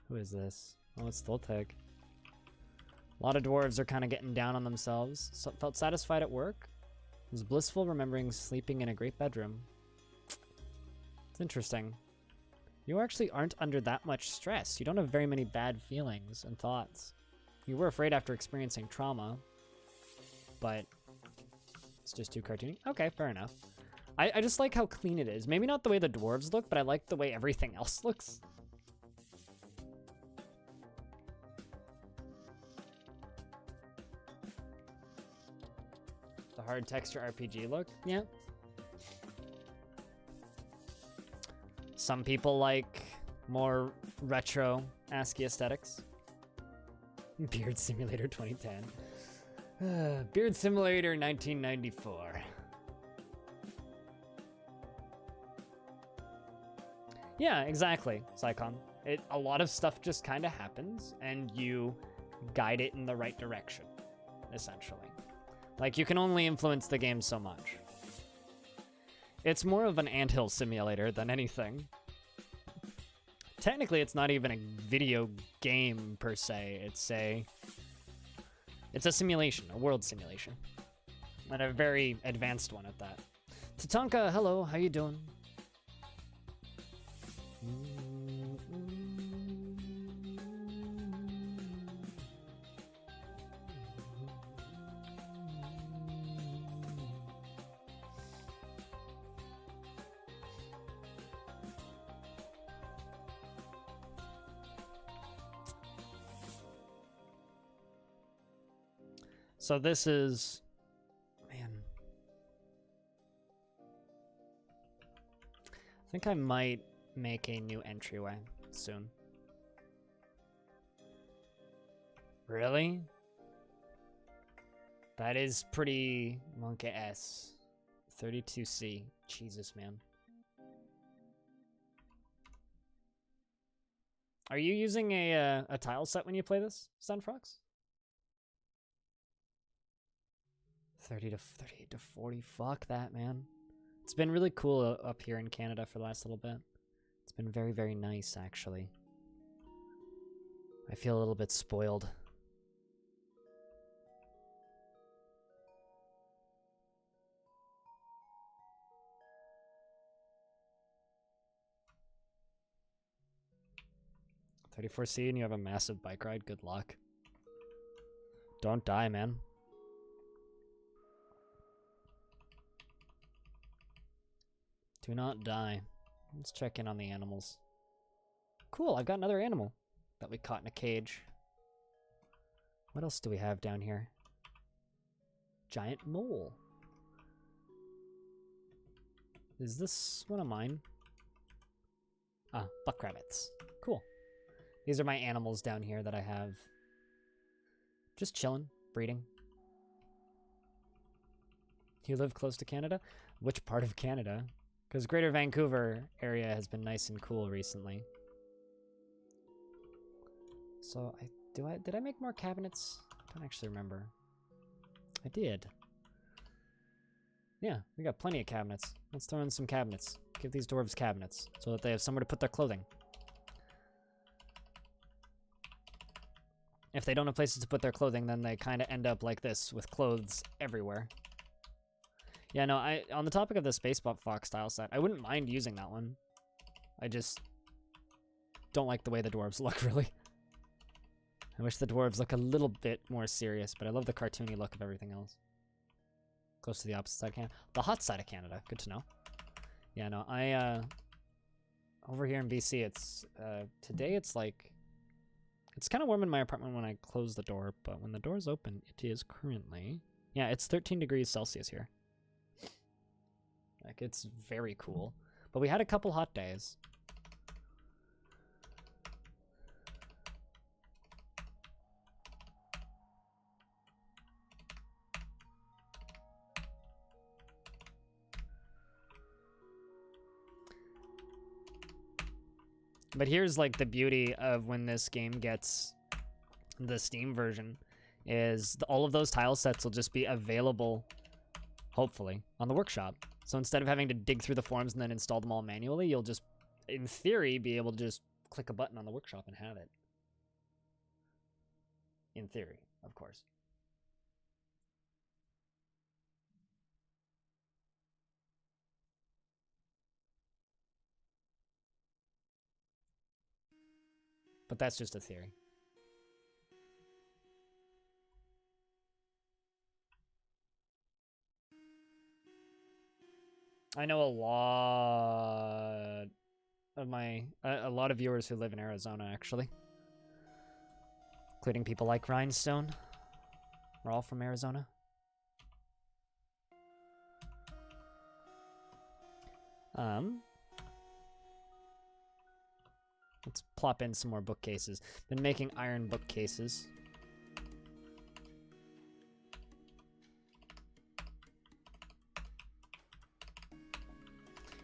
Who is this? Oh, it's Thulteg. A lot of dwarves are kind of getting down on themselves. So, felt satisfied at work. Was blissful remembering sleeping in a great bedroom. It's interesting. You actually aren't under that much stress. You don't have very many bad feelings and thoughts. You were afraid after experiencing trauma, but it's just too cartoony. Okay, fair enough. I just like how clean it is. Maybe not the way the dwarves look, but I like the way everything else looks. The hard texture RPG look, yeah. Some people like more retro ASCII aesthetics. Beard Simulator 2010. Beard Simulator 1994. Yeah, exactly, Psycom. A lot of stuff just kind of happens, and you guide it in the right direction, essentially. Like, you can only influence the game so much. It's more of an anthill simulator than anything. Technically, it's not even a video game, per se. It's a simulation, a world simulation. And a very advanced one at that. Tatanka, hello, how you doing? So this is, man. I think I might make a new entryway soon. Really? That is pretty Monkey S. 32C. Jesus, man. Are you using a tile set when you play this, Sunfrox? 30 to 38 to 40. Fuck that, man. It's been really cool up here in Canada for the last little bit. It's been very, very nice, actually. I feel a little bit spoiled. $34C and you have a massive bike ride? Good luck. Don't die, man. Do not die. Let's check in on the animals. Cool, I've got another animal that we caught in a cage. What else do we have down here? Giant mole. Is this one of mine? Ah, buck rabbits. Cool. These are my animals down here that I have. Just chilling, breeding. You live close to Canada? Which part of Canada? Because Greater Vancouver area has been nice and cool recently. So did I make more cabinets? I don't actually remember. I did. Yeah, we got plenty of cabinets. Let's throw in some cabinets. Give these dwarves cabinets so that they have somewhere to put their clothing. If they don't have places to put their clothing, then they kind of end up like this with clothes everywhere. Yeah, no, on the topic of the Space Fox style set, I wouldn't mind using that one. I just don't like the way the dwarves look, really. I wish the dwarves look a little bit more serious, but I love the cartoony look of everything else. Close to the opposite side of Canada. The hot side of Canada. Good to know. Yeah, no, over here in BC, it's, today it's like, it's kind of warm in my apartment when I close the door, but when the door's open, it is currently, yeah, it's 13 degrees Celsius here. Like, it's very cool. But we had a couple hot days. But here's like the beauty of when this game gets the Steam version is all of those tile sets will just be available, hopefully, on the workshop. So instead of having to dig through the forums and then install them all manually, you'll just, in theory, be able to just click a button on the workshop and have it. In theory, of course. But that's just a theory. I know a lot of a lot of viewers who live in Arizona, actually. Including people like Rhinestone. We're all from Arizona. Let's plop in some more bookcases. Been making iron bookcases.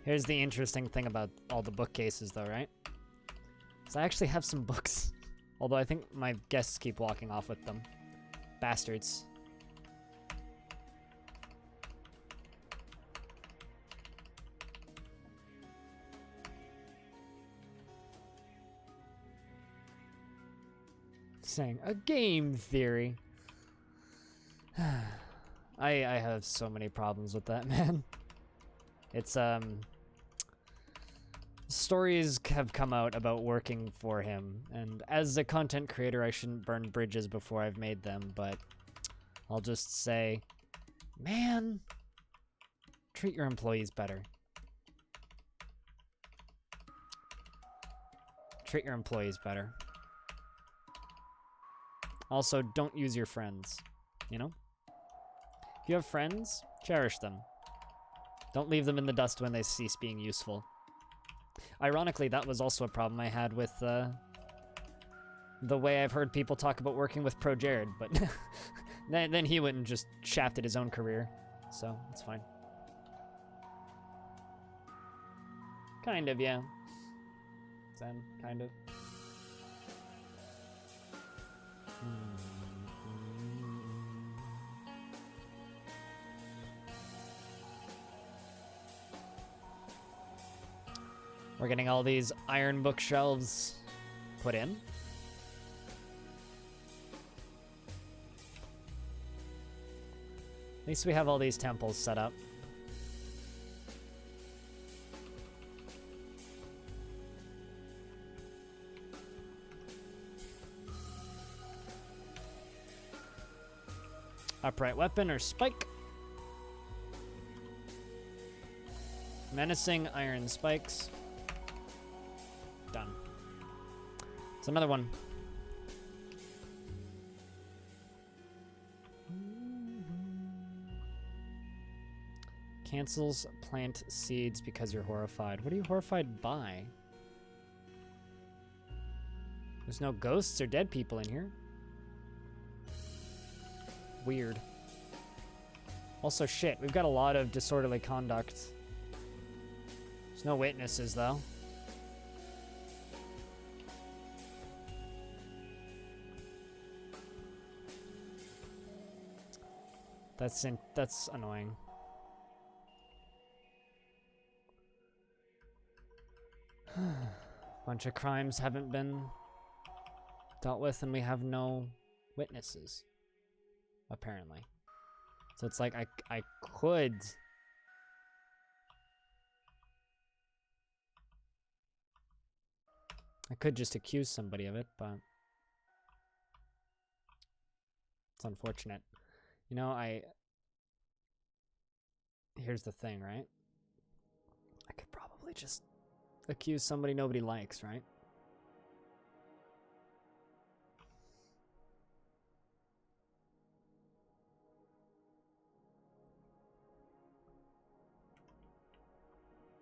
Here's the interesting thing about all the bookcases, though, right? So I actually have some books. Although I think my guests keep walking off with them. Bastards. Saying a game theory. I have so many problems with that, man. It's stories have come out about working for him, and as a content creator I shouldn't burn bridges before I've made them, but I'll just say, man, treat your employees better. Treat your employees better. Also, don't use your friends, you know? If you have friends, cherish them. Don't leave them in the dust when they cease being useful. Ironically, that was also a problem I had with the way I've heard people talk about working with Pro Jared, but then he went and just shafted his own career, so it's fine. Kind of, yeah. Zen, kind of. We're getting all these iron bookshelves put in. At least we have all these temples set up. Upright weapon or spike. Menacing iron spikes. Done. It's another one. Cancels plant seeds because you're horrified. What are you horrified by? There's no ghosts or dead people in here. Weird. Also, shit, we've got a lot of disorderly conduct. There's no witnesses, though. That's annoying. Bunch of crimes haven't been dealt with, and we have no witnesses, apparently. So it's like I could just accuse somebody of it, but it's unfortunate. You know, here's the thing, right? I could probably just accuse somebody nobody likes, right?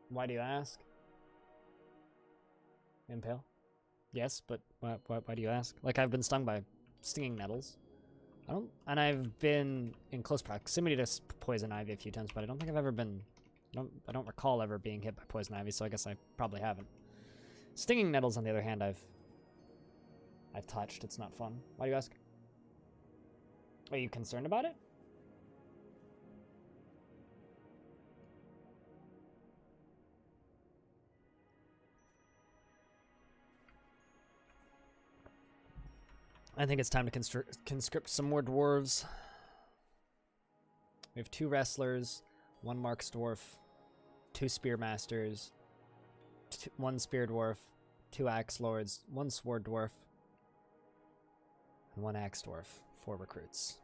Why do you ask? Impale? Yes, but why do you ask? Like, I've been stung by stinging nettles. And I've been in close proximity to poison ivy a few times, but I don't think I've ever been, I don't recall ever being hit by poison ivy, so I guess I probably haven't. Stinging nettles, on the other hand, I've touched. It's not fun. Why do you ask? Are you concerned about it? I think it's time to conscript some more dwarves. We have 2 wrestlers, 1 Marks dwarf, 2 spear masters, 1 spear dwarf, 2 axe lords, 1 sword dwarf, and 1 axe dwarf. 4 recruits.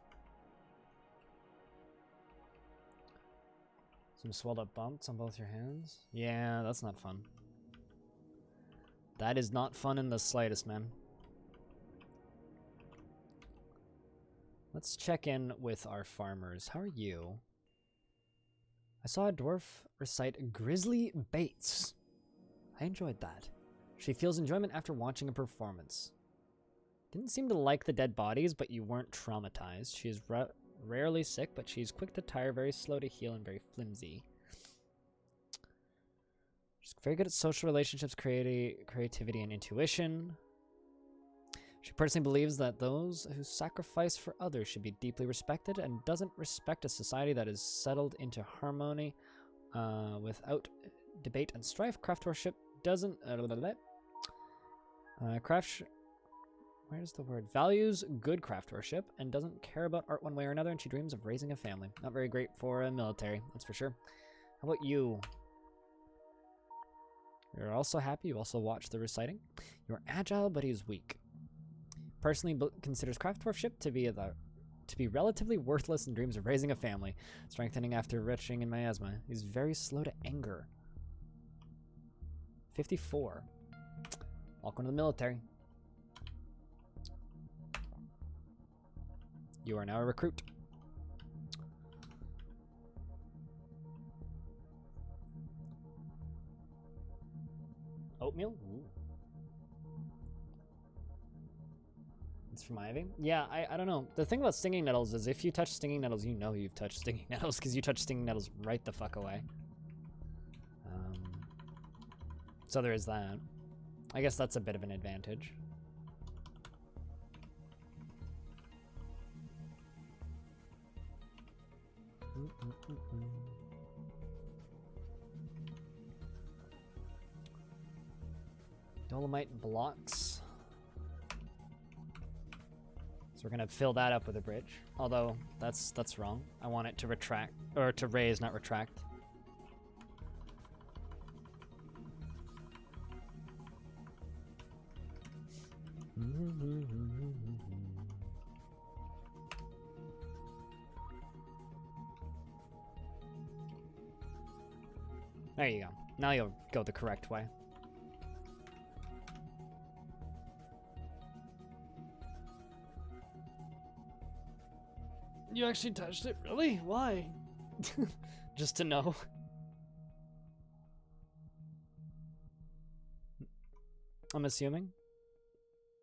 Some swelled up bumps on both your hands. Yeah, that's not fun. That is not fun in the slightest, man. Let's check in with our farmers. How are you? I saw a dwarf recite Grizzly Bates. I enjoyed that. She feels enjoyment after watching a performance. Didn't seem to like the dead bodies, but you weren't traumatized. She is rarely sick, but she's quick to tire, very slow to heal, and very flimsy. She's very good at social relationships, creativity, and intuition. She personally believes that those who sacrifice for others should be deeply respected and doesn't respect a society that is settled into harmony without debate and strife. Craft worship doesn't... where's the word? Values good craft worship and doesn't care about art one way or another, and she dreams of raising a family. Not very great for a military, that's for sure. How about you? You're also happy. You also watch the reciting. You're agile, but he's weak. Personally considers craft worship to be relatively worthless and dreams of raising a family, strengthening after retching in miasma. He's very slow to anger. 54. Welcome to the military. You are now a recruit. Oatmeal? Ooh. It's from Ivy? Yeah, I don't know. The thing about stinging nettles is if you touch stinging nettles, you know you've touched stinging nettles because you touch stinging nettles right the fuck away. So there is that. I guess that's a bit of an advantage. Dolomite blocks. So we're gonna fill that up with a bridge. Although that's wrong. I want it to retract or to raise, not retract. There you go. Now you'll go the correct way. You actually touched it? Really? Why? Just to know. I'm assuming.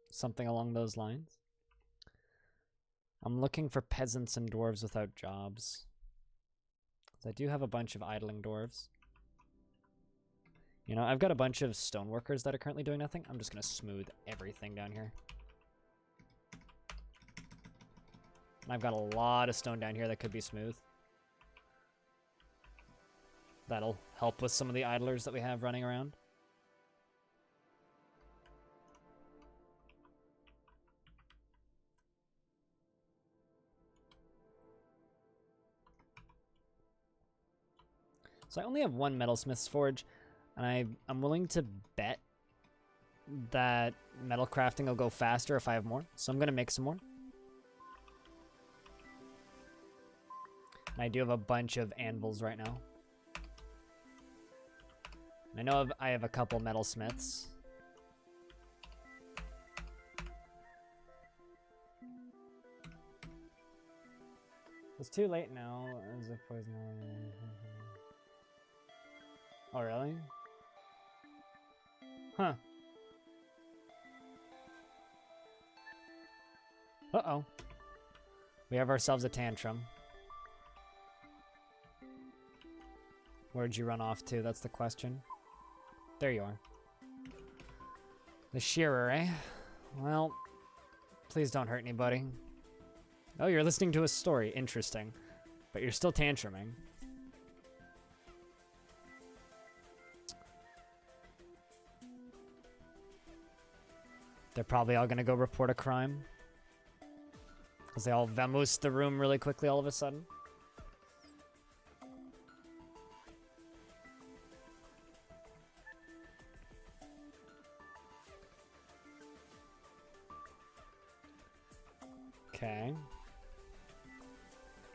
Something along those lines. I'm looking for peasants and dwarves without jobs. I do have a bunch of idling dwarves. You know, I've got a bunch of stoneworkers that are currently doing nothing. I'm just going to smooth everything down here. And I've got a lot of stone down here that could be smooth. That'll help with some of the idlers that we have running around. So I only have one metalsmith's forge, and I'm willing to bet that metal crafting will go faster if I have more. So I'm going to make some more. And I do have a bunch of anvils right now. I know I have a couple metalsmiths. It's too late now. As a poison. Oh, really? Huh. Uh-oh. We have ourselves a tantrum. Where'd you run off to? That's the question. There you are. The shearer, eh? Well, please don't hurt anybody. Oh, you're listening to a story. Interesting. But you're still tantruming. They're probably all gonna go report a crime. Because they all vamoosed the room really quickly all of a sudden. Okay.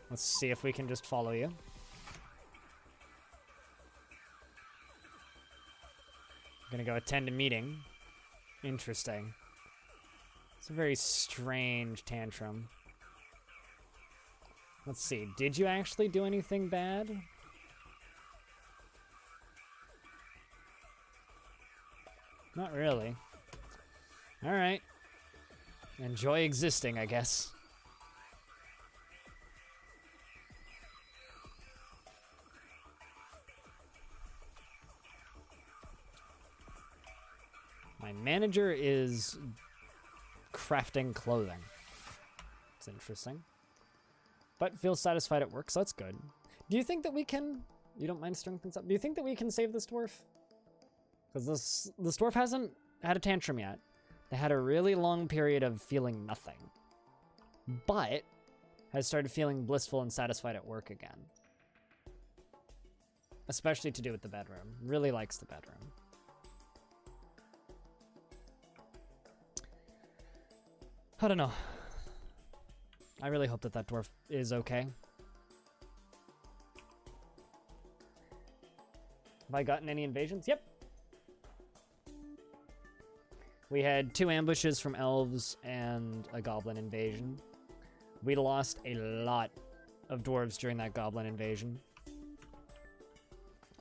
Let's see if we can just follow you. I'm gonna go attend a meeting. Interesting. It's a very strange tantrum. Let's see. Did you actually do anything bad? Not really. All right. Enjoy existing, I guess. My manager is crafting clothing. It's interesting. But feels satisfied at work, so that's good. Do you think that we can... You don't mind stirring things up? Do you think that we can save this dwarf? Because this dwarf hasn't had a tantrum yet. They had a really long period of feeling nothing. But has started feeling blissful and satisfied at work again. Especially to do with the bedroom. Really likes the bedroom. I don't know. I really hope that that dwarf is okay. Have I gotten any invasions? Yep. We had 2 ambushes from elves and a goblin invasion. We lost a lot of dwarves during that goblin invasion.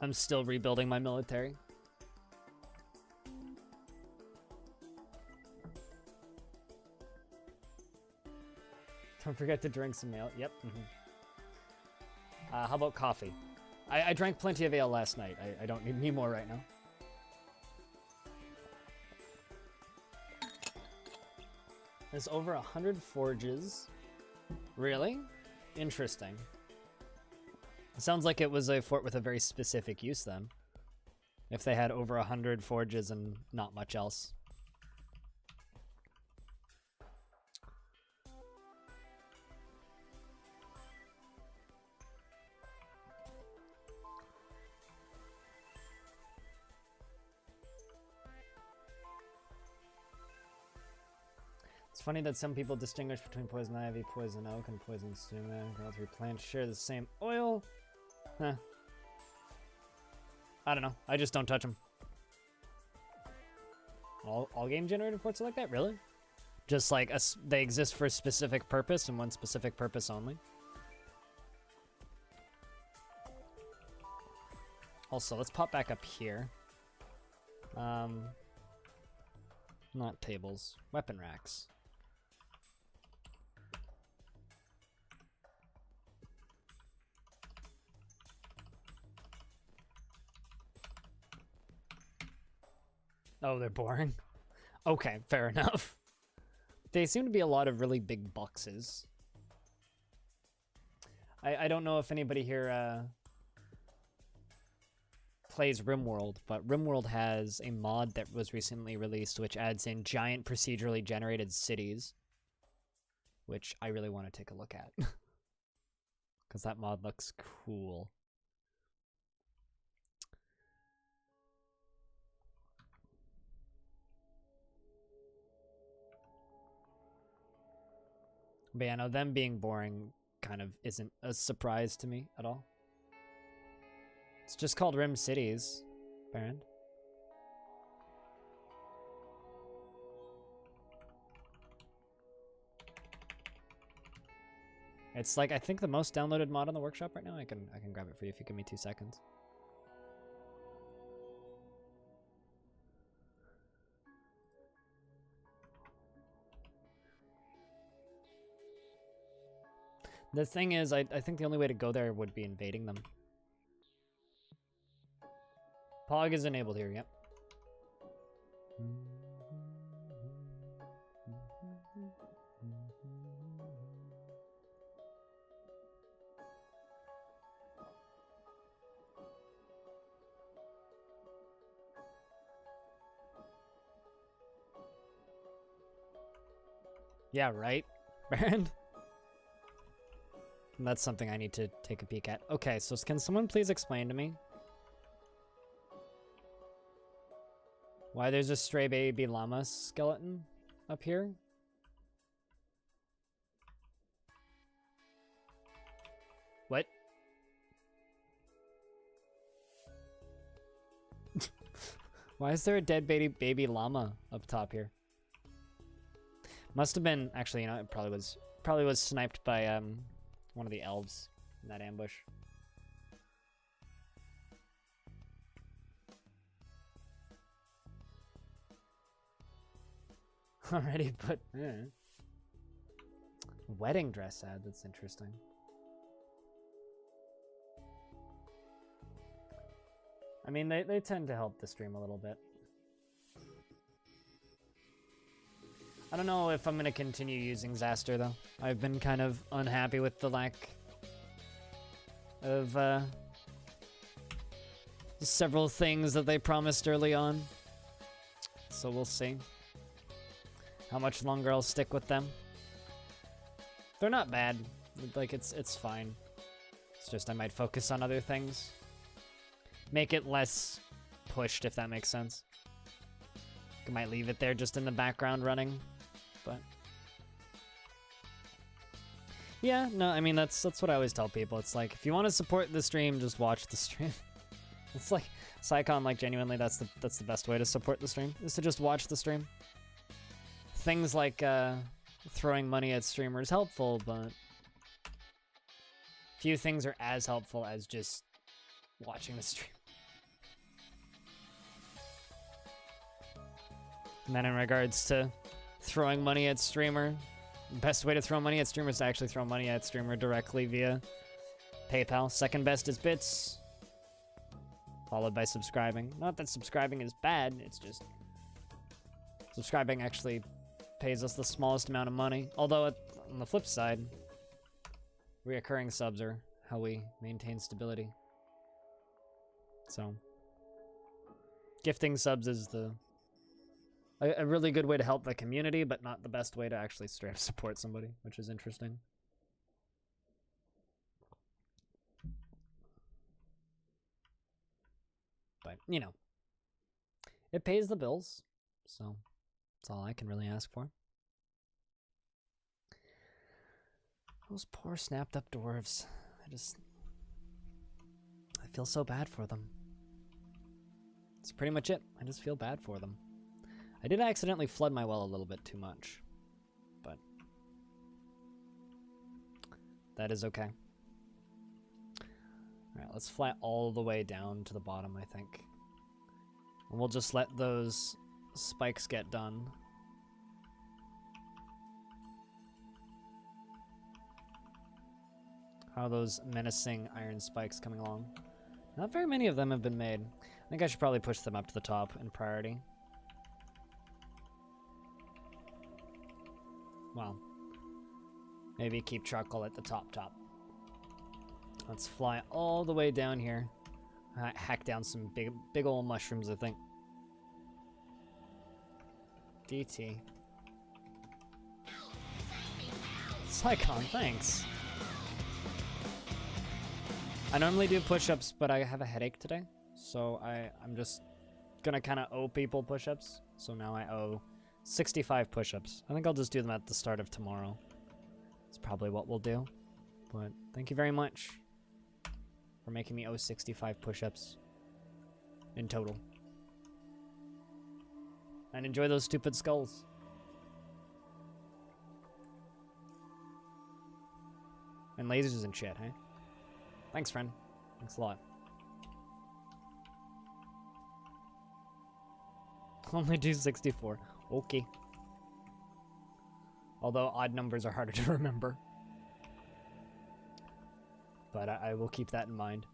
I'm still rebuilding my military. Don't forget to drink some ale. Yep. How about coffee? I drank plenty of ale last night. I don't need any more right now. There's over 100 forges. Really? Interesting. It sounds like it was a fort with a very specific use then. If they had over 100 forges and not much else. It's funny that some people distinguish between poison ivy, poison oak, and poison sumac. All 3 plants share the same oil. Huh. I don't know. I just don't touch them. All game generated forts are like that? Really? Just like they exist for a specific purpose and one specific purpose only? Also, let's pop back up here. Not tables, weapon racks. Oh, they're boring? Okay, fair enough. They seem to be a lot of really big boxes. I don't know if anybody here plays RimWorld, but RimWorld has a mod that was recently released which adds in giant procedurally generated cities, which I really want to take a look at. Because that mod looks cool. But yeah, no, them being boring kind of isn't a surprise to me at all. It's just called Rim Cities, Baron. It's like, I think the most downloaded mod on the workshop right now. I can grab it for you if you give me 2 seconds. The thing is, I think the only way to go there would be invading them. Pog is enabled here, yep. Yeah, right, Baron? That's something I need to take a peek at. Okay, so can someone please explain to me why there's a stray baby llama skeleton up here? What? Why is there a dead baby llama up top here? Must have been, actually, you know, it probably was sniped by one of the elves in that ambush. Already put wedding dress ad, that's interesting. I mean, they tend to help the stream a little bit. I don't know if I'm going to continue using Zaster, though. I've been kind of unhappy with the lack of several things that they promised early on. So we'll see how much longer I'll stick with them. They're not bad. Like, it's fine. It's just I might focus on other things. Make it less pushed, if that makes sense. I might leave it there just in the background running. But yeah, no, I mean that's what I always tell people. It's like, if you want to support the stream, just watch the stream. It's like Psycon, like, genuinely that's the best way to support the stream, is to just watch the stream. Things like throwing money at streamers helpful, but few things are as helpful as just watching the stream. And then in regards to throwing money at streamer, the best way to throw money at streamer is to actually throw money at streamer directly via PayPal. Second best is bits, followed by subscribing. Not that subscribing is bad, it's just subscribing actually pays us the smallest amount of money. Although on the flip side, reoccurring subs are how we maintain stability. So gifting subs is a really good way to help the community, but not the best way to actually straight up support somebody, which is interesting. But, you know, it pays the bills, so that's all I can really ask for. Those poor snapped up dwarves. I feel so bad for them. That's pretty much it. I just feel bad for them. I did accidentally flood my well a little bit too much, but that is okay. Alright, let's fly all the way down to the bottom, I think. And we'll just let those spikes get done. How are those menacing iron spikes coming along? Not very many of them have been made. I think I should probably push them up to the top in priority. Well, maybe keep charcoal at the top. Let's fly all the way down here. Hack down some big old mushrooms, I think. DT. Psycon, thanks. I normally do push-ups, but I have a headache today, so I'm just gonna kind of owe people push-ups. So now I owe 65 push-ups. I think I'll just do them at the start of tomorrow. That's probably what we'll do. But thank you very much for making me owe 65 push-ups in total. And enjoy those stupid skulls. And lasers and shit, hey? Thanks, friend. Thanks a lot. Only do 64. Okay. Although odd numbers are harder to remember. But I will keep that in mind.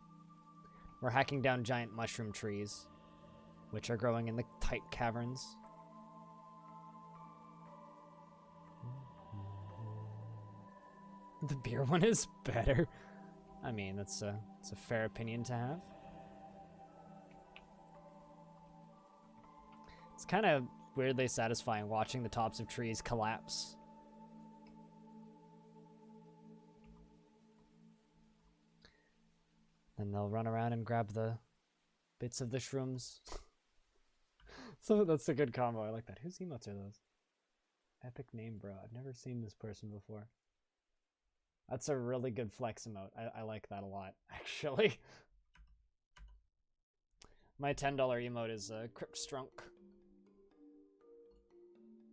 We're hacking down giant mushroom trees, which are growing in the tight caverns. The beer one is better. I mean, it's a fair opinion to have. It's kind of weirdly satisfying watching the tops of trees collapse. Then they'll run around and grab the bits of the shrooms. So that's a good combo. I like that. Whose emotes are those? Epic name, bro. I've never seen this person before. That's a really good flex emote. I like that a lot, actually. My $10 emote is Cripstrunk.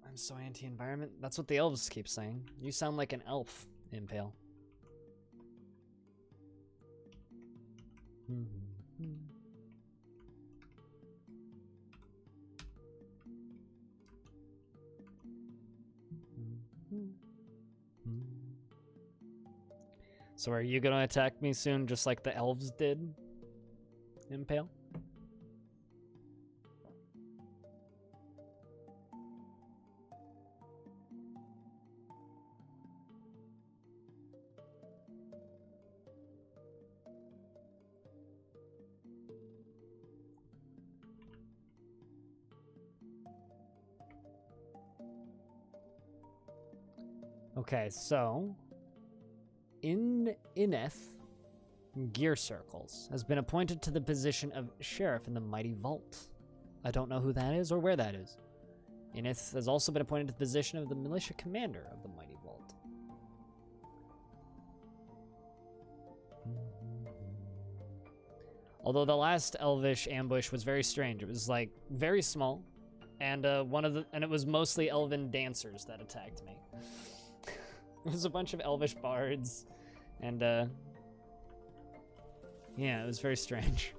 I'm so anti-environment. That's what the elves keep saying. You sound like an elf, Impale. So are you gonna attack me soon, just like the elves did, Impale? Okay, so Ineth Gear Circles has been appointed to the position of sheriff in the Mighty Vault. I don't know who that is or where that is. Ineth has also been appointed to the position of the militia commander of the Mighty Vault. Although the last elvish ambush was very strange. It was like very small, and it was mostly elven dancers that attacked me. It was a bunch of elvish bards, and yeah, it was very strange.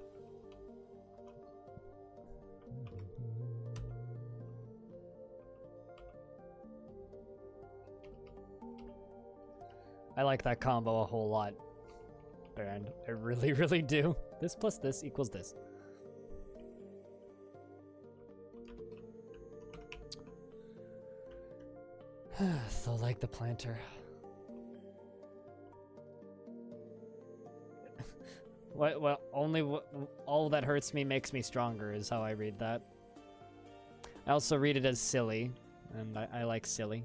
I like that combo a whole lot, and I really, really do. This plus this equals this. So like the planter. Well, all that hurts me makes me stronger is how I read that. I also read it as silly, and I like silly.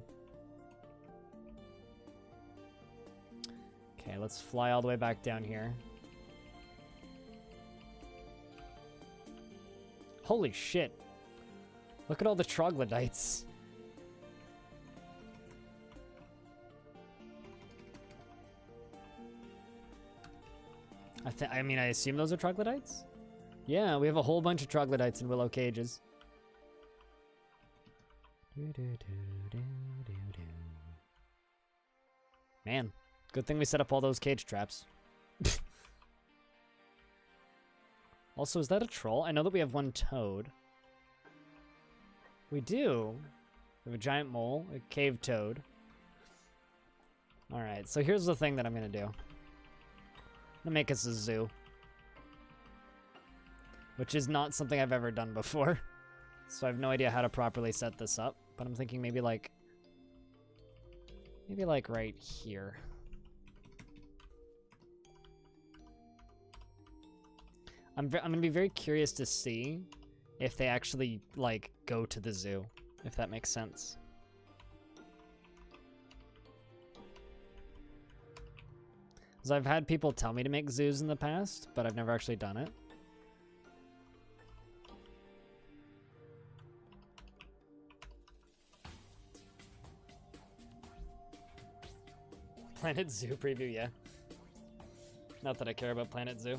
Okay, let's fly all the way back down here. Holy shit. Look at all the troglodytes. I mean, I assume those are troglodytes? Yeah, we have a whole bunch of troglodytes in willow cages. Man, good thing we set up all those cage traps. Also, is that a troll? I know that we have one toad. We do. We have a giant mole, a cave toad. Alright, so here's the thing that I'm going to do. I'm going to make us a zoo. Which is not something I've ever done before. So I have no idea how to properly set this up. But I'm thinking maybe like right here. I'm going to be very curious to see if they actually, like, go to the zoo. If that makes sense. Because I've had people tell me to make zoos in the past, but I've never actually done it. Planet Zoo preview, yeah. Not that I care about Planet Zoo.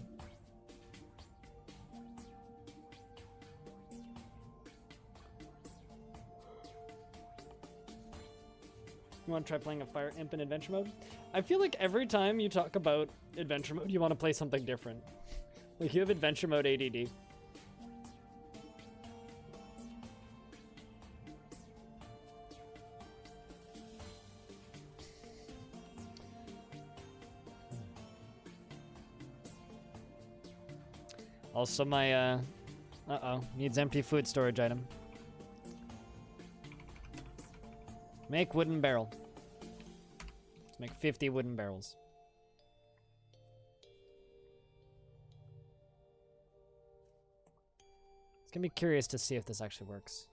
You want to try playing a Fire Imp in Adventure Mode? I feel like every time you talk about Adventure Mode, you want to play something different. Like, you have Adventure Mode ADD. Also, my, uh-oh, needs empty food storage item. Make wooden barrel. Let's make 50 wooden barrels. It's gonna be curious to see if this actually works.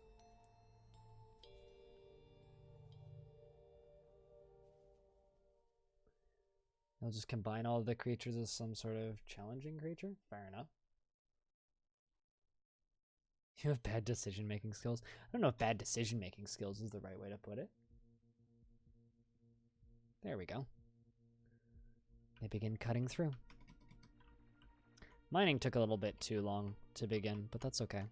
I'll just combine all of the creatures as some sort of challenging creature. Fair enough. You have bad decision-making skills. I don't know if bad decision-making skills is the right way to put it. There we go. They begin cutting through. Mining took a little bit too long to begin, but that's okay.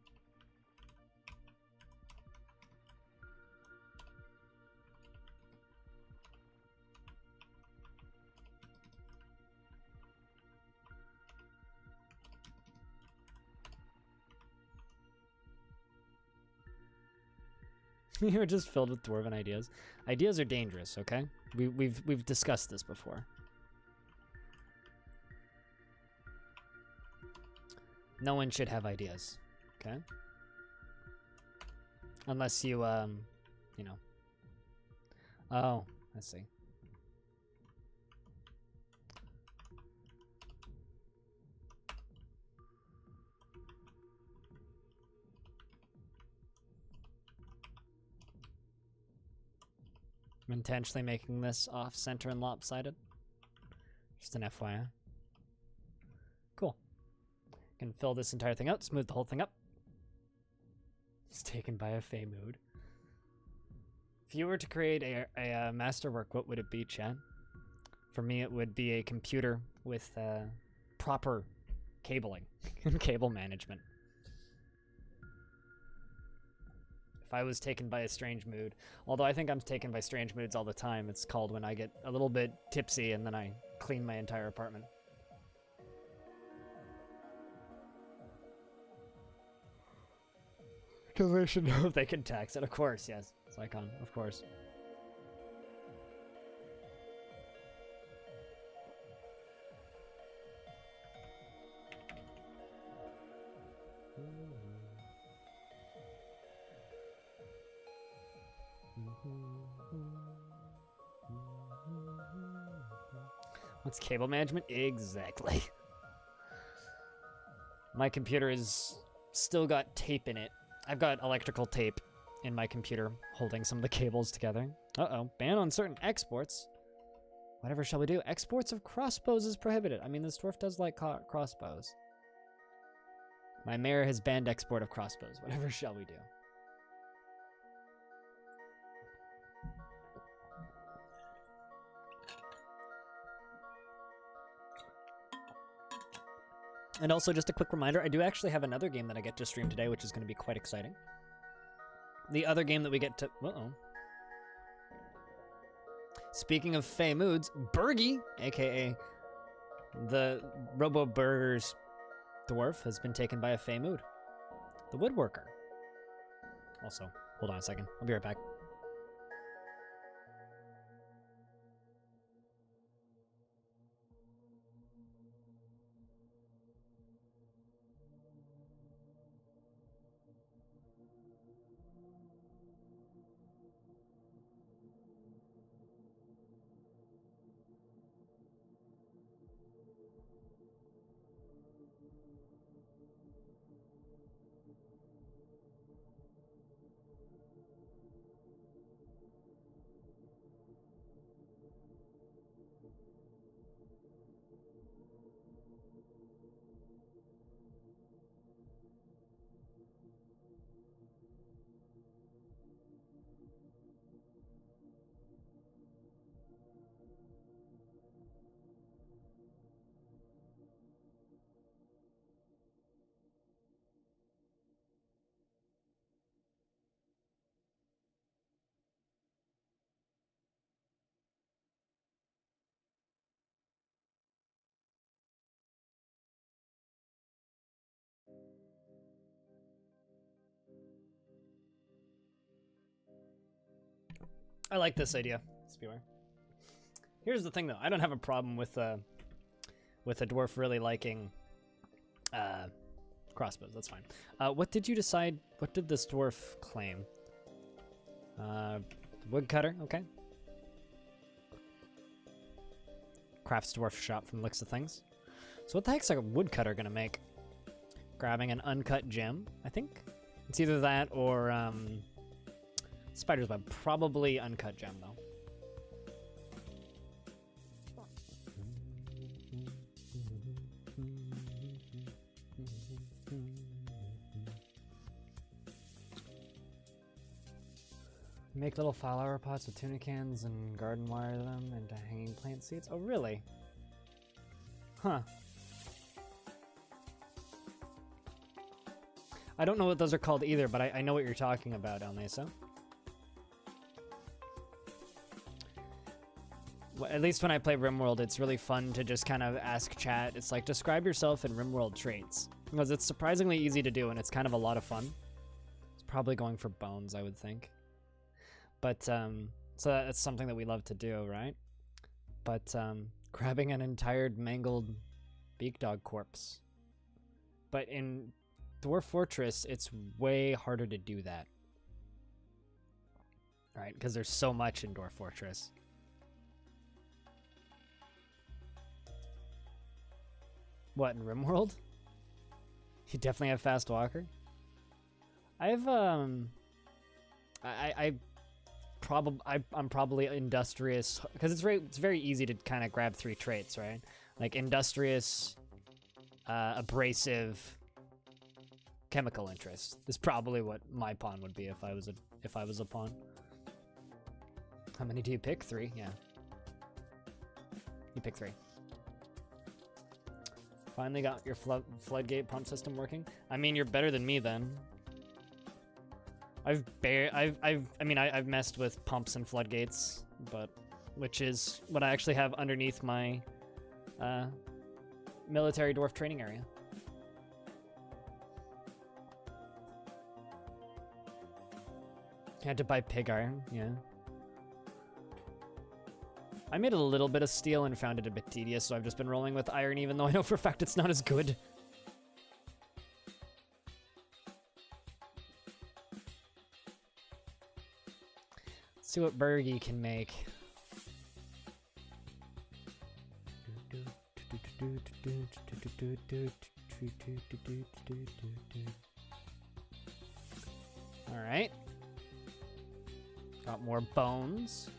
You're just filled with dwarven ideas. Ideas are dangerous, okay? We've discussed this before. No one should have ideas, okay? Unless you, you know. Oh, I see. I'm intentionally making this off-center and lopsided. Just an FYI. Cool. Can fill this entire thing out, smooth the whole thing up. It's taken by a Fey mood. If you were to create a masterwork, what would it be, Chad? For me, it would be a computer with proper cabling and cable management. If I was taken by a strange mood, although I think I'm taken by strange moods all the time, it's called when I get a little bit tipsy and then I clean my entire apartment. Because they should know if they can tax it. Of course, yes. It's Icon, of course. What's cable management? Exactly. My computer is still got tape in it. I've got electrical tape in my computer holding some of the cables together. Uh-oh. Ban on certain exports. Whatever shall we do? Exports of crossbows is prohibited. I mean, this dwarf does like crossbows. My mayor has banned export of crossbows. Whatever shall we do? And also, just a quick reminder, I do actually have another game that I get to stream today, which is going to be quite exciting. The other game that we get to... Uh-oh. Speaking of Fey moods, Bergie, a.k.a. the Robo Burgers dwarf has been taken by a fey mood. The woodworker. Also, hold on a second. I'll be right back. I like this idea. Beware. Here's the thing, though. I don't have a problem with a dwarf really liking crossbows. That's fine. What did you decide? What did this dwarf claim? Woodcutter. Okay. Crafts dwarf shop from the looks of things. So what the heck's like a woodcutter gonna make? Grabbing an uncut gem, I think. It's either that or spider's web. Probably uncut gem though. Make little flower pots with tuna cans and garden wire them into hanging plant seeds. Oh, really? Huh. I don't know what those are called either, but I know what you're talking about, El Mesa. Well, at least when I play RimWorld, it's really fun to just kind of ask chat. It's like, describe yourself in RimWorld traits. Because it's surprisingly easy to do, and it's kind of a lot of fun. It's probably going for bones, I would think. But, so that's something that we love to do, right? But, grabbing an entire mangled beak dog corpse. But in Dwarf Fortress, it's way harder to do that. Right? Because there's so much in Dwarf Fortress. What, in RimWorld? You definitely have fast walker. I'm probably industrious because it's very easy to kind of grab 3 traits, right? Like industrious, abrasive, chemical interest is probably what my pawn would be if I was a pawn. How many do you pick? 3, yeah. You pick 3. Finally got your floodgate pump system working. I mean, you're better than me then. I've messed with pumps and floodgates, but which is what I actually have underneath my military dwarf training area. Had to buy pig iron, yeah. I made a little bit of steel and found it a bit tedious, so I've just been rolling with iron, even though I know for a fact it's not as good. Let's see what Bergie can make. All right. Got more bones.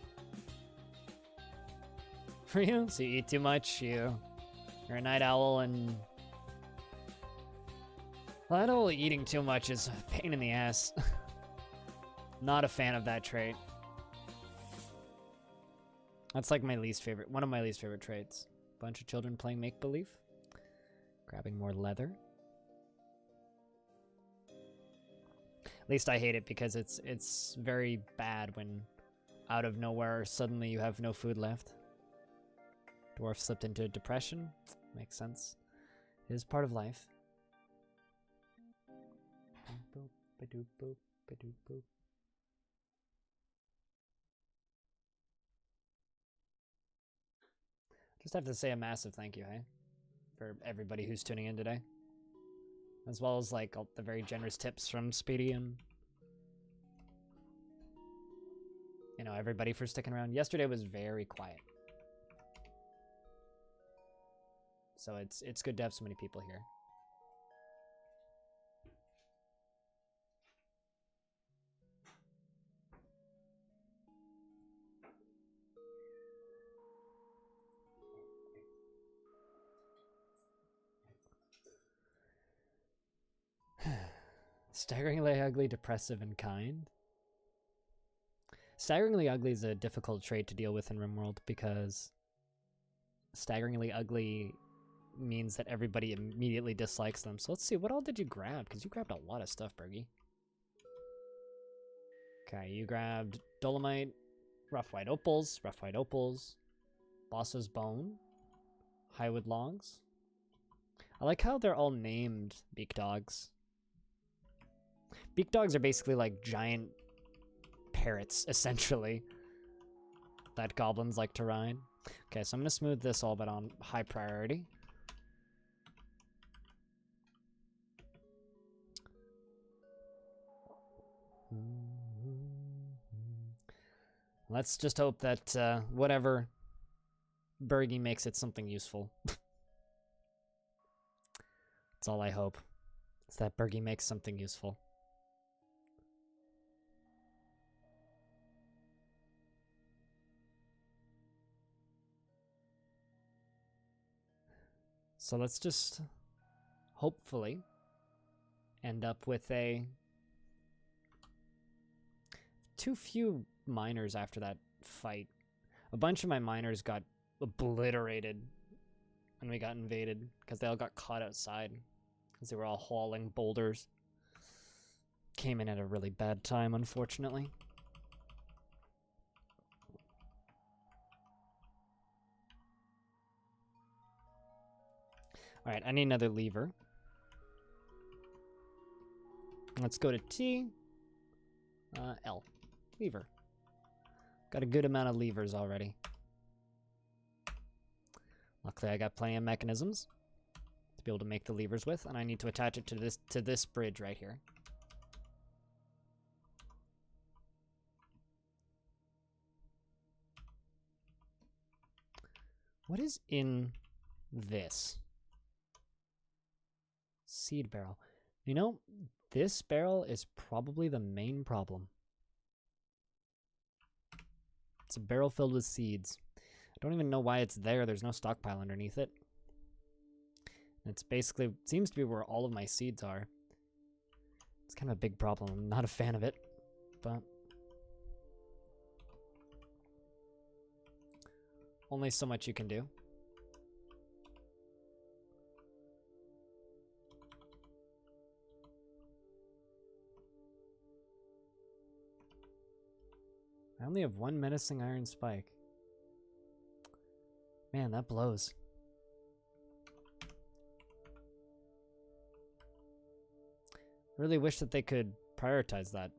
For you? So you eat too much, you're a night owl, and well, that whole eating too much is a pain in the ass. Not a fan of that trait. That's like one of my least favorite traits. Bunch of children playing make-believe. Grabbing more leather. At least I hate it because it's very bad when out of nowhere suddenly you have no food left. Dwarf slipped into depression. Makes sense. It is part of life. Ba-doop boop. Ba-doop boop. Just have to say a massive thank you, hey, for everybody who's tuning in today, as well as like all the very generous tips from Speedy and everybody for sticking around. Yesterday was very quiet, so it's good to have so many people here. Staggeringly ugly, depressive, and kind. Staggeringly ugly is a difficult trait to deal with in RimWorld because staggeringly ugly means that everybody immediately dislikes them. So let's see, what all did you grab? Because you grabbed a lot of stuff, Bergie. Okay, you grabbed Dolomite, Rough White Opals, Boss's Bone, Highwood Logs. I like how they're all named Beak Dogs. Beak Dogs are basically like giant parrots, essentially, that goblins like to ride. Okay, so I'm going to smooth this all but on high priority. Let's just hope that whatever Bergie makes it something useful. That's all I hope. Is that Bergie makes something useful. So let's just hopefully end up with too few miners after that fight. A bunch of my miners got obliterated when we got invaded because they all got caught outside because they were all hauling boulders. Came in at a really bad time, unfortunately. All right, I need another lever. Let's go to T. L. Lever. Got a good amount of levers already. Luckily, I got plenty of mechanisms to be able to make the levers with, and I need to attach it to this bridge right here. What is in this? Seed barrel. You know, this barrel is probably the main problem. It's a barrel filled with seeds. I don't even know why it's there. There's no stockpile underneath it. It's basically, seems to be where all of my seeds are. It's kind of a big problem. I'm not a fan of it, but only so much you can do. I only have one menacing iron spike. Man, that blows. Really wish that they could prioritize that.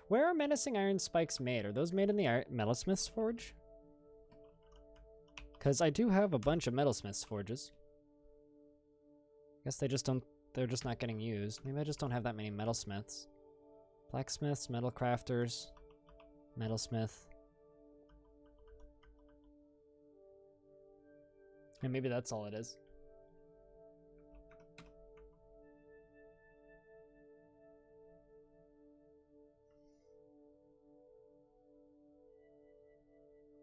Where are menacing iron spikes made? Are those made in the metalsmith's forge? Because I do have a bunch of metalsmith's forges. Guess they just don't. They're just not getting used. Maybe I just don't have that many metalsmiths. Blacksmiths, metal crafters, metalsmith. And maybe that's all it is.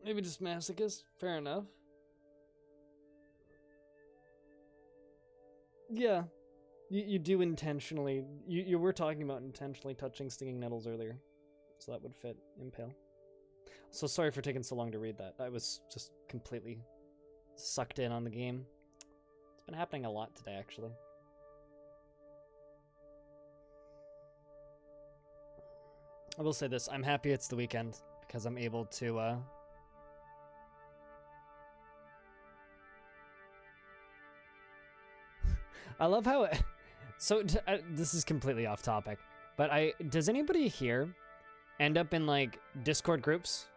Maybe just masochist. Fair enough. Yeah. You do intentionally. You were talking about intentionally touching stinging nettles earlier. So that would fit Impale. So sorry for taking so long to read that. I was just completely sucked in on the game. It's been happening a lot today, actually. I will say this. I'm happy it's the weekend because I'm able to I love how this is completely off topic, but does anybody here end up in like Discord groups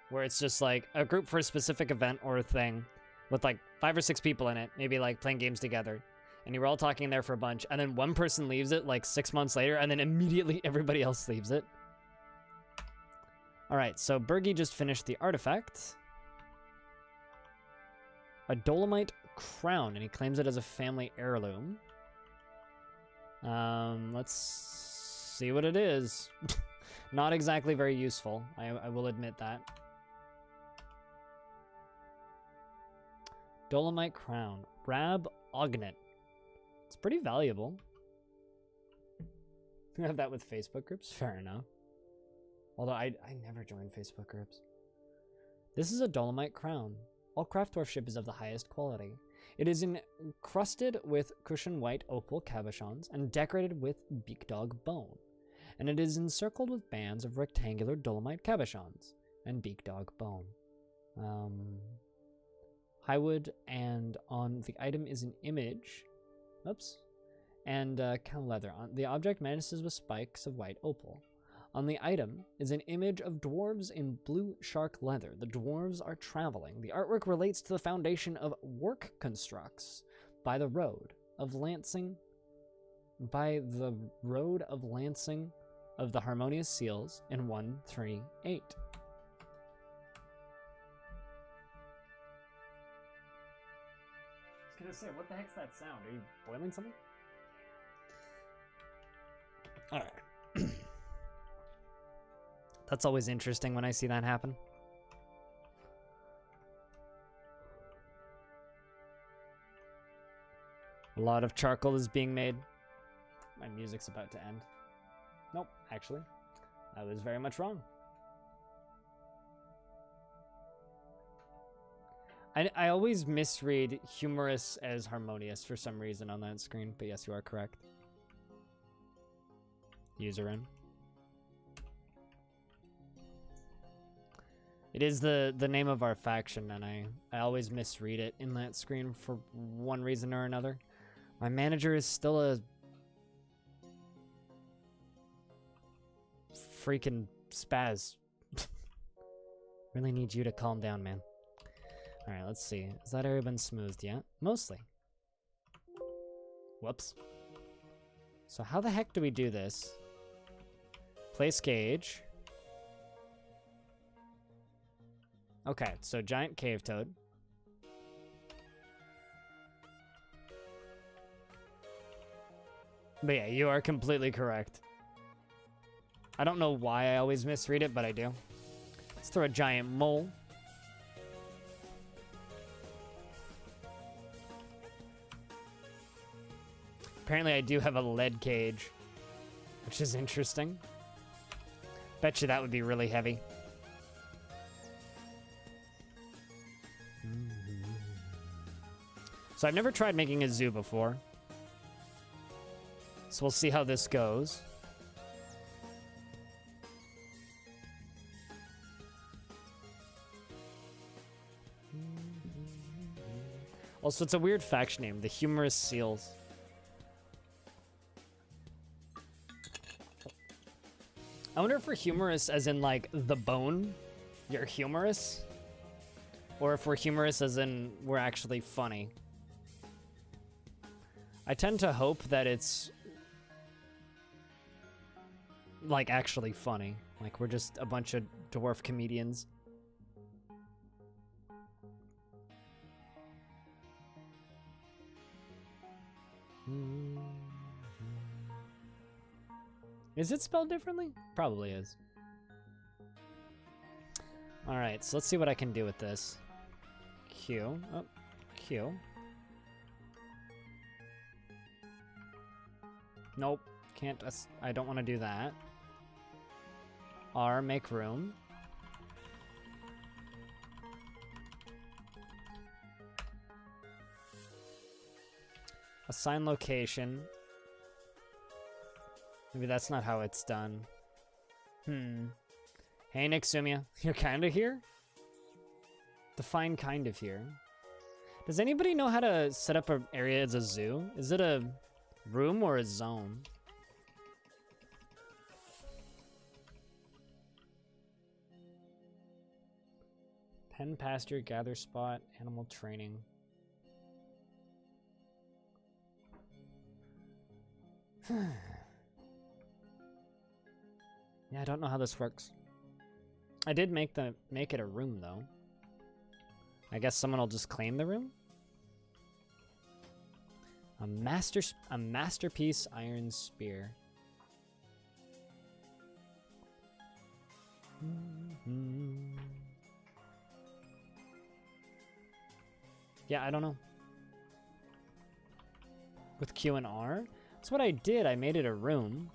where it's just like a group for a specific event or a thing with like 5 or 6 people in it, maybe like playing games together, and you were all talking there for a bunch, and then one person leaves it like 6 months later, and then immediately everybody else leaves it? All right, so Bergie just finished the artifact. A Dolomite crown, and he claims it as a family heirloom. Let's see what it is. Not exactly very useful, I will admit that. Dolomite crown, Rab Ognet. It's pretty valuable. You have that with Facebook groups? Fair enough. Although I never join Facebook groups. This is a Dolomite crown. All craft dwarfship is of the highest quality. It is encrusted with cushion white opal cabochons and decorated with beak dog bone. And it is encircled with bands of rectangular Dolomite cabochons and beak dog bone. Highwood, and on the item is an image. Oops. And cow leather. The object manages with spikes of white opal. On the item is an image of dwarves in blue shark leather. The dwarves are traveling. The artwork relates to the foundation of work constructs by the road of Lancing of the Harmonious Seals in 138. I was gonna say, what the heck's that sound? Are you boiling something? Alright. That's always interesting when I see that happen. A lot of charcoal is being made. My music's about to end. Nope, actually, I was very much wrong. I always misread humorous as harmonious for some reason on that screen, but yes, you are correct. User in. It is the name of our faction, and I always misread it in that screen for one reason or another. My manager is still a freaking spaz. Really need you to calm down, man. Alright, let's see. Has that area been smoothed yet? Mostly. Whoops. So how the heck do we do this? Place gauge. Okay, so giant cave toad. But yeah, you are completely correct. I don't know why I always misread it, but I do. Let's throw a giant mole. Apparently I do have a lead cage, which is interesting. Bet you that would be really heavy. So I've never tried making a zoo before. So we'll see how this goes. Also, it's a weird faction name, the Humorous Seals. I wonder if we're humorous as in, like, the bone? You're humorous? Or if we're humorous as in we're actually funny. I tend to hope that it's, like, actually funny. Like, we're just a bunch of dwarf comedians. Is it spelled differently? Probably is. Alright, so let's see what I can do with this. Q. Oh, Q. Nope. Can't. I don't want to do that. R, make room. Assign location. Maybe that's not how it's done. Hey, Nixumia. You're kind of here? Define kind of here. Does anybody know how to set up an area as a zoo? Is it a room or a zone? Pen, pasture, gather spot, animal training. Yeah, I don't know how this works. I did make it a room though. I guess someone will just claim the room. A masterpiece iron spear. Yeah, I don't know. With Q and R? That's what I did. I made it a room.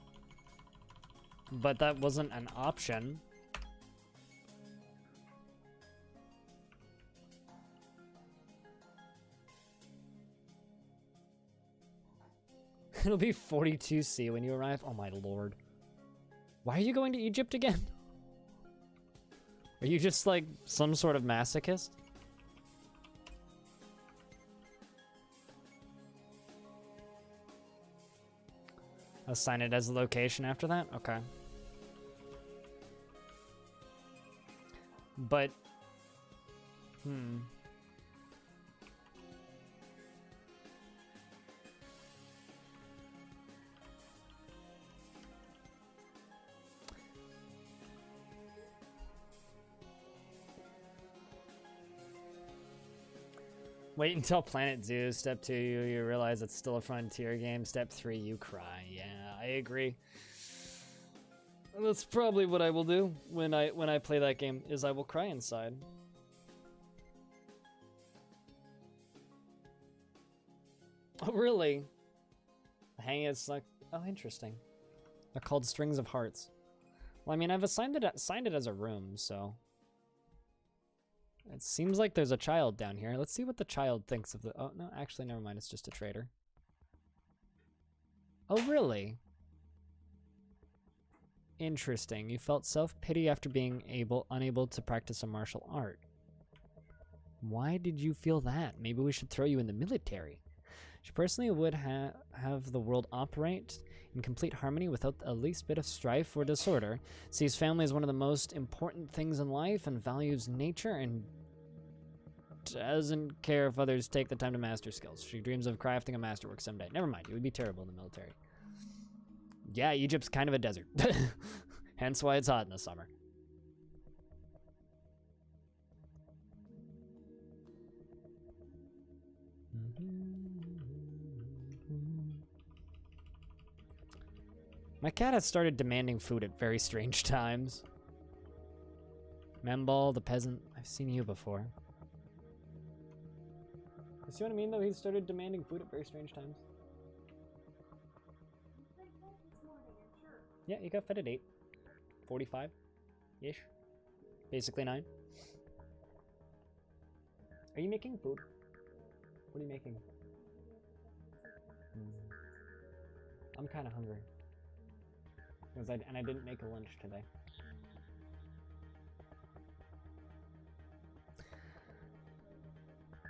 But that wasn't an option. It'll be 42C when you arrive. Oh my lord. Why are you going to Egypt again? Are you just like some sort of masochist? Assign it as a location after that? Okay. But, wait until Planet Zoo. Step 2, you realize it's still a frontier game. Step 3, you cry. Yeah, I agree. That's probably what I will do when I play that game, is I will cry inside. Oh, really? Hang it's like, oh, interesting. They're called Strings of Hearts. Well, I mean, I've assigned it as a room, so it seems like there's a child down here. Let's see what the child thinks of the... Oh, no, actually, never mind. It's just a trader. Oh, really? Interesting. You felt self-pity after being unable to practice a martial art. Why did you feel that? Maybe we should throw you in the military. She personally would have the world operate in complete harmony without the least bit of strife or disorder. Sees family as one of the most important things in life and values nature and doesn't care if others take the time to master skills. She dreams of crafting a masterwork someday. Never mind, it would be terrible in the military. Yeah, Egypt's kind of a desert. Hence why it's hot in the summer. My cat has started demanding food at very strange times. Memball, the peasant. I've seen you before. You see what I mean, though? He started demanding food at very strange times. Yeah, you got fed at 8:45-ish. Basically 9. Are you making food? What are you making? I'm kind of hungry. And I didn't make a lunch today.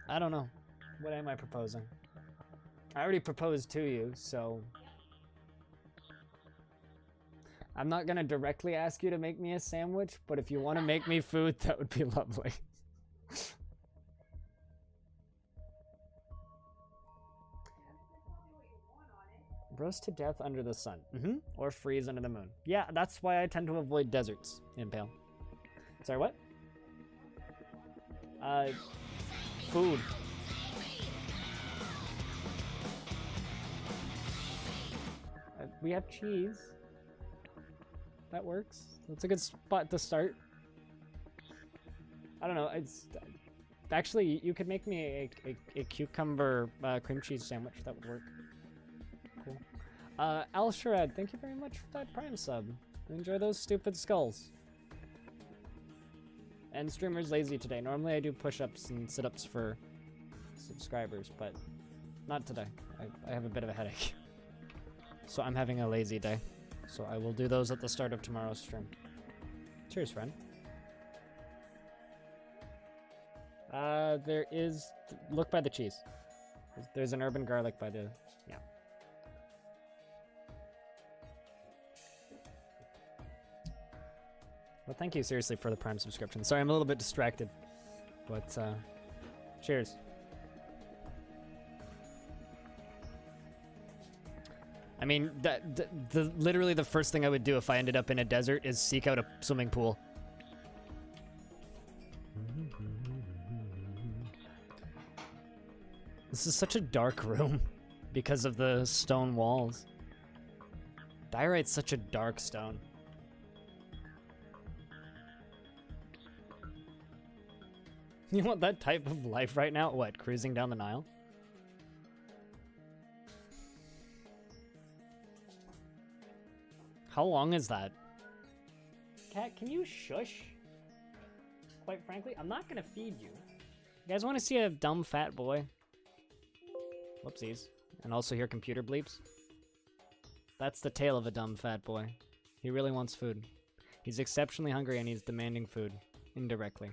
I don't know. What am I proposing? I already proposed to you, so... I'm not gonna directly ask you to make me a sandwich, but if you want to make me food, that would be lovely. Roast to death under the sun. Or freeze under the moon. Yeah, that's why I tend to avoid deserts, Impale. Sorry, what? Food. We have cheese. That works. That's a good spot to start. I don't know. It's actually, you could make me a cucumber cream cheese sandwich. That would work. Cool. Al Sharad, thank you very much for that Prime sub. Enjoy those stupid skulls. And streamer's lazy today. Normally I do push-ups and sit-ups for subscribers, but not today. I have a bit of a headache. So I'm having a lazy day. So I will do those at the start of tomorrow's stream. Cheers, friend. There is... Look by the cheese. There's an urban garlic by the... Yeah. Well, thank you seriously for the Prime subscription. Sorry, I'm a little bit distracted. But, cheers. I mean, literally the first thing I would do if I ended up in a desert is seek out a swimming pool. This is such a dark room because of the stone walls. Diorite's such a dark stone. You want that type of life right now? What, cruising down the Nile? How long is that? Cat, can you shush? Quite frankly, I'm not gonna feed you. You guys want to see a dumb fat boy? Whoopsies. And also hear computer bleeps? That's the tale of a dumb fat boy. He really wants food. He's exceptionally hungry and he's demanding food. Indirectly.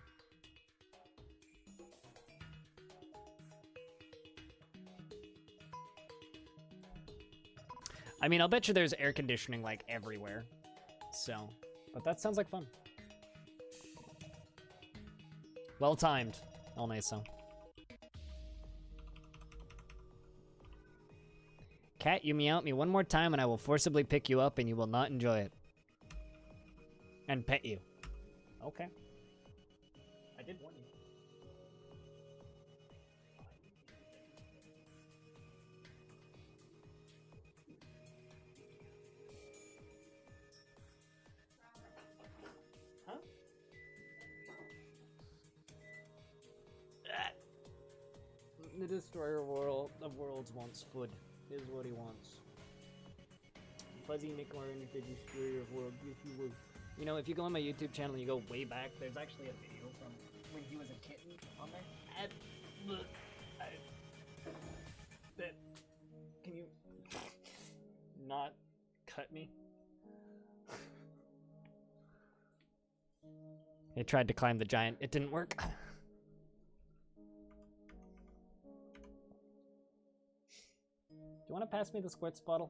I mean, I'll bet you there's air conditioning, like, everywhere. So, but that sounds like fun. Well timed. All nice, so. Cat, you meow at me one more time and I will forcibly pick you up and you will not enjoy it. And pet you. Okay. I did warn you. The destroyer of worlds wants food, is what he wants. Fuzzy McLaren is the destroyer of worlds, yes he will. You know, if you go on my YouTube channel and you go way back, there's actually a video from when he was a kitten on there. Can you not cut me? They tried to climb the giant, it didn't work. Do you want to pass me the squirts bottle?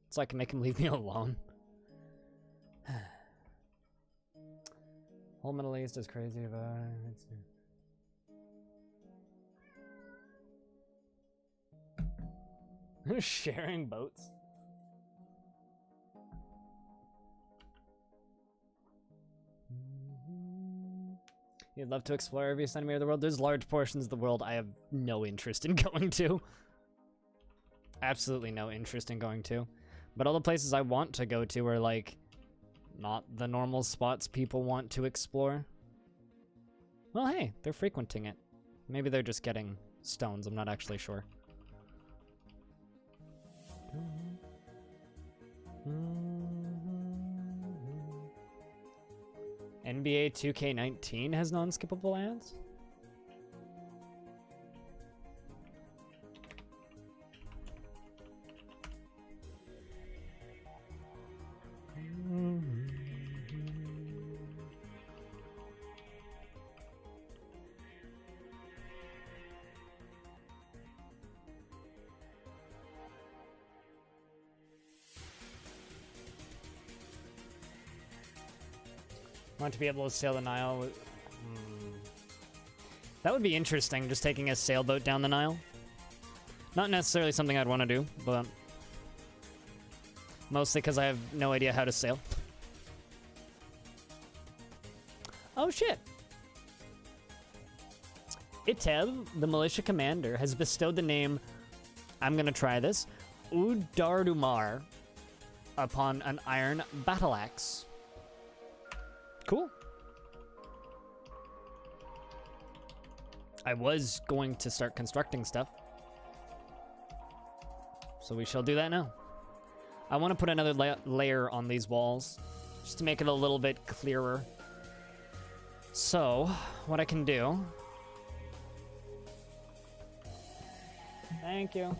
So I can make him leave me alone. Whole Middle East is crazy about it. Sharing boats. You'd love to explore every centimeter of the world. There's large portions of the world I have no interest in going to. Absolutely no interest in going to. But all the places I want to go to are like not the normal spots people want to explore. Well, hey, they're frequenting it. Maybe they're just getting stones. I'm not actually sure. NBA 2K19 has non-skippable ads? Want to be able to sail the Nile. That would be interesting, just taking a sailboat down the Nile. Not necessarily something I'd want to do, but mostly because I have no idea how to sail. Oh shit! Itel, the militia commander, has bestowed the name, I'm gonna try this, Udardumar, upon an iron battle axe. Cool. I was going to start constructing stuff, so we shall do that now. I want to put another layer on these walls, just to make it a little bit clearer. So, what I can do... Thank you.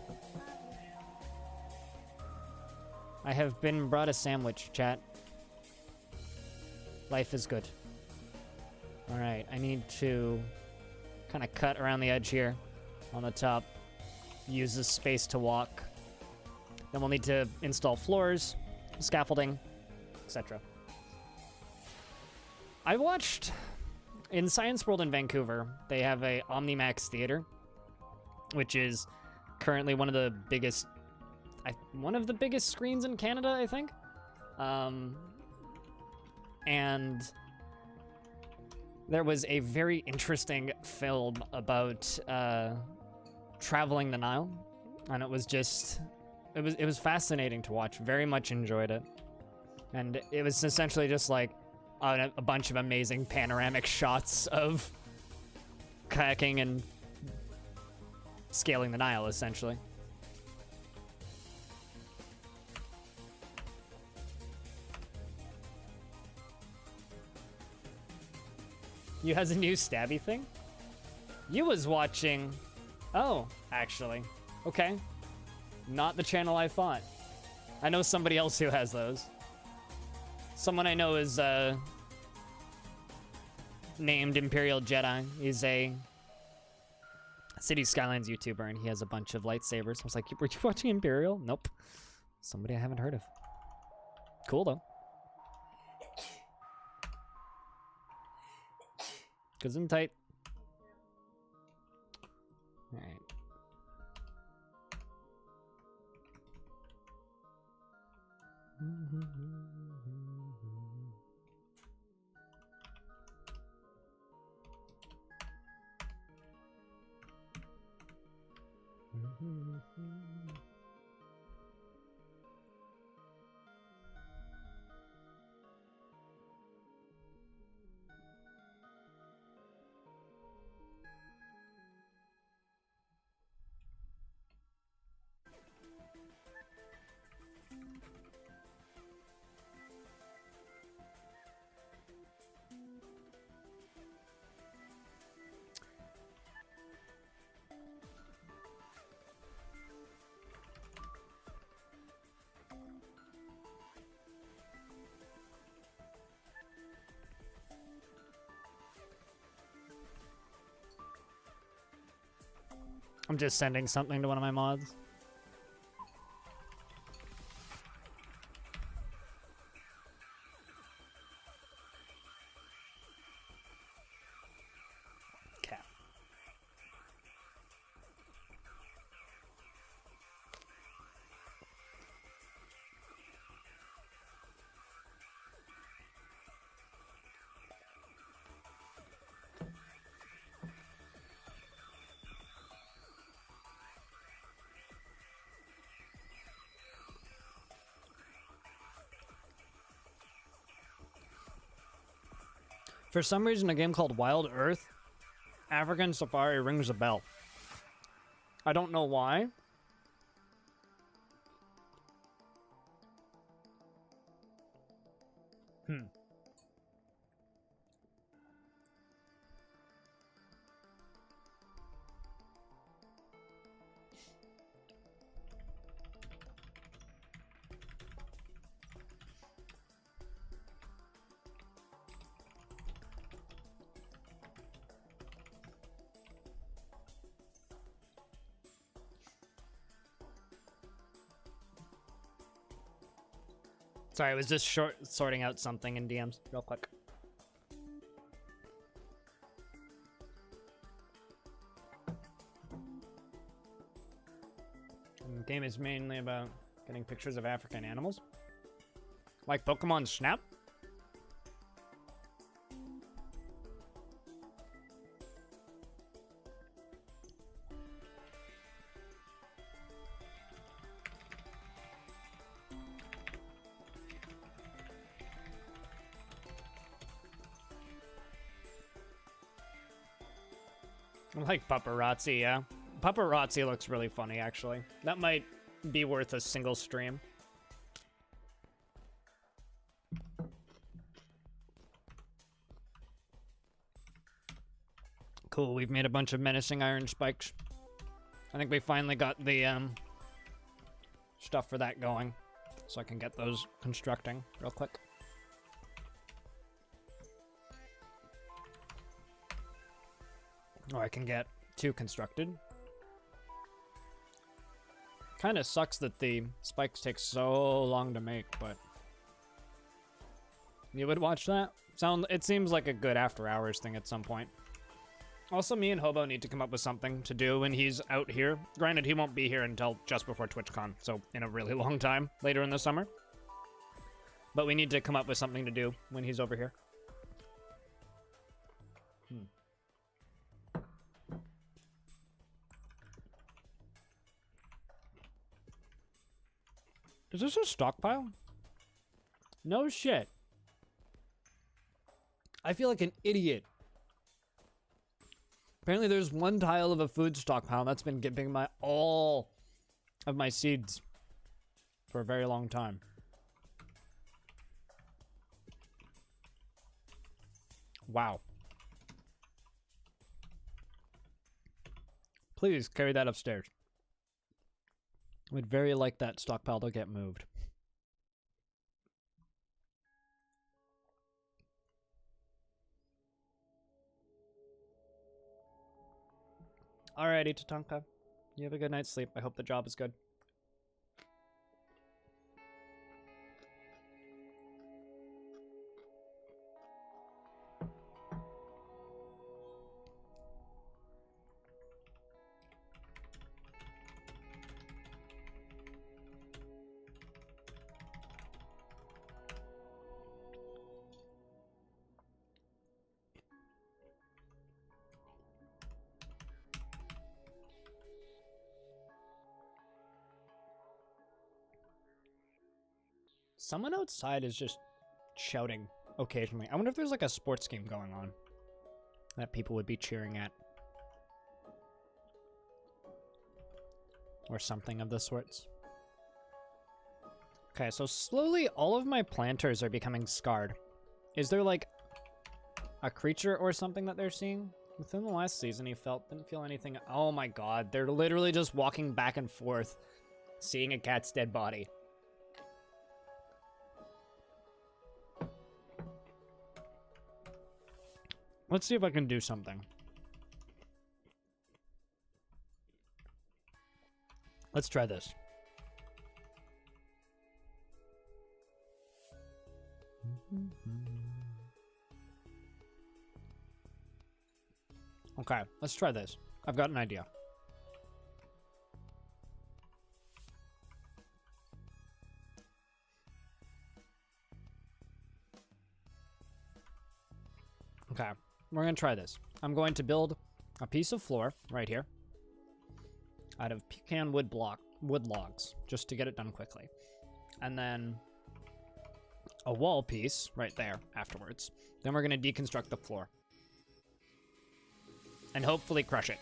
I have been brought a sandwich, chat. Life is good. All right, I need to kind of cut around the edge here on the top. Use this space to walk. Then we'll need to install floors, scaffolding, etc. I watched in Science World in Vancouver, they have a Omnimax theater, which is currently one of the biggest screens in Canada, I think. And there was a very interesting film about traveling the Nile, and it was fascinating to watch. Very much enjoyed it, and it was essentially just like a bunch of amazing panoramic shots of kayaking and scaling the Nile, essentially. You has a new stabby thing? You was watching... Oh, actually. Okay. Not the channel I thought. I know somebody else who has those. Someone I know is named Imperial Jedi. He's a City Skylines YouTuber, and he has a bunch of lightsabers. I was like, were you watching Imperial? Nope. Somebody I haven't heard of. Cool, though. Gesundheit. All right. I'm just sending something to one of my mods. Okay. For some reason, a game called Wild Earth, African Safari rings a bell. I don't know why. Sorry, I was just sorting out something in DMs real quick. And the game is mainly about getting pictures of African animals. Like Pokemon Snap? Like paparazzi, yeah. Paparazzi looks really funny, actually. That might be worth a single stream. Cool, we've made a bunch of menacing iron spikes. I think we finally got the stuff for that going, so I can get those constructing real quick. Or I can get 2 constructed. Kind of sucks that the spikes take so long to make, but you would watch that? It seems like a good after hours thing at some point. Also, me and Hobo need to come up with something to do when he's out here. Granted, he won't be here until just before TwitchCon, so in a really long time later in the summer. But we need to come up with something to do when he's over here. Is this a stockpile? No shit. I feel like an idiot. Apparently there's one tile of a food stockpile that's been giving my all of my seeds for a very long time. Wow. Please carry that upstairs. I would very like that stockpile to get moved. Alrighty, Tatanka. You have a good night's sleep. I hope the job is good. Someone outside is just shouting occasionally. I wonder if there's like a sports game going on that people would be cheering at. Or something of the sorts. Okay, so slowly all of my planters are becoming scarred. Is there like a creature or something that they're seeing? Within the last season, he didn't feel anything. Oh my god, they're literally just walking back and forth, seeing a cat's dead body. Let's see if I can do something. Let's try this. Okay, let's try this. I've got an idea. Okay, we're gonna try this. I'm going to build a piece of floor right here out of pecan wood logs, just to get it done quickly. And then a wall piece right there afterwards. Then we're gonna deconstruct the floor. And hopefully crush it.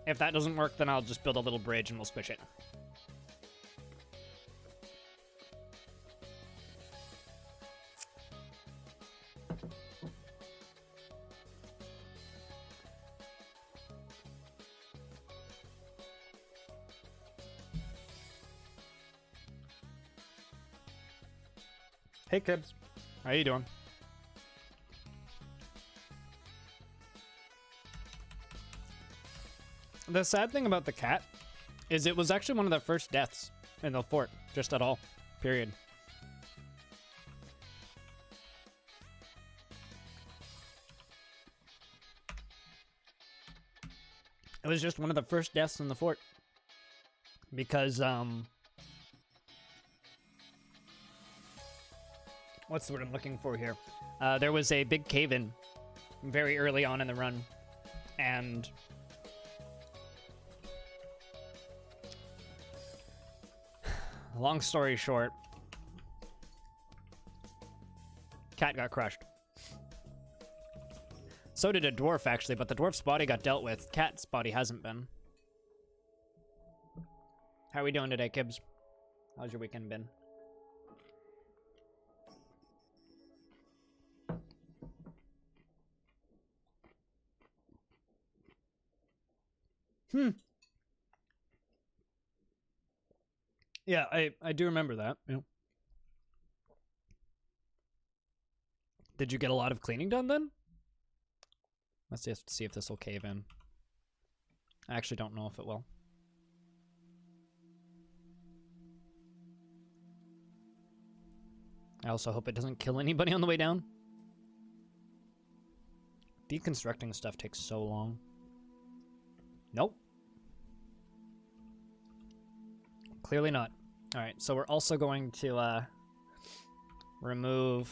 If that doesn't work, then I'll just build a little bridge and we'll squish it. Hey, Kibs. How you doing? The sad thing about the cat is it was actually one of the first deaths in the fort, just at all, period. It was just one of the first deaths in the fort. Because, what's the word I'm looking for here? There was a big cave-in very early on in the run, and long story short, cat got crushed. So did a dwarf, actually, but the dwarf's body got dealt with. Cat's body hasn't been. How are we doing today, Kibs? How's your weekend been? Yeah, I do remember that. Yeah. Did you get a lot of cleaning done then? Let's just see if this will cave in. I actually don't know if it will. I also hope it doesn't kill anybody on the way down. Deconstructing stuff takes so long. Nope. Clearly not. Alright, so we're also going to remove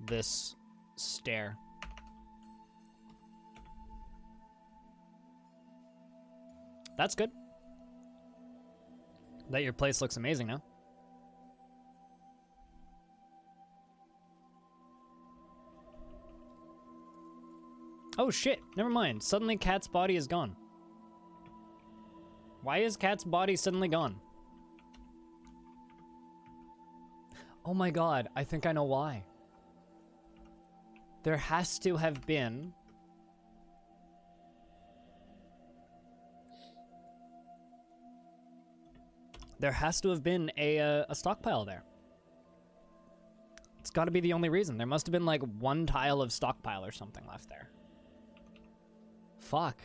this stair. That's good. That your place looks amazing now. Oh shit, never mind. Suddenly Cat's body is gone. Why is Cat's body suddenly gone? Oh my god, I think I know why. There has to have been... There has to have been a stockpile there. It's got to be the only reason. There must have been like one tile of stockpile or something left there. Fuck.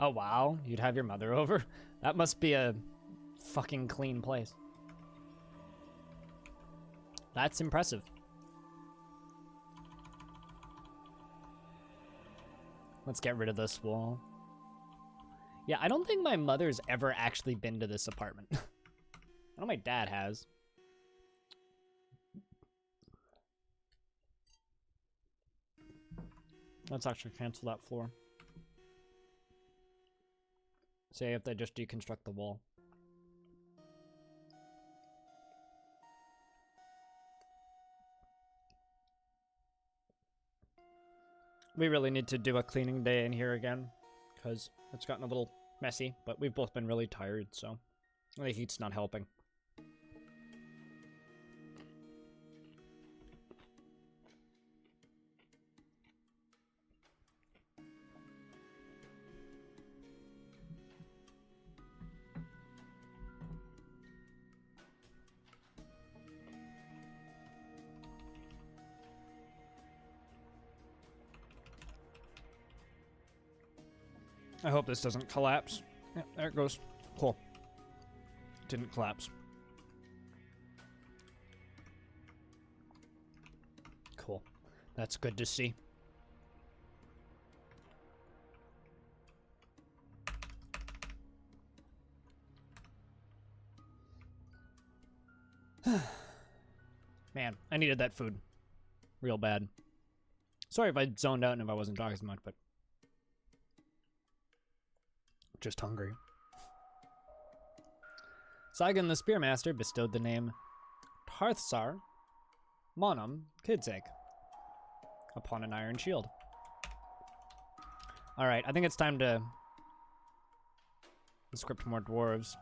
Oh wow, you'd have your mother over? That must be a fucking clean place. That's impressive. Let's get rid of this wall. Yeah, I don't think my mother's ever actually been to this apartment. I know my dad has. Let's actually cancel that floor. Say if they just deconstruct the wall. We really need to do a cleaning day in here again, because it's gotten a little messy, but we've both been really tired, so the heat's not helping. I hope this doesn't collapse. Yeah, there it goes. Cool. Didn't collapse. Cool. That's good to see. Man, I needed that food. Real bad. Sorry if I zoned out and if I wasn't talking so much, but... just hungry. Saigon the Spearmaster bestowed the name Tarthsar Monum Kidsake upon an iron shield. Alright, I think it's time to script more dwarves.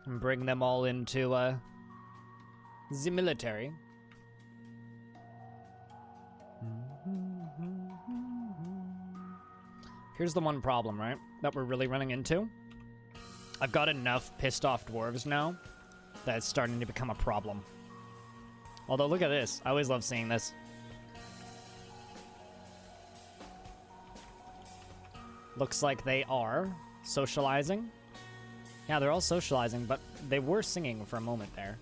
And bring them all into the military. Here's the one problem, right, that we're really running into. I've got enough pissed off dwarves now that it's starting to become a problem. Although, look at this. I always love seeing this. Looks like they are socializing. Yeah, they're all socializing, but they were singing for a moment there.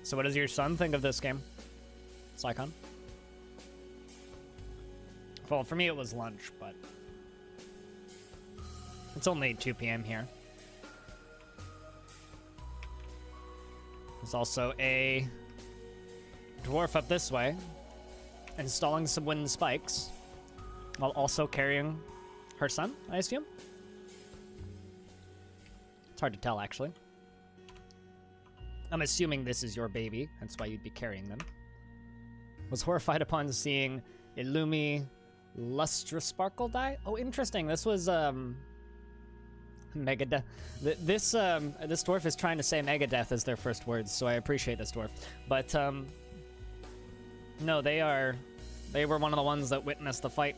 So what does your son think of this game, Sycon? Well, for me it was lunch, but it's only 2 p.m. here. There's also a dwarf up this way, installing some wooden spikes, while also carrying her son, I assume? It's hard to tell, actually. I'm assuming this is your baby, that's why you'd be carrying them. Was horrified upon seeing Illumi Lustrous Sparkle die? Oh, interesting. This was, Megadeth. This dwarf is trying to say Megadeth as their first words, so I appreciate this dwarf. But, no, they were one of the ones that witnessed the fight.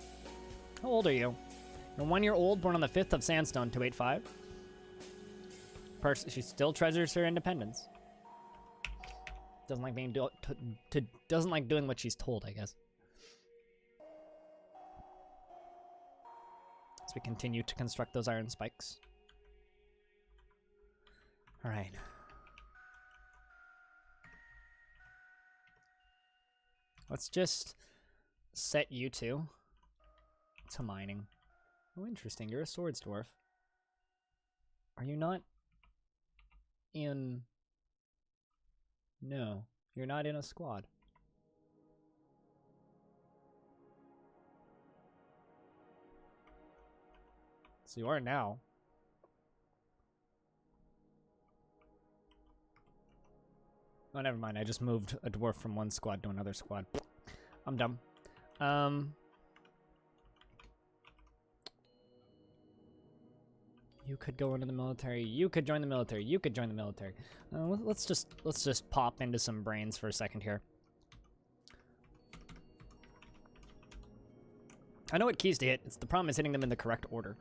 How old are you? You're 1 year old, born on the 5th of Sandstone, 285. She still treasures her independence. Doesn't like being doesn't like doing what she's told, I guess. As we continue to construct those iron spikes. All right. Let's just set you two to mining. Oh, interesting. You're a swords dwarf. Are you not in... No, you're not in a squad. So you are now. Oh, never mind. I just moved a dwarf from one squad to another squad. I'm dumb. You could go into the military. You could join the military. You could join the military. Let's just pop into some brains for a second here. I know what keys to hit. The problem is hitting them in the correct order.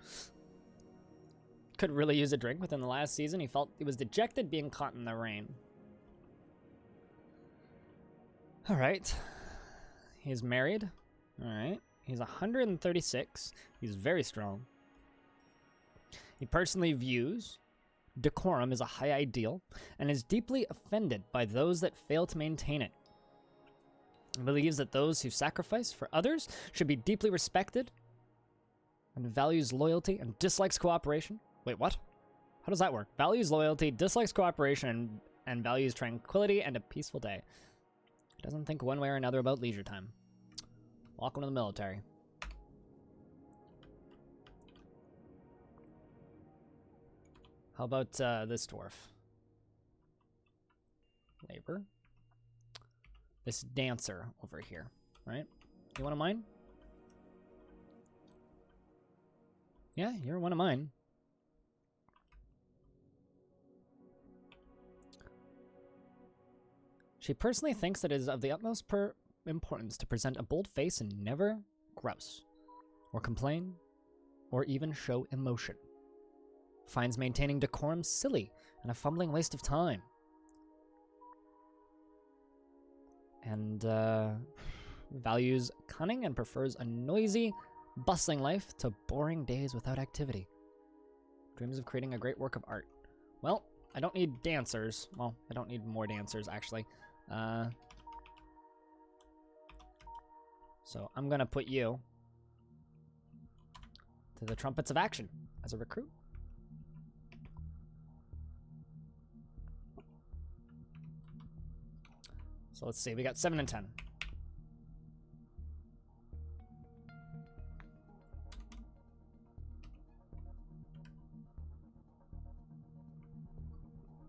Could really use a drink within the last season. He felt he was dejected being caught in the rain. All right. He's married. All right. He's 136. He's very strong. He personally views decorum as a high ideal and is deeply offended by those that fail to maintain it. He believes that those who sacrifice for others should be deeply respected and values loyalty and dislikes cooperation. Wait, what? How does that work? Values loyalty, dislikes cooperation, and values tranquility and a peaceful day. Doesn't think one way or another about leisure time. Welcome to the military. How about this dwarf? Labor. This dancer over here, right? You one of mine? Yeah, you're one of mine. She personally thinks that it is of the utmost importance to present a bold face and never grouse, or complain, or even show emotion. Finds maintaining decorum silly and a fumbling waste of time. And values cunning and prefers a noisy, bustling life to boring days without activity. Dreams of creating a great work of art. Well, I don't need dancers. Well, I don't need more dancers, actually. So I'm gonna put you to the Trumpets of Action as a recruit. So let's see, we got 7 and 10.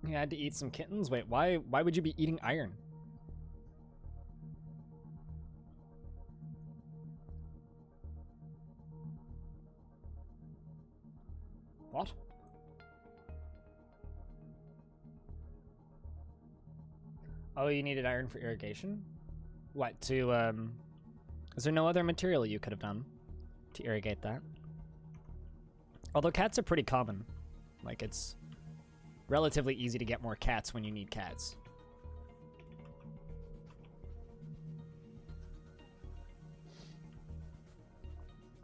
You had to eat some kittens? Wait, why would you be eating iron? What? Oh, you needed iron for irrigation? What, to, is there no other material you could have done to irrigate that? Although cats are pretty common. Like, it's relatively easy to get more cats when you need cats.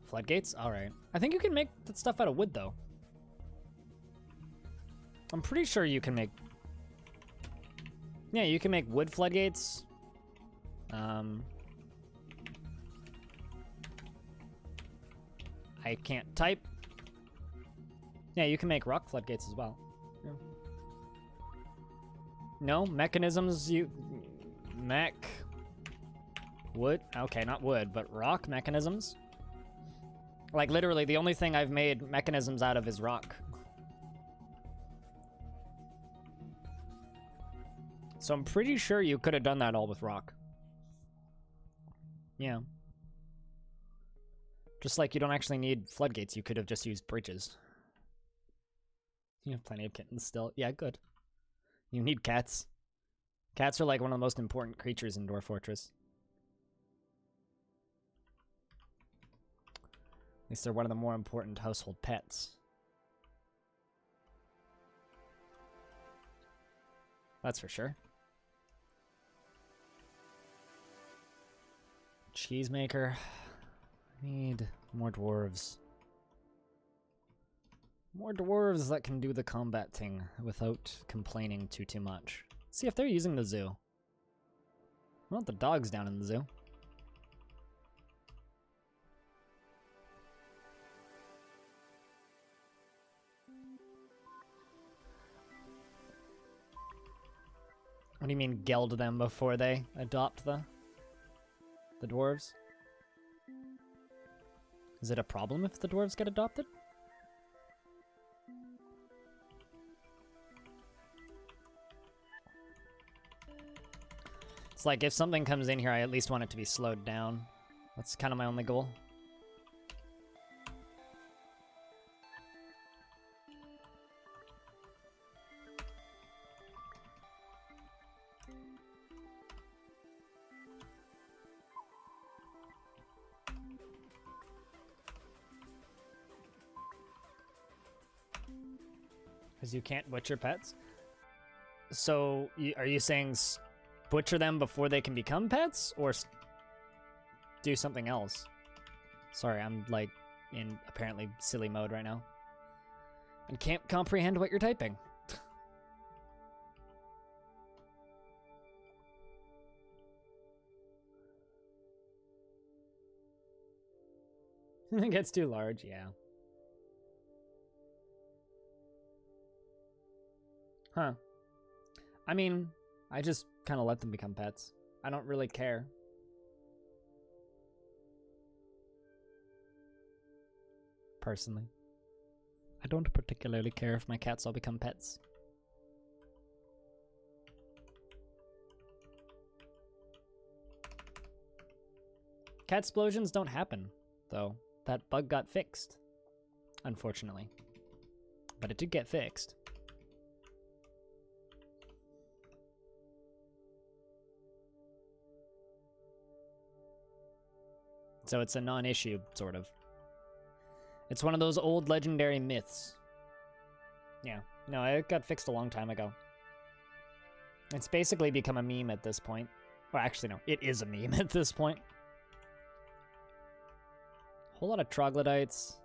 Floodgates? Alright. I think you can make that stuff out of wood, though. I'm pretty sure you can make... Yeah, you can make wood floodgates. I can't type. Yeah, you can make rock floodgates as well. Yeah. No, mechanisms you... Mech... Wood? Okay, not wood, but rock mechanisms. Like, literally, the only thing I've made mechanisms out of is rock. So I'm pretty sure you could have done that all with rock. Yeah. Just like you don't actually need floodgates, you could have just used bridges. You have plenty of kittens still. Yeah, good. You need cats. Cats are like one of the most important creatures in Dwarf Fortress. At least they're one of the more important household pets. That's for sure. Cheesemaker. Need more dwarves. More dwarves that can do the combat thing without complaining too much. Let's see if they're using the zoo. I want the dogs down in the zoo. What do you mean geld them before they adopt the dwarves? Is it a problem if the dwarves get adopted? It's like if something comes in here, I at least want it to be slowed down. That's kind of my only goal. Because you can't butcher pets? So, are you saying butcher them before they can become pets? Or do something else? Sorry, I'm like in apparently silly mode right now. And can't comprehend what you're typing. It gets too large, yeah. Huh. I mean, I just kind of let them become pets. I don't really care. Personally. I don't particularly care if my cats all become pets. Cat explosions don't happen, though. That bug got fixed. Unfortunately. But it did get fixed. So it's a non-issue, sort of. It's one of those old legendary myths. Yeah, no, it got fixed a long time ago. It's basically become a meme at this point. Or actually, no, it is a meme at this point. Whole lot of troglodytes.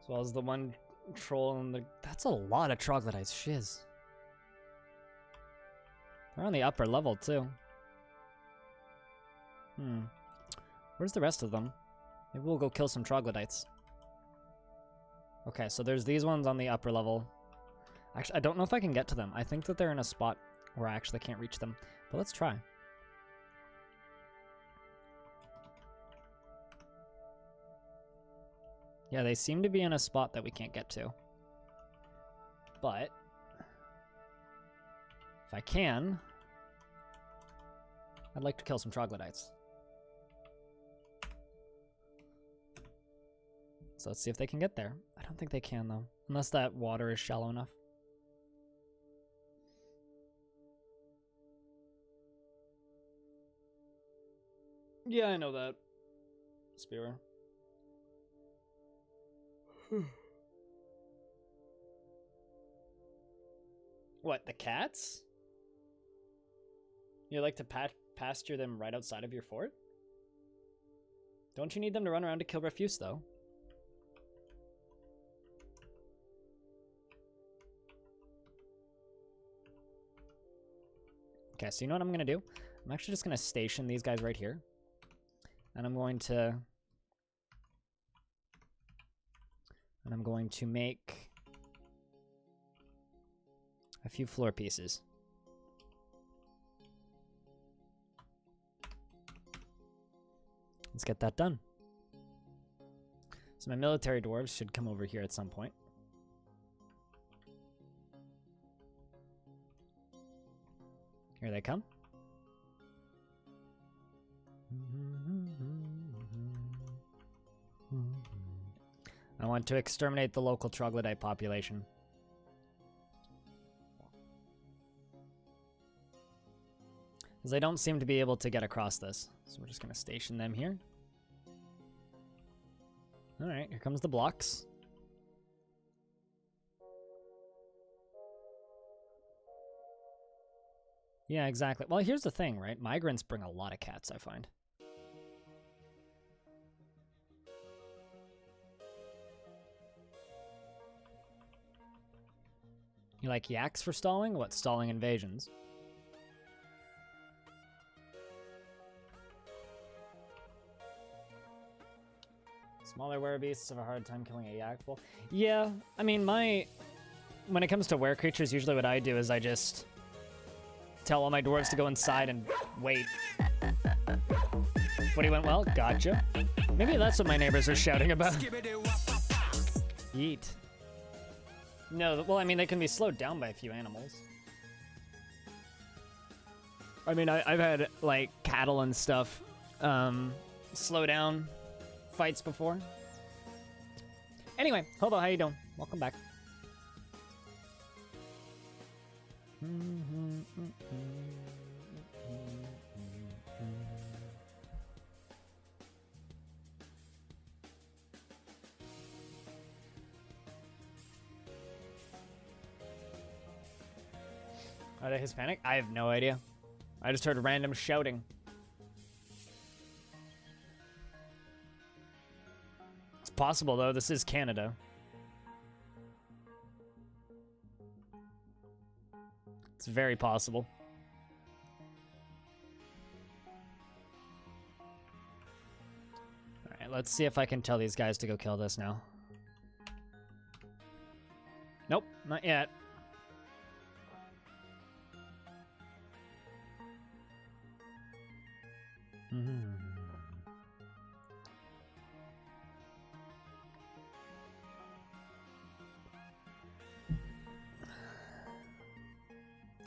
As well as the one troll in the... That's a lot of troglodytes, shiz. They're on the upper level, too. Where's the rest of them? Maybe we'll go kill some troglodytes. Okay, so there's these ones on the upper level. Actually, I don't know if I can get to them. I think that they're in a spot where I actually can't reach them. But let's try. Yeah, they seem to be in a spot that we can't get to. But if I can, I'd like to kill some troglodytes. So let's see if they can get there. I don't think they can, though. Unless that water is shallow enough. Yeah, I know that. Spearer. What, the cats? You like to pasture them right outside of your fort? Don't you need them to run around to kill refuse, though? Okay, so you know what I'm going to do? I'm actually just going to station these guys right here. And I'm going to make a few floor pieces. Let's get that done. So my military dwarves should come over here at some point. Here they come. I want to exterminate the local troglodyte population. Because they don't seem to be able to get across this. So we're just going to station them here. Alright, here comes the blocks. Yeah, exactly. Well, here's the thing, right? Migrants bring a lot of cats, I find. You like yaks for stalling? What, stalling invasions? Smaller werebeasts have a hard time killing a yak bull. Yeah, I mean, when it comes to were creatures, usually what I do is I just tell all my dwarves to go inside and wait. Footy went well? Gotcha. Maybe that's what my neighbors are shouting about. Yeet. No, well, I mean, they can be slowed down by a few animals. I mean, I've had, like, cattle and stuff slow down fights before. Anyway, Hobo, how you doing? Welcome back. Are they Hispanic? I have no idea. I just heard random shouting. It's possible, though. This is Canada. It's very possible. Alright, let's see if I can tell these guys to go kill this now. Nope, not yet.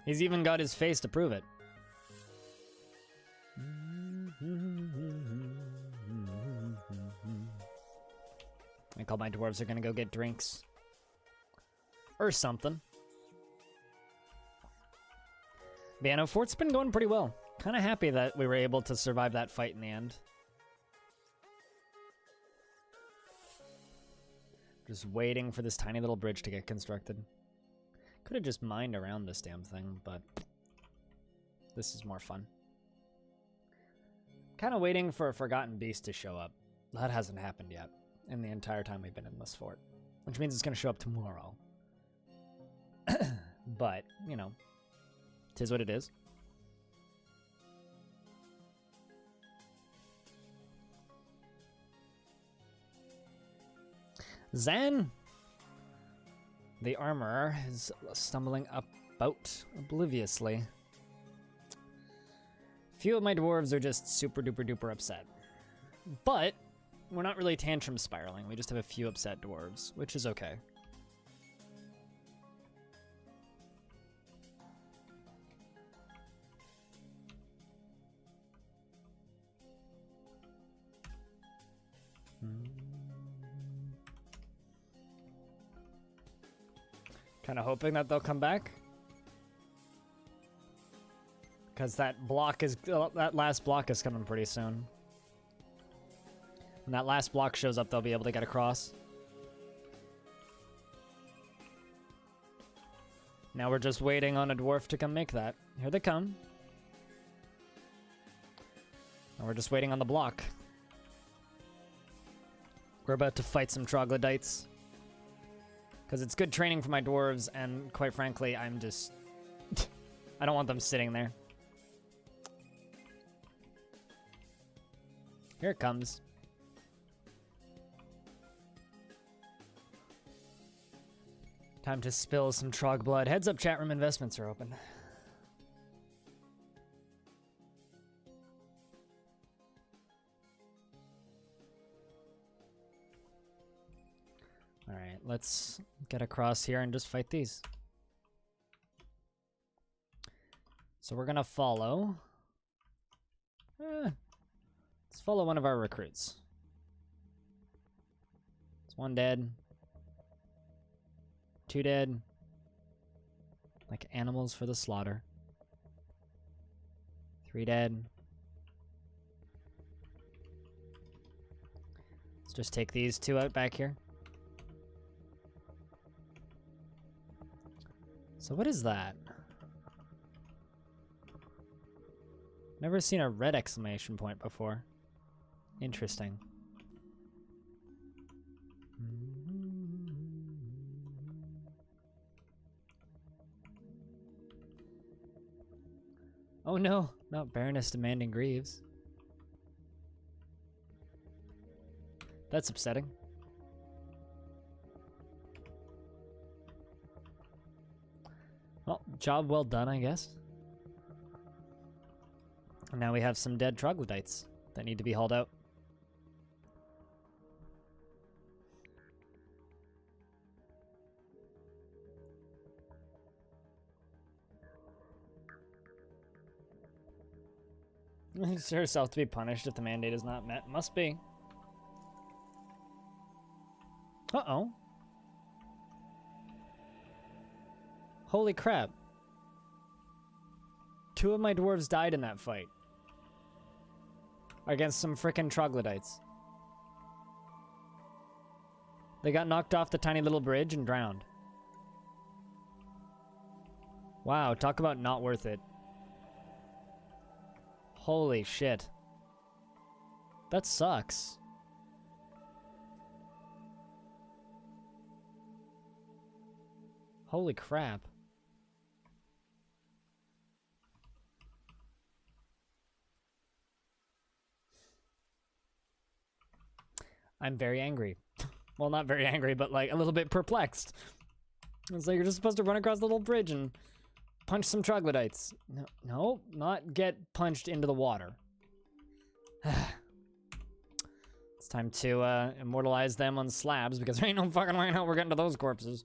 He's even got his face to prove it. I think all my dwarves are gonna go get drinks. Or something. Bano Fort's been going pretty well. Kinda happy that we were able to survive that fight in the end. Just waiting for this tiny little bridge to get constructed. Could have just mined around this damn thing, but this is more fun. Kind of waiting for a Forgotten Beast to show up. That hasn't happened yet in the entire time we've been in this fort, which means it's going to show up tomorrow. But, you know, 'tis what it is. Zan! The armorer is stumbling about obliviously. Few of my dwarves are just super duper duper upset. But we're not really tantrum spiraling. We just have a few upset dwarves, which is okay. Kind of hoping that they'll come back. Because that last block is coming pretty soon. When that last block shows up, they'll be able to get across. Now we're just waiting on a dwarf to come make that. Here they come. And we're just waiting on the block. We're about to fight some troglodytes. Because it's good training for my dwarves, and quite frankly, I'm just... I don't want them sitting there. Here it comes. Time to spill some trog blood. Heads up, chat room investments are open. Alright, let's get across here and just fight these. So we're gonna follow... let's follow one of our recruits. It's one dead. Two dead. Like animals for the slaughter. Three dead. Let's just take these two out back here. So what is that? Never seen a red exclamation point before. Interesting. Oh no, not Baroness demanding Greaves. That's upsetting. Well, job well done, I guess. And now we have some dead troglodytes that need to be hauled out. It's herself to be punished if the mandate is not met. Must be. Uh-oh. Holy crap. 2 of my dwarves died in that fight. Against some frickin' troglodytes. They got knocked off the tiny little bridge and drowned. Wow, talk about not worth it. Holy shit. That sucks. Holy crap. I'm very angry. Well, not very angry, but like a little bit perplexed. It's like you're just supposed to run across the little bridge and punch some troglodytes. No, not get punched into the water. It's time to immortalize them on slabs because there ain't no fucking way how we're getting to those corpses.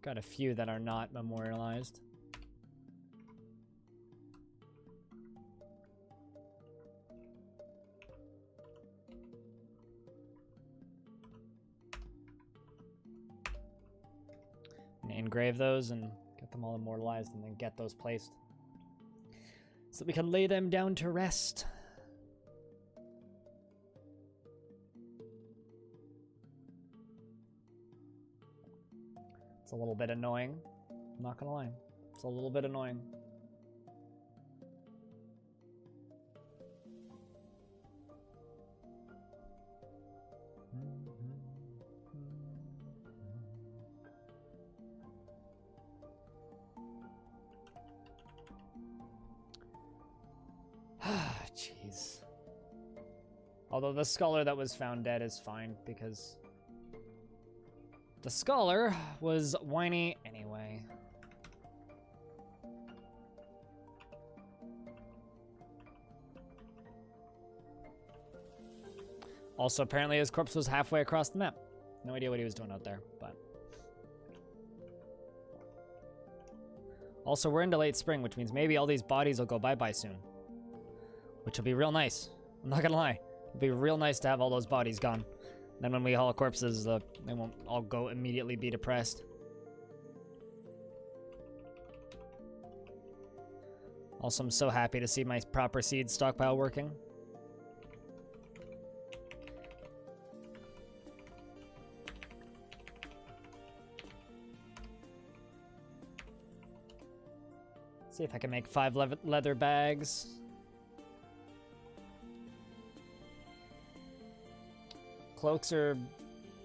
Got a few that are not memorialized. And engrave those and get them all immortalized and then get those placed. So that we can lay them down to rest. It's a little bit annoying. I'm not gonna lie. It's a little bit annoying. Jeez. Although the scholar that was found dead is fine because the scholar was whiny anyway. Also, apparently his corpse was halfway across the map. No idea what he was doing out there, but... Also, we're into late spring, which means maybe all these bodies will go bye-bye soon. Which will be real nice. I'm not gonna lie. It'll be real nice to have all those bodies gone. Then when we haul corpses, they won't all go immediately be depressed. Also, I'm so happy to see my proper seed stockpile working. See if I can make 5 leather bags. Cloaks are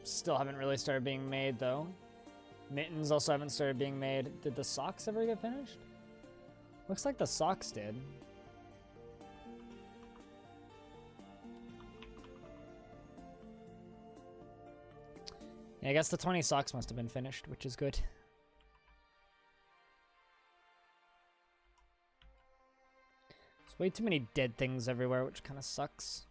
still haven't really started being made, though. Mittens also haven't started being made. Did the socks ever get finished? Looks like the socks did. Yeah, I guess the 20 socks must have been finished, which is good. There's way too many dead things everywhere, which kind of sucks.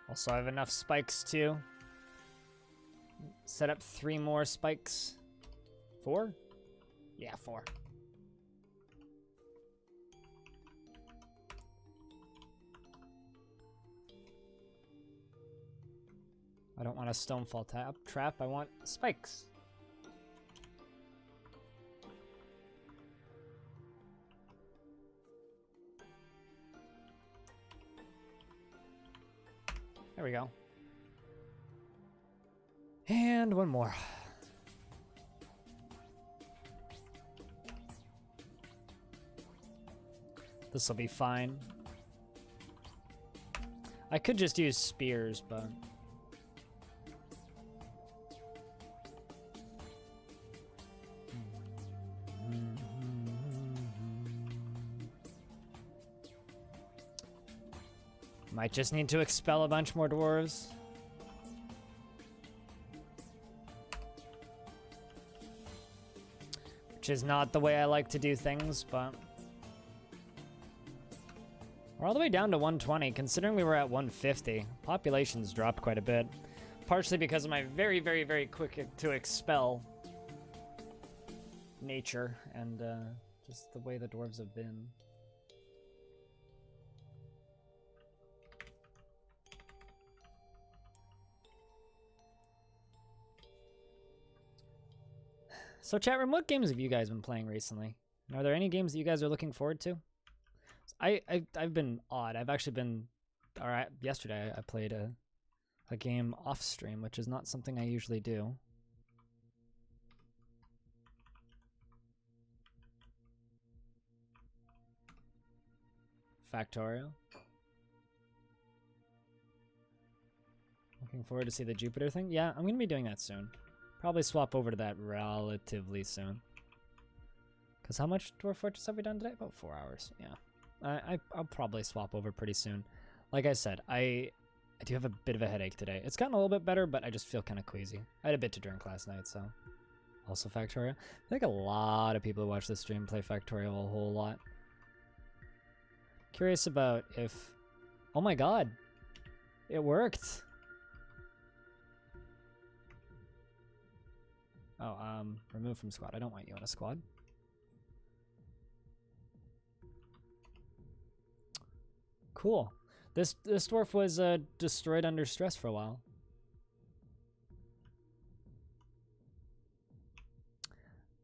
Also, I have enough spikes to set up 3 more spikes. 4? Yeah, 4. I don't want a stonefall trap. I want spikes. There we go. And one more. This will be fine. I could just use spears, but... Might just need to expel a bunch more dwarves. Which is not the way I like to do things, but... We're all the way down to 120, considering we were at 150. Population's dropped quite a bit. Partially because of my very, very, very quick to expel nature and just the way the dwarves have been. So chat room, what games have you guys been playing recently? Are there any games that you guys are looking forward to? I've been odd. I've actually been, all right. Yesterday I played a game off stream, which is not something I usually do. Factorial. Looking forward to see the Jupiter thing. Yeah, I'm gonna be doing that soon. Probably swap over to that relatively soon. Because how much Dwarf Fortress have we done today? About 4 hours. Yeah. I'll probably swap over pretty soon. Like I said, I do have a bit of a headache today. It's gotten a little bit better, but I just feel kind of queasy. I had a bit to drink last night, so. Also Factorial. I think a lot of people who watch this stream play Factorial a whole lot. Curious about if... Oh my god! It worked! Oh, remove from squad. I don't want you in a squad. Cool. This dwarf was destroyed under stress for a while.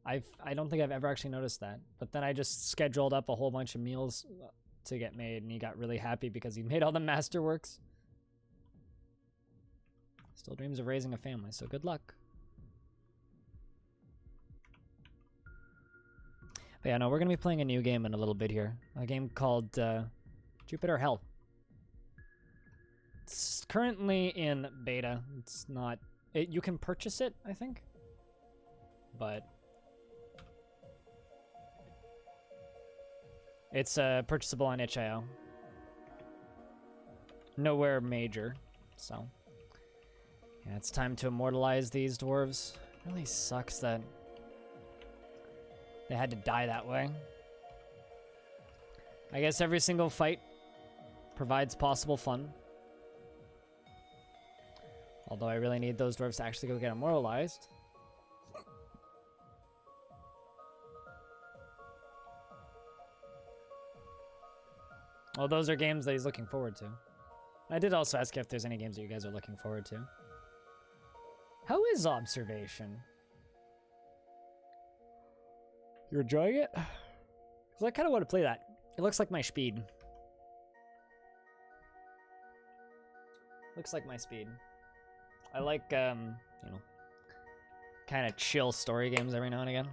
I don't think I've ever actually noticed that. But then I just scheduled up a whole bunch of meals to get made, and he got really happy because he made all the masterworks. Still dreams of raising a family, so good luck. But yeah, no, we're going to be playing a new game in a little bit here. A game called Jupiter Hell. It's currently in beta. It's not... you can purchase it, I think. But... it's purchasable on itch.io. Nowhere major, so... yeah, it's time to immortalize these dwarves. It really sucks that... they had to die that way. I guess every single fight provides possible fun. Although I really need those dwarves to actually go get immortalized. Well, those are games that he's looking forward to. I did also ask if there's any games that you guys are looking forward to. How is observation? You're enjoying it? Because I kind of want to play that. It looks like my speed. Looks like my speed. I like, you know, kind of chill story games every now and again.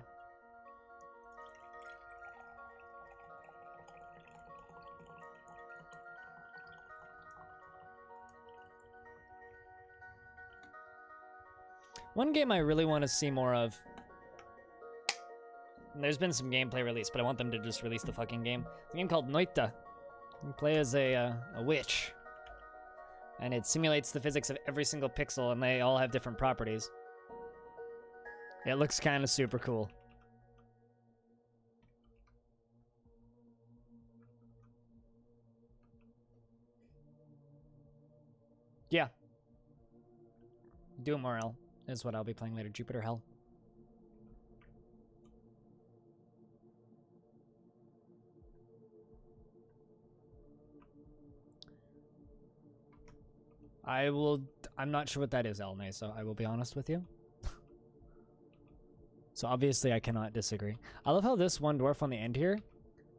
One game I really want to see more of. And there's been some gameplay released, but I want them to just release the fucking game. It's a game called Noita. You play as a witch. And it simulates the physics of every single pixel, and they all have different properties. It looks kind of super cool. Yeah. Doom Morel is what I'll be playing later. Jupiter Hell. I'm not sure what that is, Elnay, so I will be honest with you. So obviously I cannot disagree. I love how this one dwarf on the end here,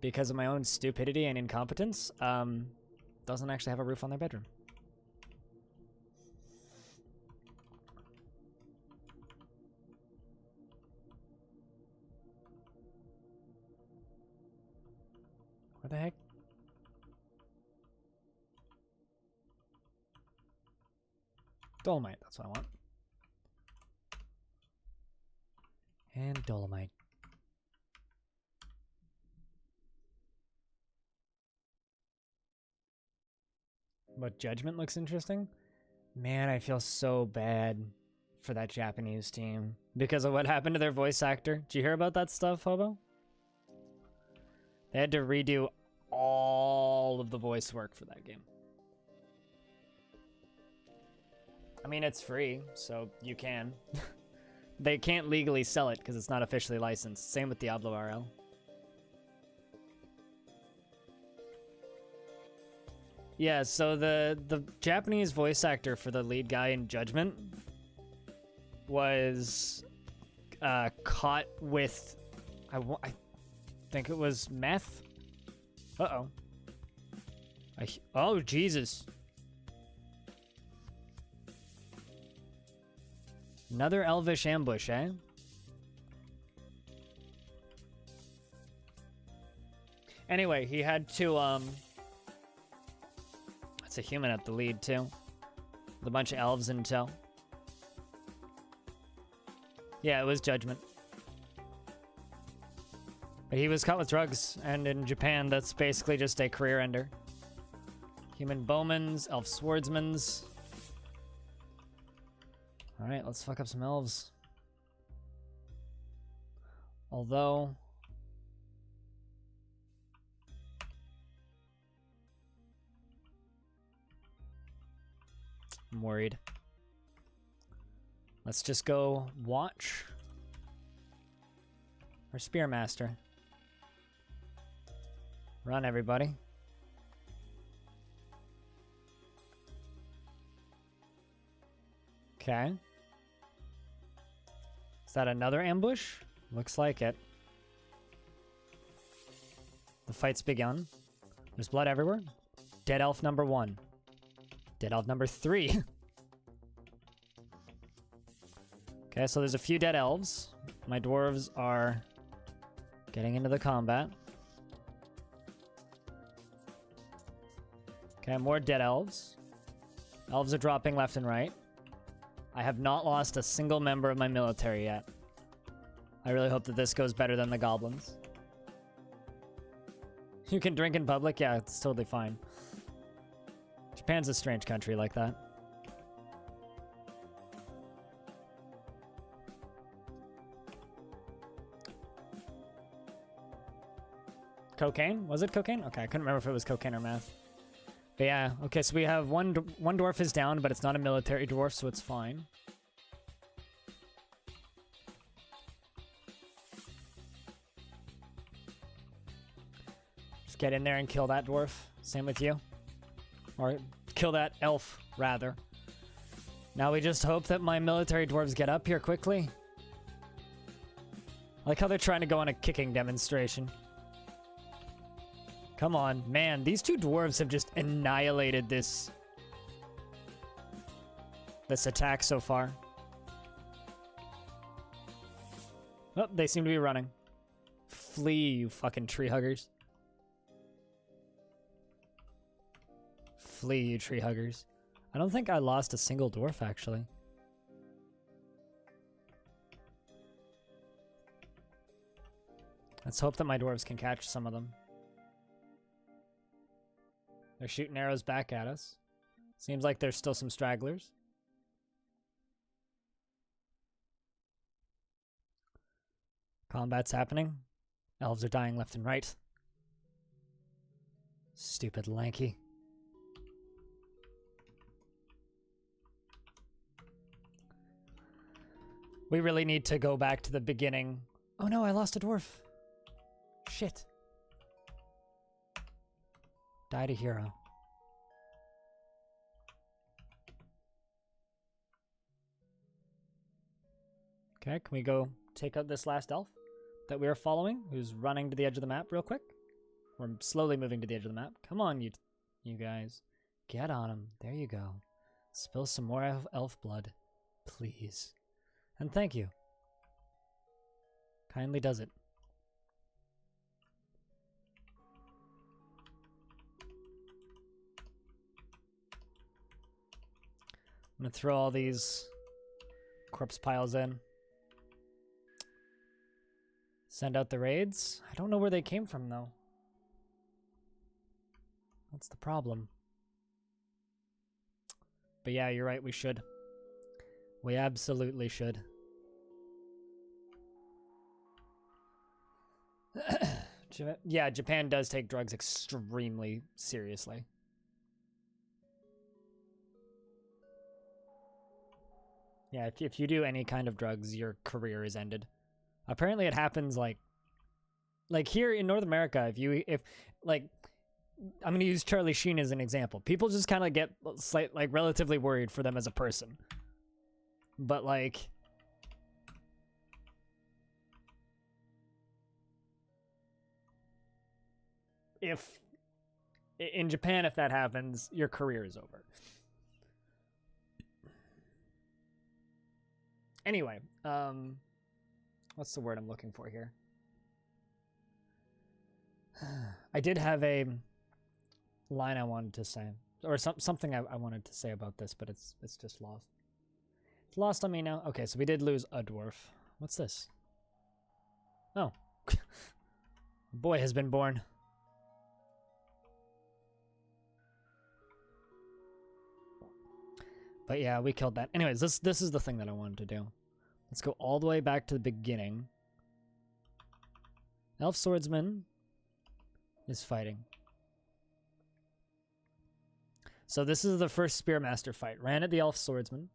because of my own stupidity and incompetence, doesn't actually have a roof on their bedroom. What the heck? Dolomite, that's what I want. And Dolomite. But Judgment looks interesting. Man, I feel so bad for that Japanese team because of what happened to their voice actor. Did you hear about that stuff, Hobo? They had to redo all of the voice work for that game. I mean, it's free, so you can. They can't legally sell it because it's not officially licensed. Same with Diablo RL. Yeah, so the Japanese voice actor for the lead guy in Judgment was caught with, I think it was meth. Uh-oh. Oh, Jesus. Another elvish ambush, eh? Anyway, he had to, it's a human at the lead, too. With a bunch of elves in tow. Yeah, it was Judgment. But he was caught with drugs, and in Japan, that's basically just a career ender. Human bowmans, elf swordsmans. Alright, let's fuck up some elves. Although... I'm worried. Let's just go watch. Or Spearmaster. Run, everybody. Okay. Is that another ambush? Looks like it. The fight's begun. There's blood everywhere. Dead elf number 1. Dead elf number 3. Okay, so there's a few dead elves. My dwarves are getting into the combat. Okay, more dead elves. Elves are dropping left and right. I have not lost a single member of my military yet. I really hope that this goes better than the goblins. You can drink in public? Yeah, it's totally fine. Japan's a strange country like that. Cocaine? Was it cocaine? Okay, I couldn't remember if it was cocaine or meth. But yeah, okay, so we have one dwarf is down, but it's not a military dwarf, so it's fine. Just get in there and kill that dwarf. Same with you. Or kill that elf, rather. Now we just hope that my military dwarves get up here quickly. I like how they're trying to go on a kicking demonstration. Come on, man, these two dwarves have just annihilated this attack so far. Oh, they seem to be running. Flee, you fucking tree huggers. Flee, you tree huggers. I don't think I lost a single dwarf, actually. Let's hope that my dwarves can catch some of them. They're shooting arrows back at us. Seems like there's still some stragglers. Combat's happening. Elves are dying left and right. Stupid lanky. We really need to go back to the beginning. Oh no, I lost a dwarf. Shit. Died a hero. Okay, can we go take out this last elf that we are following, who's running to the edge of the map real quick? We're slowly moving to the edge of the map. Come on, you guys. Get on him. There you go. Spill some more elf blood, please. And thank you. Kindly does it. I'm gonna throw all these corpse piles in. Send out the raids. I don't know where they came from, though. That's the problem. But yeah, you're right, we should. We absolutely should. Yeah, Japan does take drugs extremely seriously. Yeah, if you do any kind of drugs, your career is ended. Apparently it happens like here in North America, if I'm going to use Charlie Sheen as an example. People just kind of get relatively worried for them as a person. But like if in Japan, if that happens, your career is over. Anyway, what's the word I'm looking for here? I did have a line I wanted to say, or something I wanted to say about this, but it's just lost. It's lost on me now. Okay, so we did lose a dwarf. What's this? Oh. A boy has been born. But yeah, we killed that. Anyways, this is the thing that I wanted to do. Let's go all the way back to the beginning. Elf Swordsman is fighting. So this is the first Spearmaster fight. Ran at the Elf Swordsman.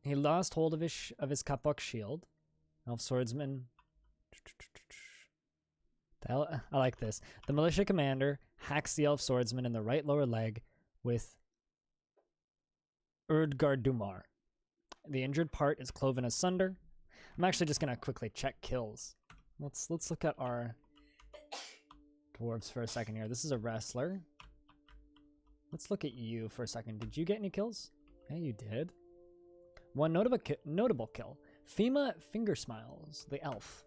He lost hold of his Kapok shield. Elf Swordsman. I like this. The militia commander hacks the Elf Swordsman in the right lower leg with Urdgardumar. The injured part is cloven asunder. I'm actually just gonna quickly check kills. Let's look at our dwarves for a second here. This is a wrestler. Let's look at you for a second. Did you get any kills? Yeah, you did. One notable kill. Fema Fingersmiles, the elf.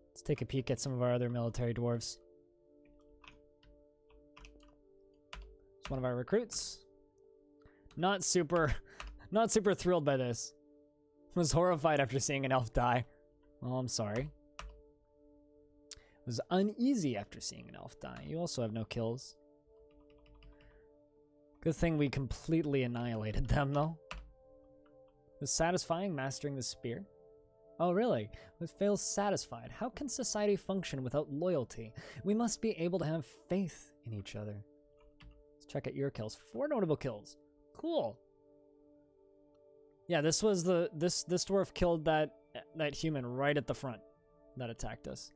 Let's take a peek at some of our other military dwarves. It's one of our recruits. Not super thrilled by this. Was horrified after seeing an elf die. Well, I'm sorry. Was uneasy after seeing an elf die. You also have no kills. Good thing we completely annihilated them, though. Was satisfying mastering the spear? Oh, really? With fails satisfied. How can society function without loyalty? We must be able to have faith in each other. Let's check out your kills. 4 notable kills. Cool. Yeah, this was this dwarf killed that human right at the front that attacked us.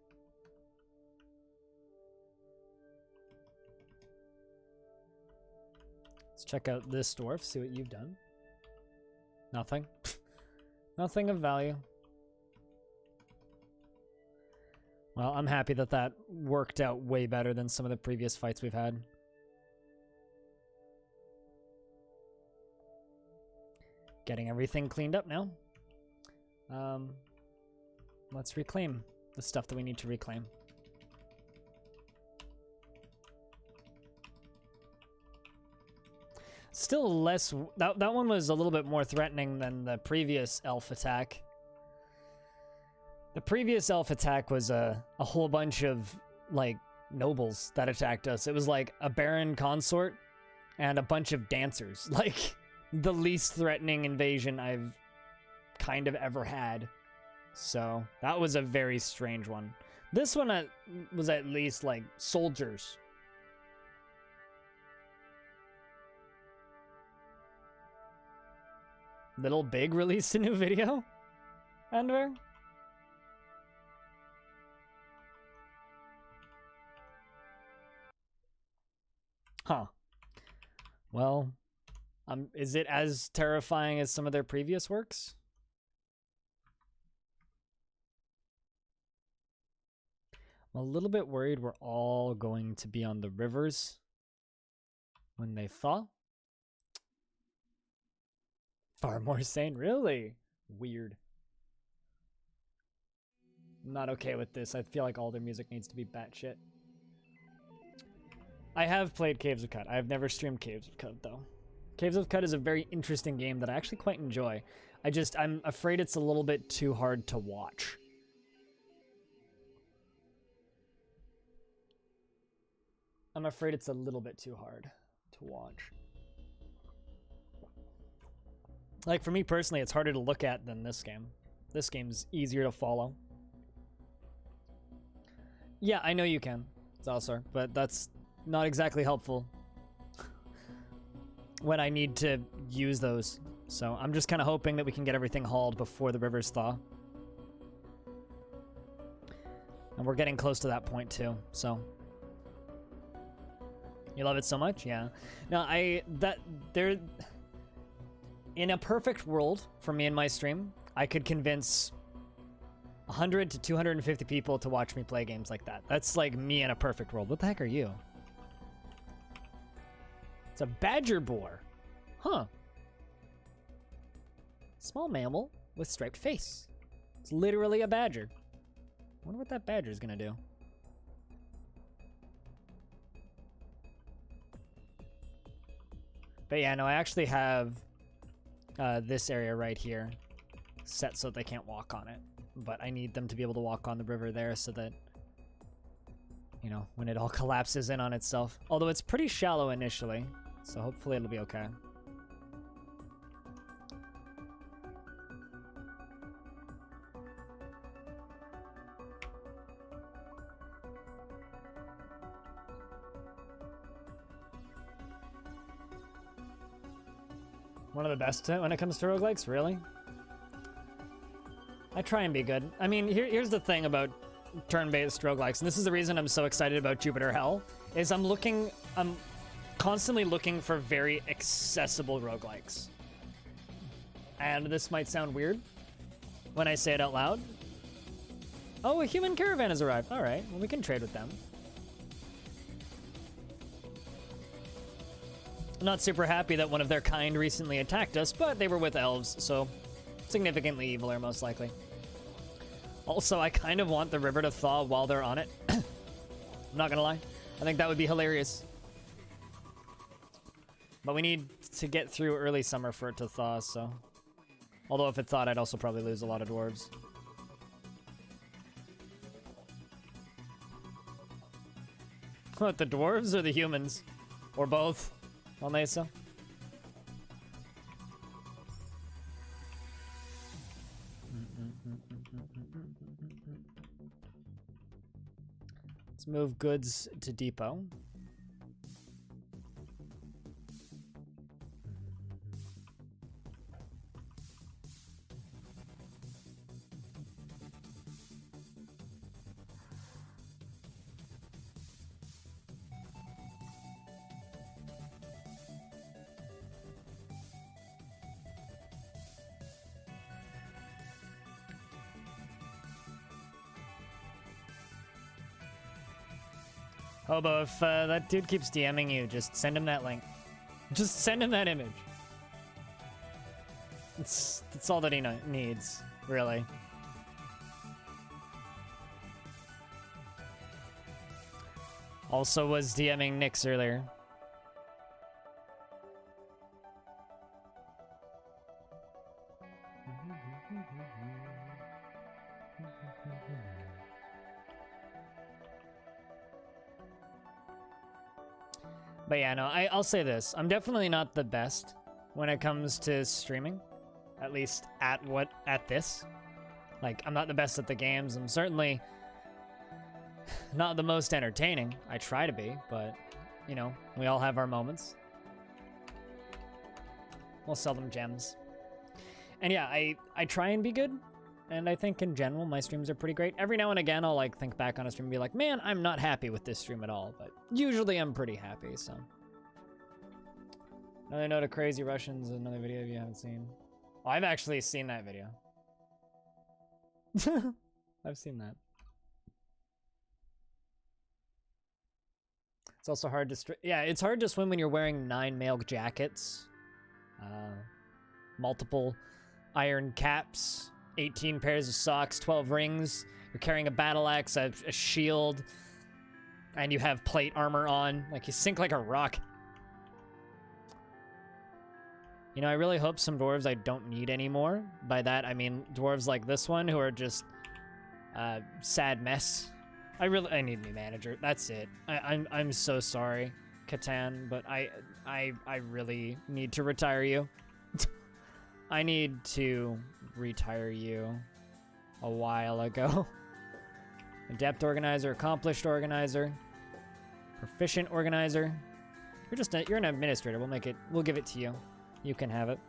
Let's check out this dwarf, see what you've done. Nothing. Nothing of value. Well, I'm happy that worked out way better than some of the previous fights we've had. Getting everything cleaned up now. Let's reclaim the stuff that we need to reclaim. Still less... That one was a little bit more threatening than the previous elf attack. The previous elf attack was a whole bunch of, like, nobles that attacked us. It was like a baron consort and a bunch of dancers. Like, the least threatening invasion I've kind of ever had. So, that was a very strange one. This one was at least, like, soldiers. Little Big released a new video? Andrew? Huh. Well, Is it as terrifying as some of their previous works? I'm a little bit worried we're all going to be on the rivers when they thaw. Far more sane, really? Weird. I'm not okay with this. I feel like all their music needs to be batshit. I have played Caves of Cut. I have never streamed Caves of Cut, though. Caves of Cut is a very interesting game that I actually quite enjoy. I'm afraid it's a little bit too hard to watch. I'm afraid it's a little bit too hard to watch. Like, for me personally, it's harder to look at than this game. This game's easier to follow. Yeah, I know you can, Zalsar, but that's not exactly helpful when I need to use those. So I'm just kind of hoping that we can get everything hauled before the rivers thaw. And we're getting close to that point too, so. You love it so much? Yeah. No, in a perfect world for me and my stream, I could convince 100 to 250 people to watch me play games like that. That's like me in a perfect world. What the heck are you? It's a badger boar. Huh. Small mammal with striped face. It's literally a badger. I wonder what that badger's gonna do. But yeah, no, I actually have this area right here set so they can't walk on it. But I need them to be able to walk on the river there so that, you know, when it all collapses in on itself. Although it's pretty shallow initially, so hopefully it'll be okay. One of the best when it comes to roguelikes, really? I try and be good. I mean, here's the thing about turn-based roguelikes, and this is the reason I'm so excited about Jupiter Hell, is I'm constantly looking for very accessible roguelikes. And this might sound weird when I say it out loud. Oh, a human caravan has arrived. All right, well, we can trade with them. I'm not super happy that one of their kind recently attacked us, but they were with elves, so significantly eviler, most likely. Also, I kind of want the river to thaw while they're on it. I'm not gonna lie. I think that would be hilarious. But we need to get through early summer for it to thaw, so. Although if it thawed, I'd also probably lose a lot of dwarves. What, the dwarves or the humans? Or both? On Mesa? Let's move goods to depot. Hobo, if that dude keeps DMing you, just send him that link. Just send him that image. That's all that he needs, really. Also was DMing Nyx earlier. But yeah, no, I'll say this. I'm definitely not the best when it comes to streaming. At least at this. Like, I'm not the best at the games. I'm certainly not the most entertaining. I try to be, but, you know, we all have our moments. We'll sell them gems. And yeah, I try and be good. And I think in general, my streams are pretty great. Every now and again, I'll like think back on a stream and be like, man, I'm not happy with this stream at all. But usually I'm pretty happy, so. Another note of Crazy Russians, another video you haven't seen. Oh, I've actually seen that video. I've seen that. It's also hard to yeah, it's hard to swim when you're wearing 9 male jackets, multiple iron caps, 18 pairs of socks, 12 rings. You're carrying a battle axe, a shield, and you have plate armor on. Like, you sink like a rock. You know, I really hope some dwarves I don't need anymore. By that, I mean dwarves like this one who are just sad mess. I need a new manager. That's it. I'm so sorry, Catan, but I really need to retire you. I need to retire you a while ago. Adept organizer, accomplished organizer, proficient organizer. You're an administrator. We'll give it to you. You can have it.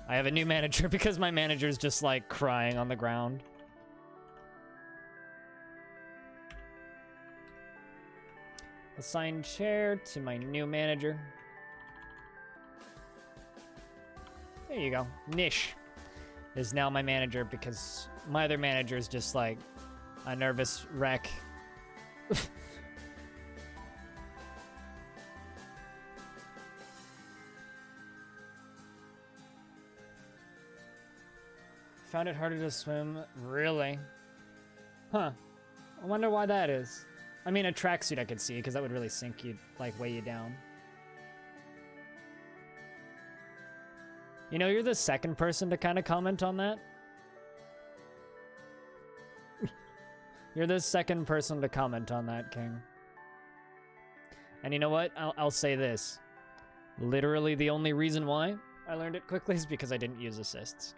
I have a new manager because my manager's just like crying on the ground. Assign chair to my new manager. There you go. Nish is now my manager because my other manager is just like a nervous wreck. Found it harder to swim. Really? Huh. I wonder why that is. I mean, a tracksuit I could see, because that would really sink you, like, weigh you down. You know, you're the second person to kind of comment on that. You're the second person to comment on that, King. And you know what? I'll say this. Literally the only reason why I learned it quickly is because I didn't use assists.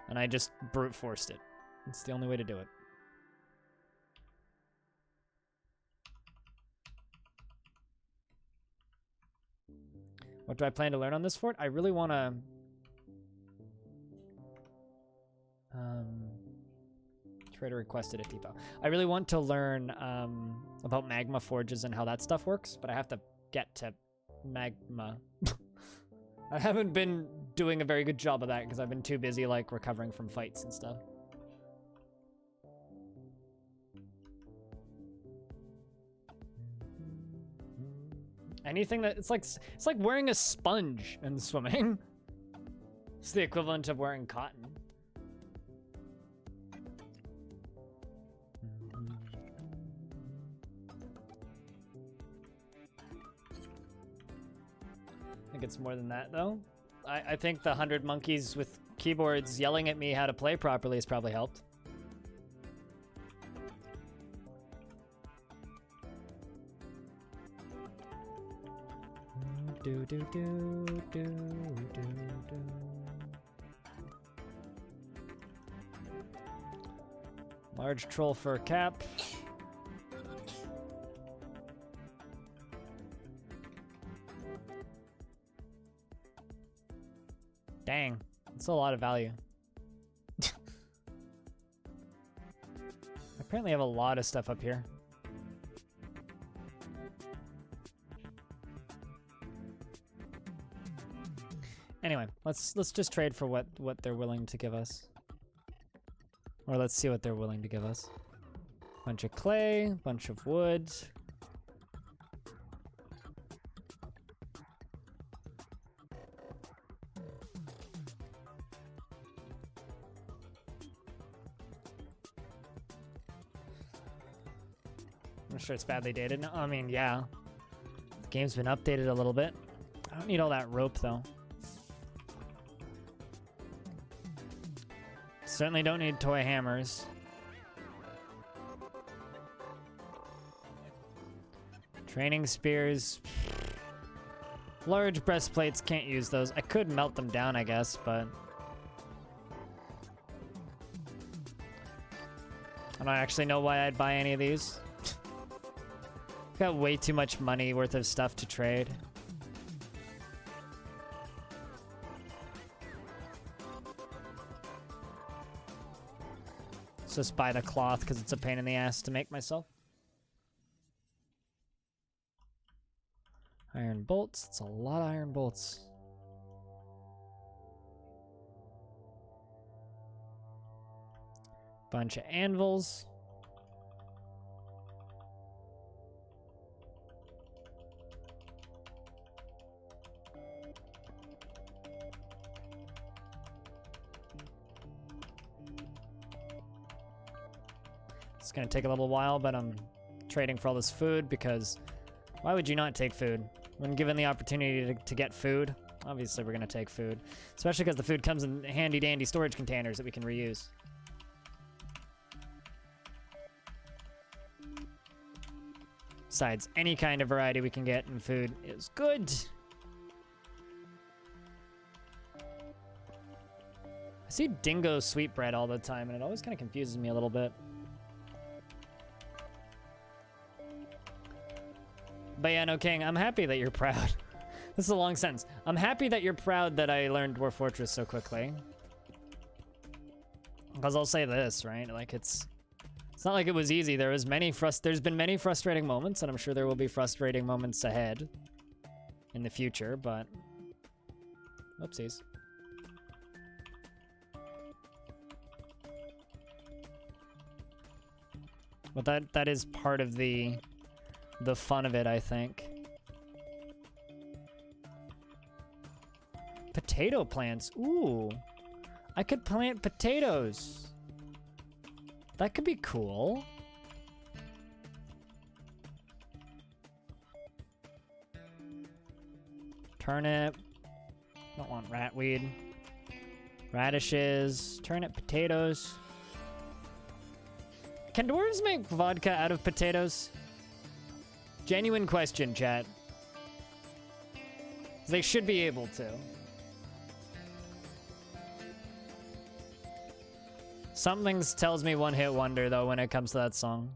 And I just brute forced it. It's the only way to do it. What do I plan to learn on this fort? I really want to... Trader requested a depot. I really want to learn about magma forges and how that stuff works, but I have to get to magma. I haven't been doing a very good job of that because I've been too busy like recovering from fights and stuff. Anything that it's like wearing a sponge and swimming. It's the equivalent of wearing cotton. I think it's more than that though. I think the 100 monkeys with keyboards yelling at me how to play properly has probably helped. Do do do do do do. Large troll fur cap. Dang, that's a lot of value. I apparently have a lot of stuff up here. Anyway, let's just trade for what they're willing to give us. Or let's see what they're willing to give us. Bunch of clay, bunch of wood. I'm sure it's badly dated. No, I mean, yeah. The game's been updated a little bit. I don't need all that rope, though. Certainly don't need toy hammers. Training spears. Large breastplates, can't use those. I could melt them down, I guess, but... I don't actually know why I'd buy any of these. Got way too much money worth of stuff to trade. Let's just buy the cloth because it's a pain in the ass to make myself. Iron iron bolts. It's a lot of iron bolts. Bunch of anvils. It's gonna take a little while, but I'm trading for all this food because why would you not take food? When given the opportunity to get food, obviously we're gonna take food. Especially because the food comes in handy dandy storage containers that we can reuse. Besides, any kind of variety we can get in food is good. I see dingo sweetbread all the time, and it always kind of confuses me a little bit. But yeah, no, King, I'm happy that you're proud. This is a long sentence. I'm happy that you're proud that I learned Dwarf Fortress so quickly. Because I'll say this, right? Like, it's not like it was easy. There's been many frustrating moments, and I'm sure there will be frustrating moments ahead in the future, but whoopsies. But that is part of the fun of it, I think. Potato plants. Ooh. I could plant potatoes. That could be cool. Turnip. Don't want ratweed. Radishes. Turnip, potatoes. Can dwarves make vodka out of potatoes? Genuine question, chat. They should be able to. Something tells me one hit wonder, though, when it comes to that song.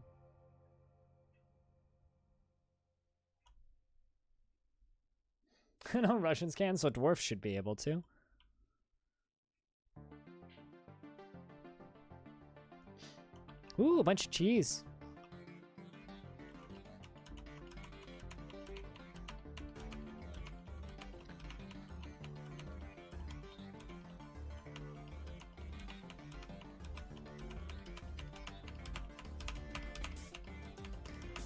No, Russians can, so dwarfs should be able to. Ooh, a bunch of cheese.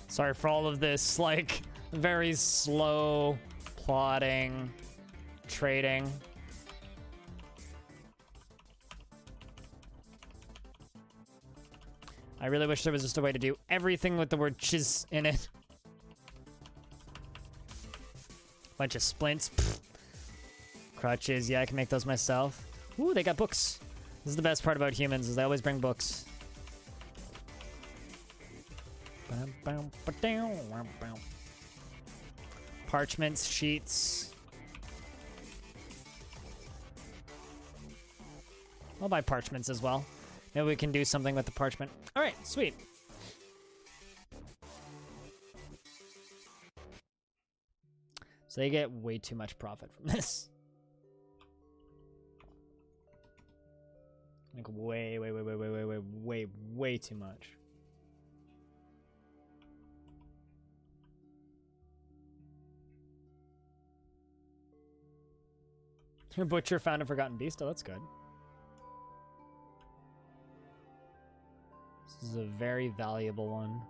Sorry for all of this, like, very slow plotting, trading. I really wish there was just a way to do everything with the word chiz in it. Bunch of splints. Pfft. Crutches, yeah, I can make those myself. Ooh, they got books. This is the best part about humans, is they always bring books. Parchments, sheets. I'll buy parchments as well. Maybe we can do something with the parchment. All right, sweet. So they get way too much profit from this. Like way too much. Your butcher found a forgotten beast. Oh, that's good. This is a very valuable one.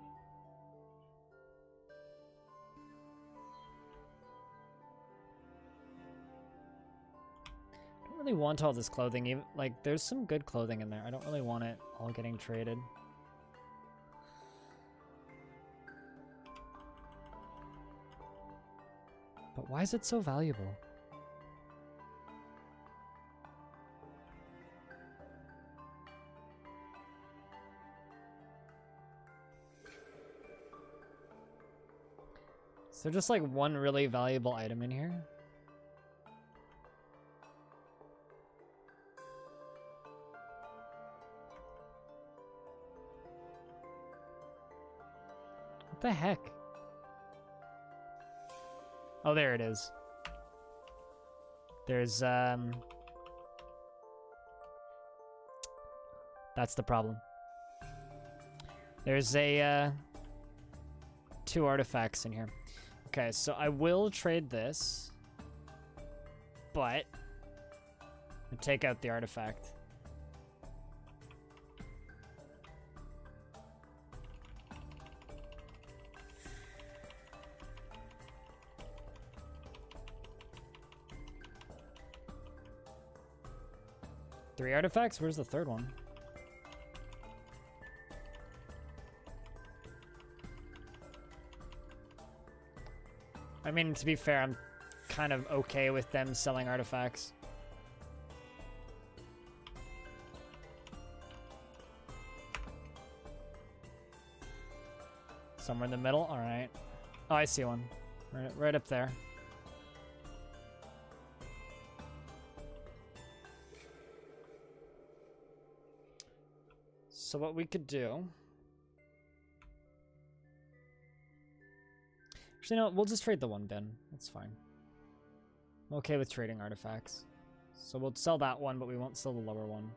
I don't really want all this clothing. Even like, there's some good clothing in there. I don't really want it all getting traded. But why is it so valuable? Is there just like one really valuable item in here? What the heck? Oh, there it is. There's, that's the problem. There's a, 2 artifacts in here. Okay, so I will trade this, but take out the artifact. Three artifacts? Where's the third one? I mean, to be fair, I'm kind of okay with them selling artifacts. Somewhere in the middle? All right. Oh, I see one. Right up there. So what we could do... Actually, no, we'll just trade the one bin. That's fine. I'm okay with trading artifacts. So we'll sell that one, but we won't sell the lower one.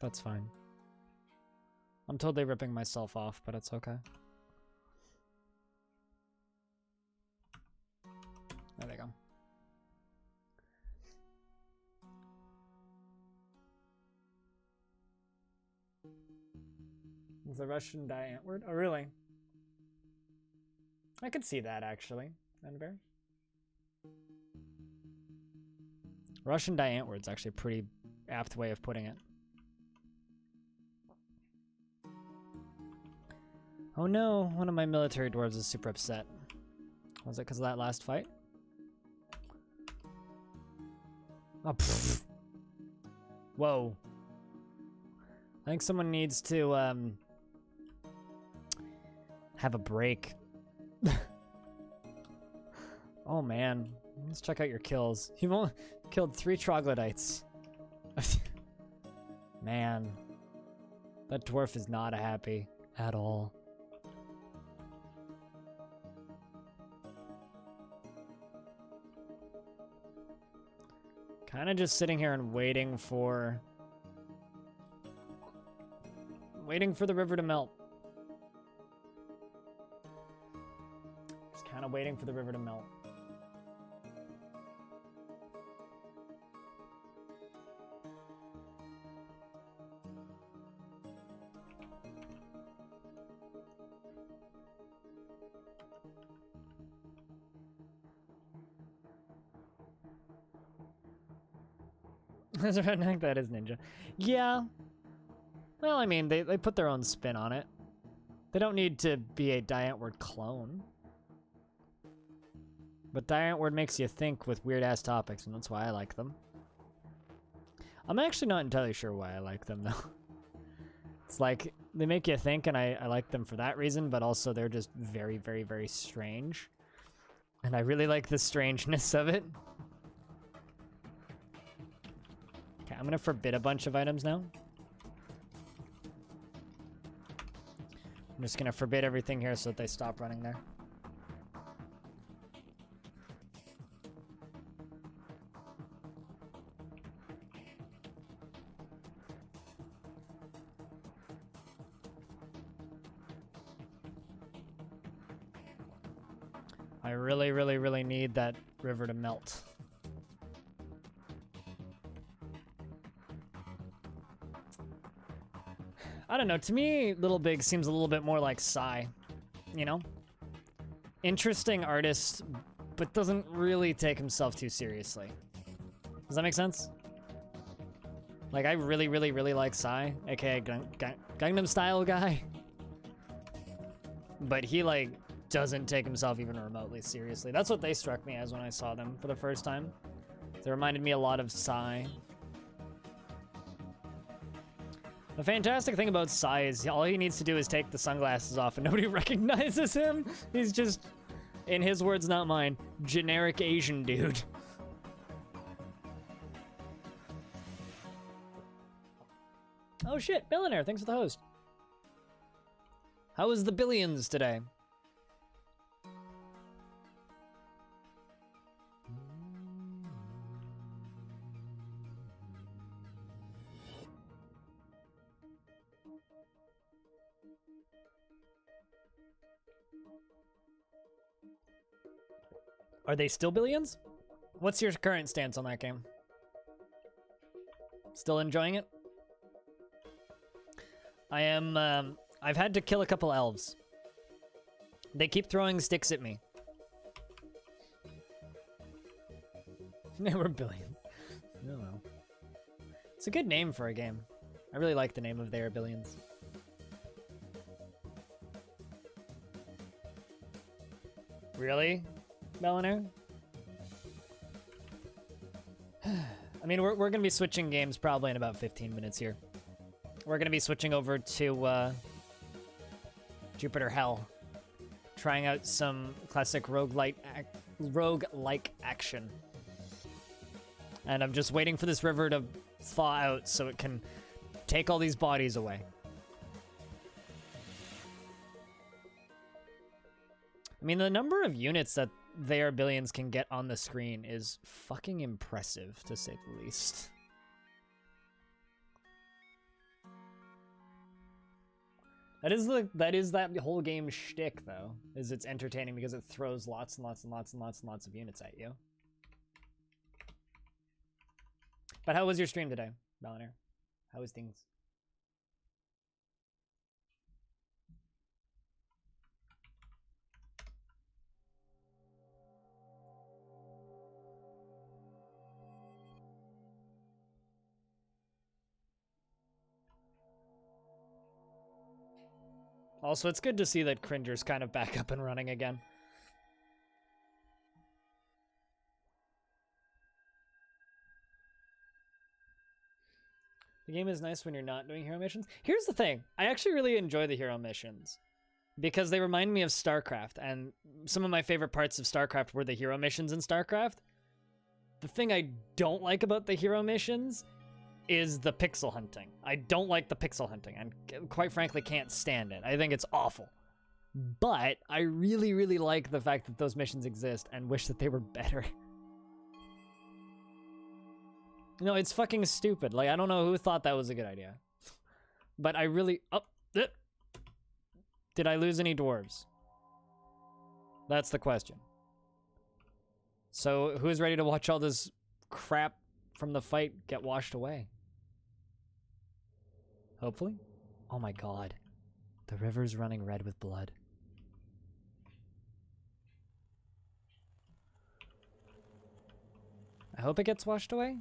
That's fine. I'm totally ripping myself off, but it's okay. There they go. Is the Russian die antword? Oh, really? I could see that, actually. Enver. Russian die antword's actually a pretty apt way of putting it. Oh no, one of my military dwarves is super upset. Was it because of that last fight? Oh, pfft. Whoa. I think someone needs to, have a break. Oh man, let's check out your kills. You've only killed 3 troglodytes. Man, that dwarf is not happy at all. Kind of just sitting here and waiting for the river to melt. Just kind of waiting for the river to melt. That's a redneck, that is ninja. Yeah. Well, I mean, they put their own spin on it. They don't need to be a Diantword clone. But Diantword makes you think with weird-ass topics, and that's why I like them. I'm actually not entirely sure why I like them, though. It's like, they make you think, and I like them for that reason, but also they're just very, very, very strange. And I really like the strangeness of it. Okay, I'm gonna forbid a bunch of items now. I'm just gonna forbid everything here so that they stop running there. I really, really, really need that river to melt. I don't know, to me, Little Big seems a little bit more like Psy, you know? Interesting artist, but doesn't really take himself too seriously. Does that make sense? Like, I really, really, really like Psy, aka Gangnam Style guy. But he, like, doesn't take himself even remotely seriously. That's what they struck me as when I saw them for the first time. They reminded me a lot of Psy. The fantastic thing about Psy is all he needs to do is take the sunglasses off and nobody recognizes him. He's just, in his words, not mine, generic Asian dude. Oh shit, Billionaire, thanks for the host. How was the billions today? Are they still billions? What's your current stance on that game? Still enjoying it? I am, I've had to kill a couple elves. They keep throwing sticks at me. They were billion. I don't know. It's a good name for a game. I really like the name of They Are Billions. Really, Melanie? I mean, we're going to be switching games probably in about 15 minutes here. We're going to be switching over to Jupiter Hell. Trying out some classic roguelike action. And I'm just waiting for this river to thaw out so it can take all these bodies away. I mean, the number of units that They Are Billions can get on the screen is fucking impressive, to say the least. That is that whole game shtick, though, is it's entertaining because it throws lots and lots and lots and lots and lots of units at you. But how was your stream today, Melanie? How was things? Also, it's good to see that Cringer's kind of back up and running again. The game is nice when you're not doing hero missions. Here's the thing. I actually really enjoy the hero missions because they remind me of StarCraft, and some of my favorite parts of StarCraft were the hero missions in StarCraft. The thing I don't like about the hero missions is the pixel hunting. I don't like the pixel hunting and quite frankly can't stand it. I think it's awful. But I really, really like the fact that those missions exist and wish that they were better. No, it's fucking stupid. Like, I don't know who thought that was a good idea. But I really... Oh, did I lose any dwarves? That's the question. So, who's ready to watch all this crap from the fight get washed away? Hopefully. Oh my god. The river's running red with blood. I hope it gets washed away.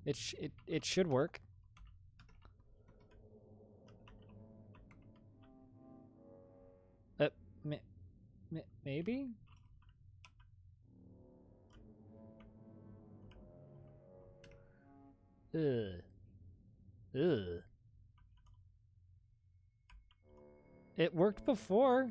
It should work. Maybe? Ugh. Ugh. It worked before.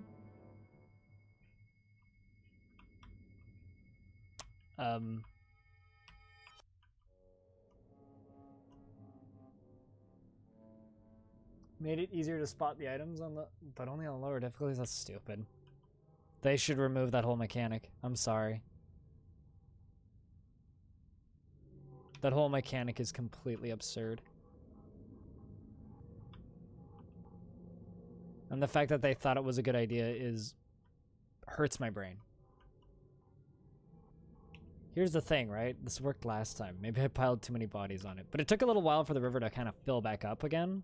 Made it easier to spot the items on the, but only on lower difficulties. That's stupid. They should remove that whole mechanic. I'm sorry. That whole mechanic is completely absurd. And the fact that they thought it was a good idea hurts my brain. Here's the thing, right? This worked last time. Maybe I piled too many bodies on it. But it took a little while for the river to kind of fill back up again.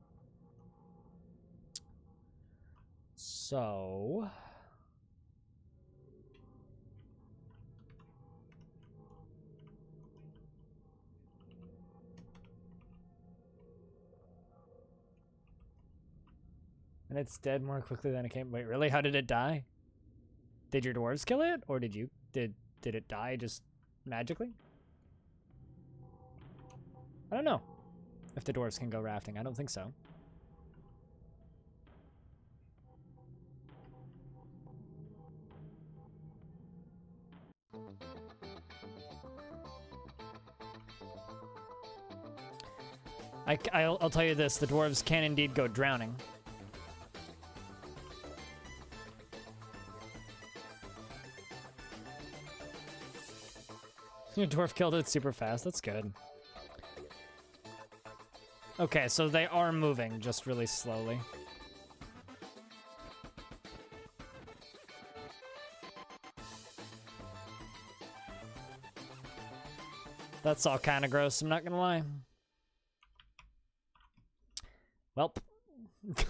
So... And it's dead more quickly than it came. Wait, really? How did it die? Did your dwarves kill it? Or did you... Did it die just magically? I don't know if the dwarves can go rafting. I don't think so. I'll tell you this. The dwarves can indeed go drowning. Your dwarf killed it super fast. That's good. Okay, so they are moving, just really slowly. That's all kind of gross, I'm not gonna lie. Welp. It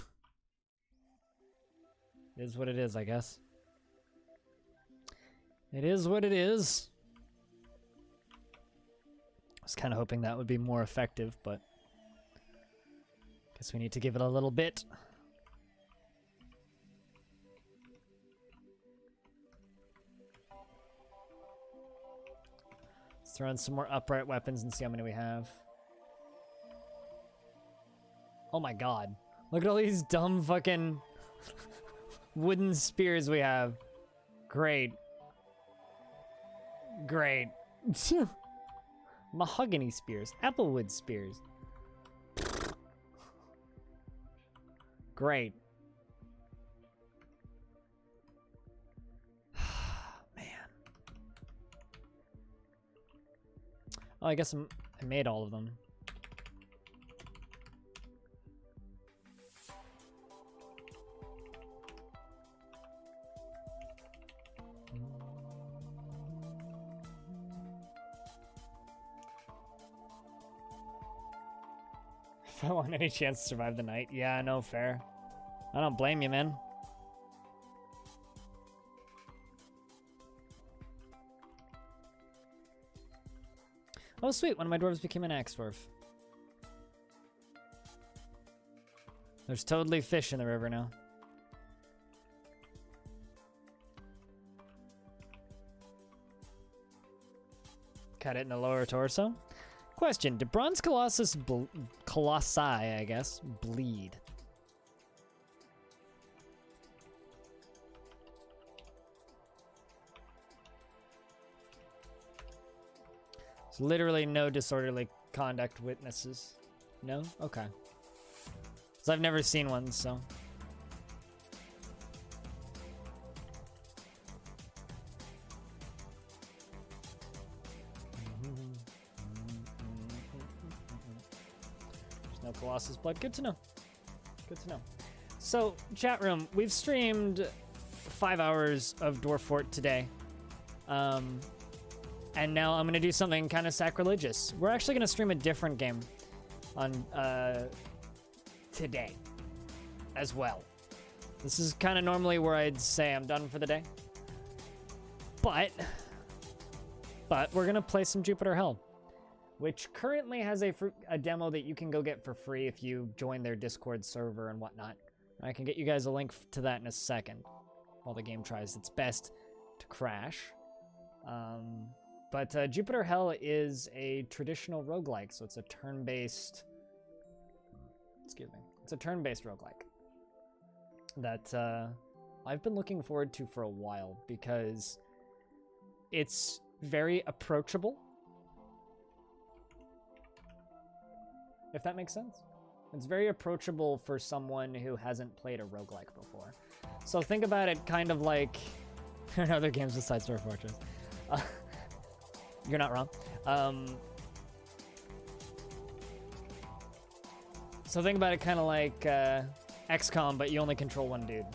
is what it is, I guess. It is what it is. I was kind of hoping that would be more effective, but guess we need to give it a little bit. Let's throw in some more upright weapons and see how many we have. Oh my god. Look at all these dumb fucking wooden spears we have. Great. Great. Mahogany spears. Applewood spears. Great. Man. Oh, I guess I made all of them. If I want any chance to survive the night. Yeah, no, fair. I don't blame you, man. Oh, sweet. One of my dwarves became an axe dwarf. There's totally fish in the river now. Cut it in the lower torso. Question, do bronze colossi, I guess, bleed? There's literally no disorderly conduct witnesses. No? Okay. Because I've never seen one, so. There's no Colossus blood. Good to know. Good to know. So, chat room, we've streamed 5 hours of Dwarf Fort today. And now I'm going to do something kind of sacrilegious. We're actually going to stream a different game on today as well. This is kind of normally where I'd say I'm done for the day. But we're going to play some Jupiter Hell, which currently has a demo that you can go get for free if you join their Discord server and whatnot. I can get you guys a link to that in a second while the game tries its best to crash. But Jupiter Hell is a traditional roguelike, so it's a turn-based... Excuse me. It's a turn-based roguelike that I've been looking forward to for a while because it's very approachable. If that makes sense. It's very approachable for someone who hasn't played a roguelike before. So think about it kind of like... There are other games besides Dwarf Fortress. You're not wrong. So think about it kind of like XCOM, but you only control one dude.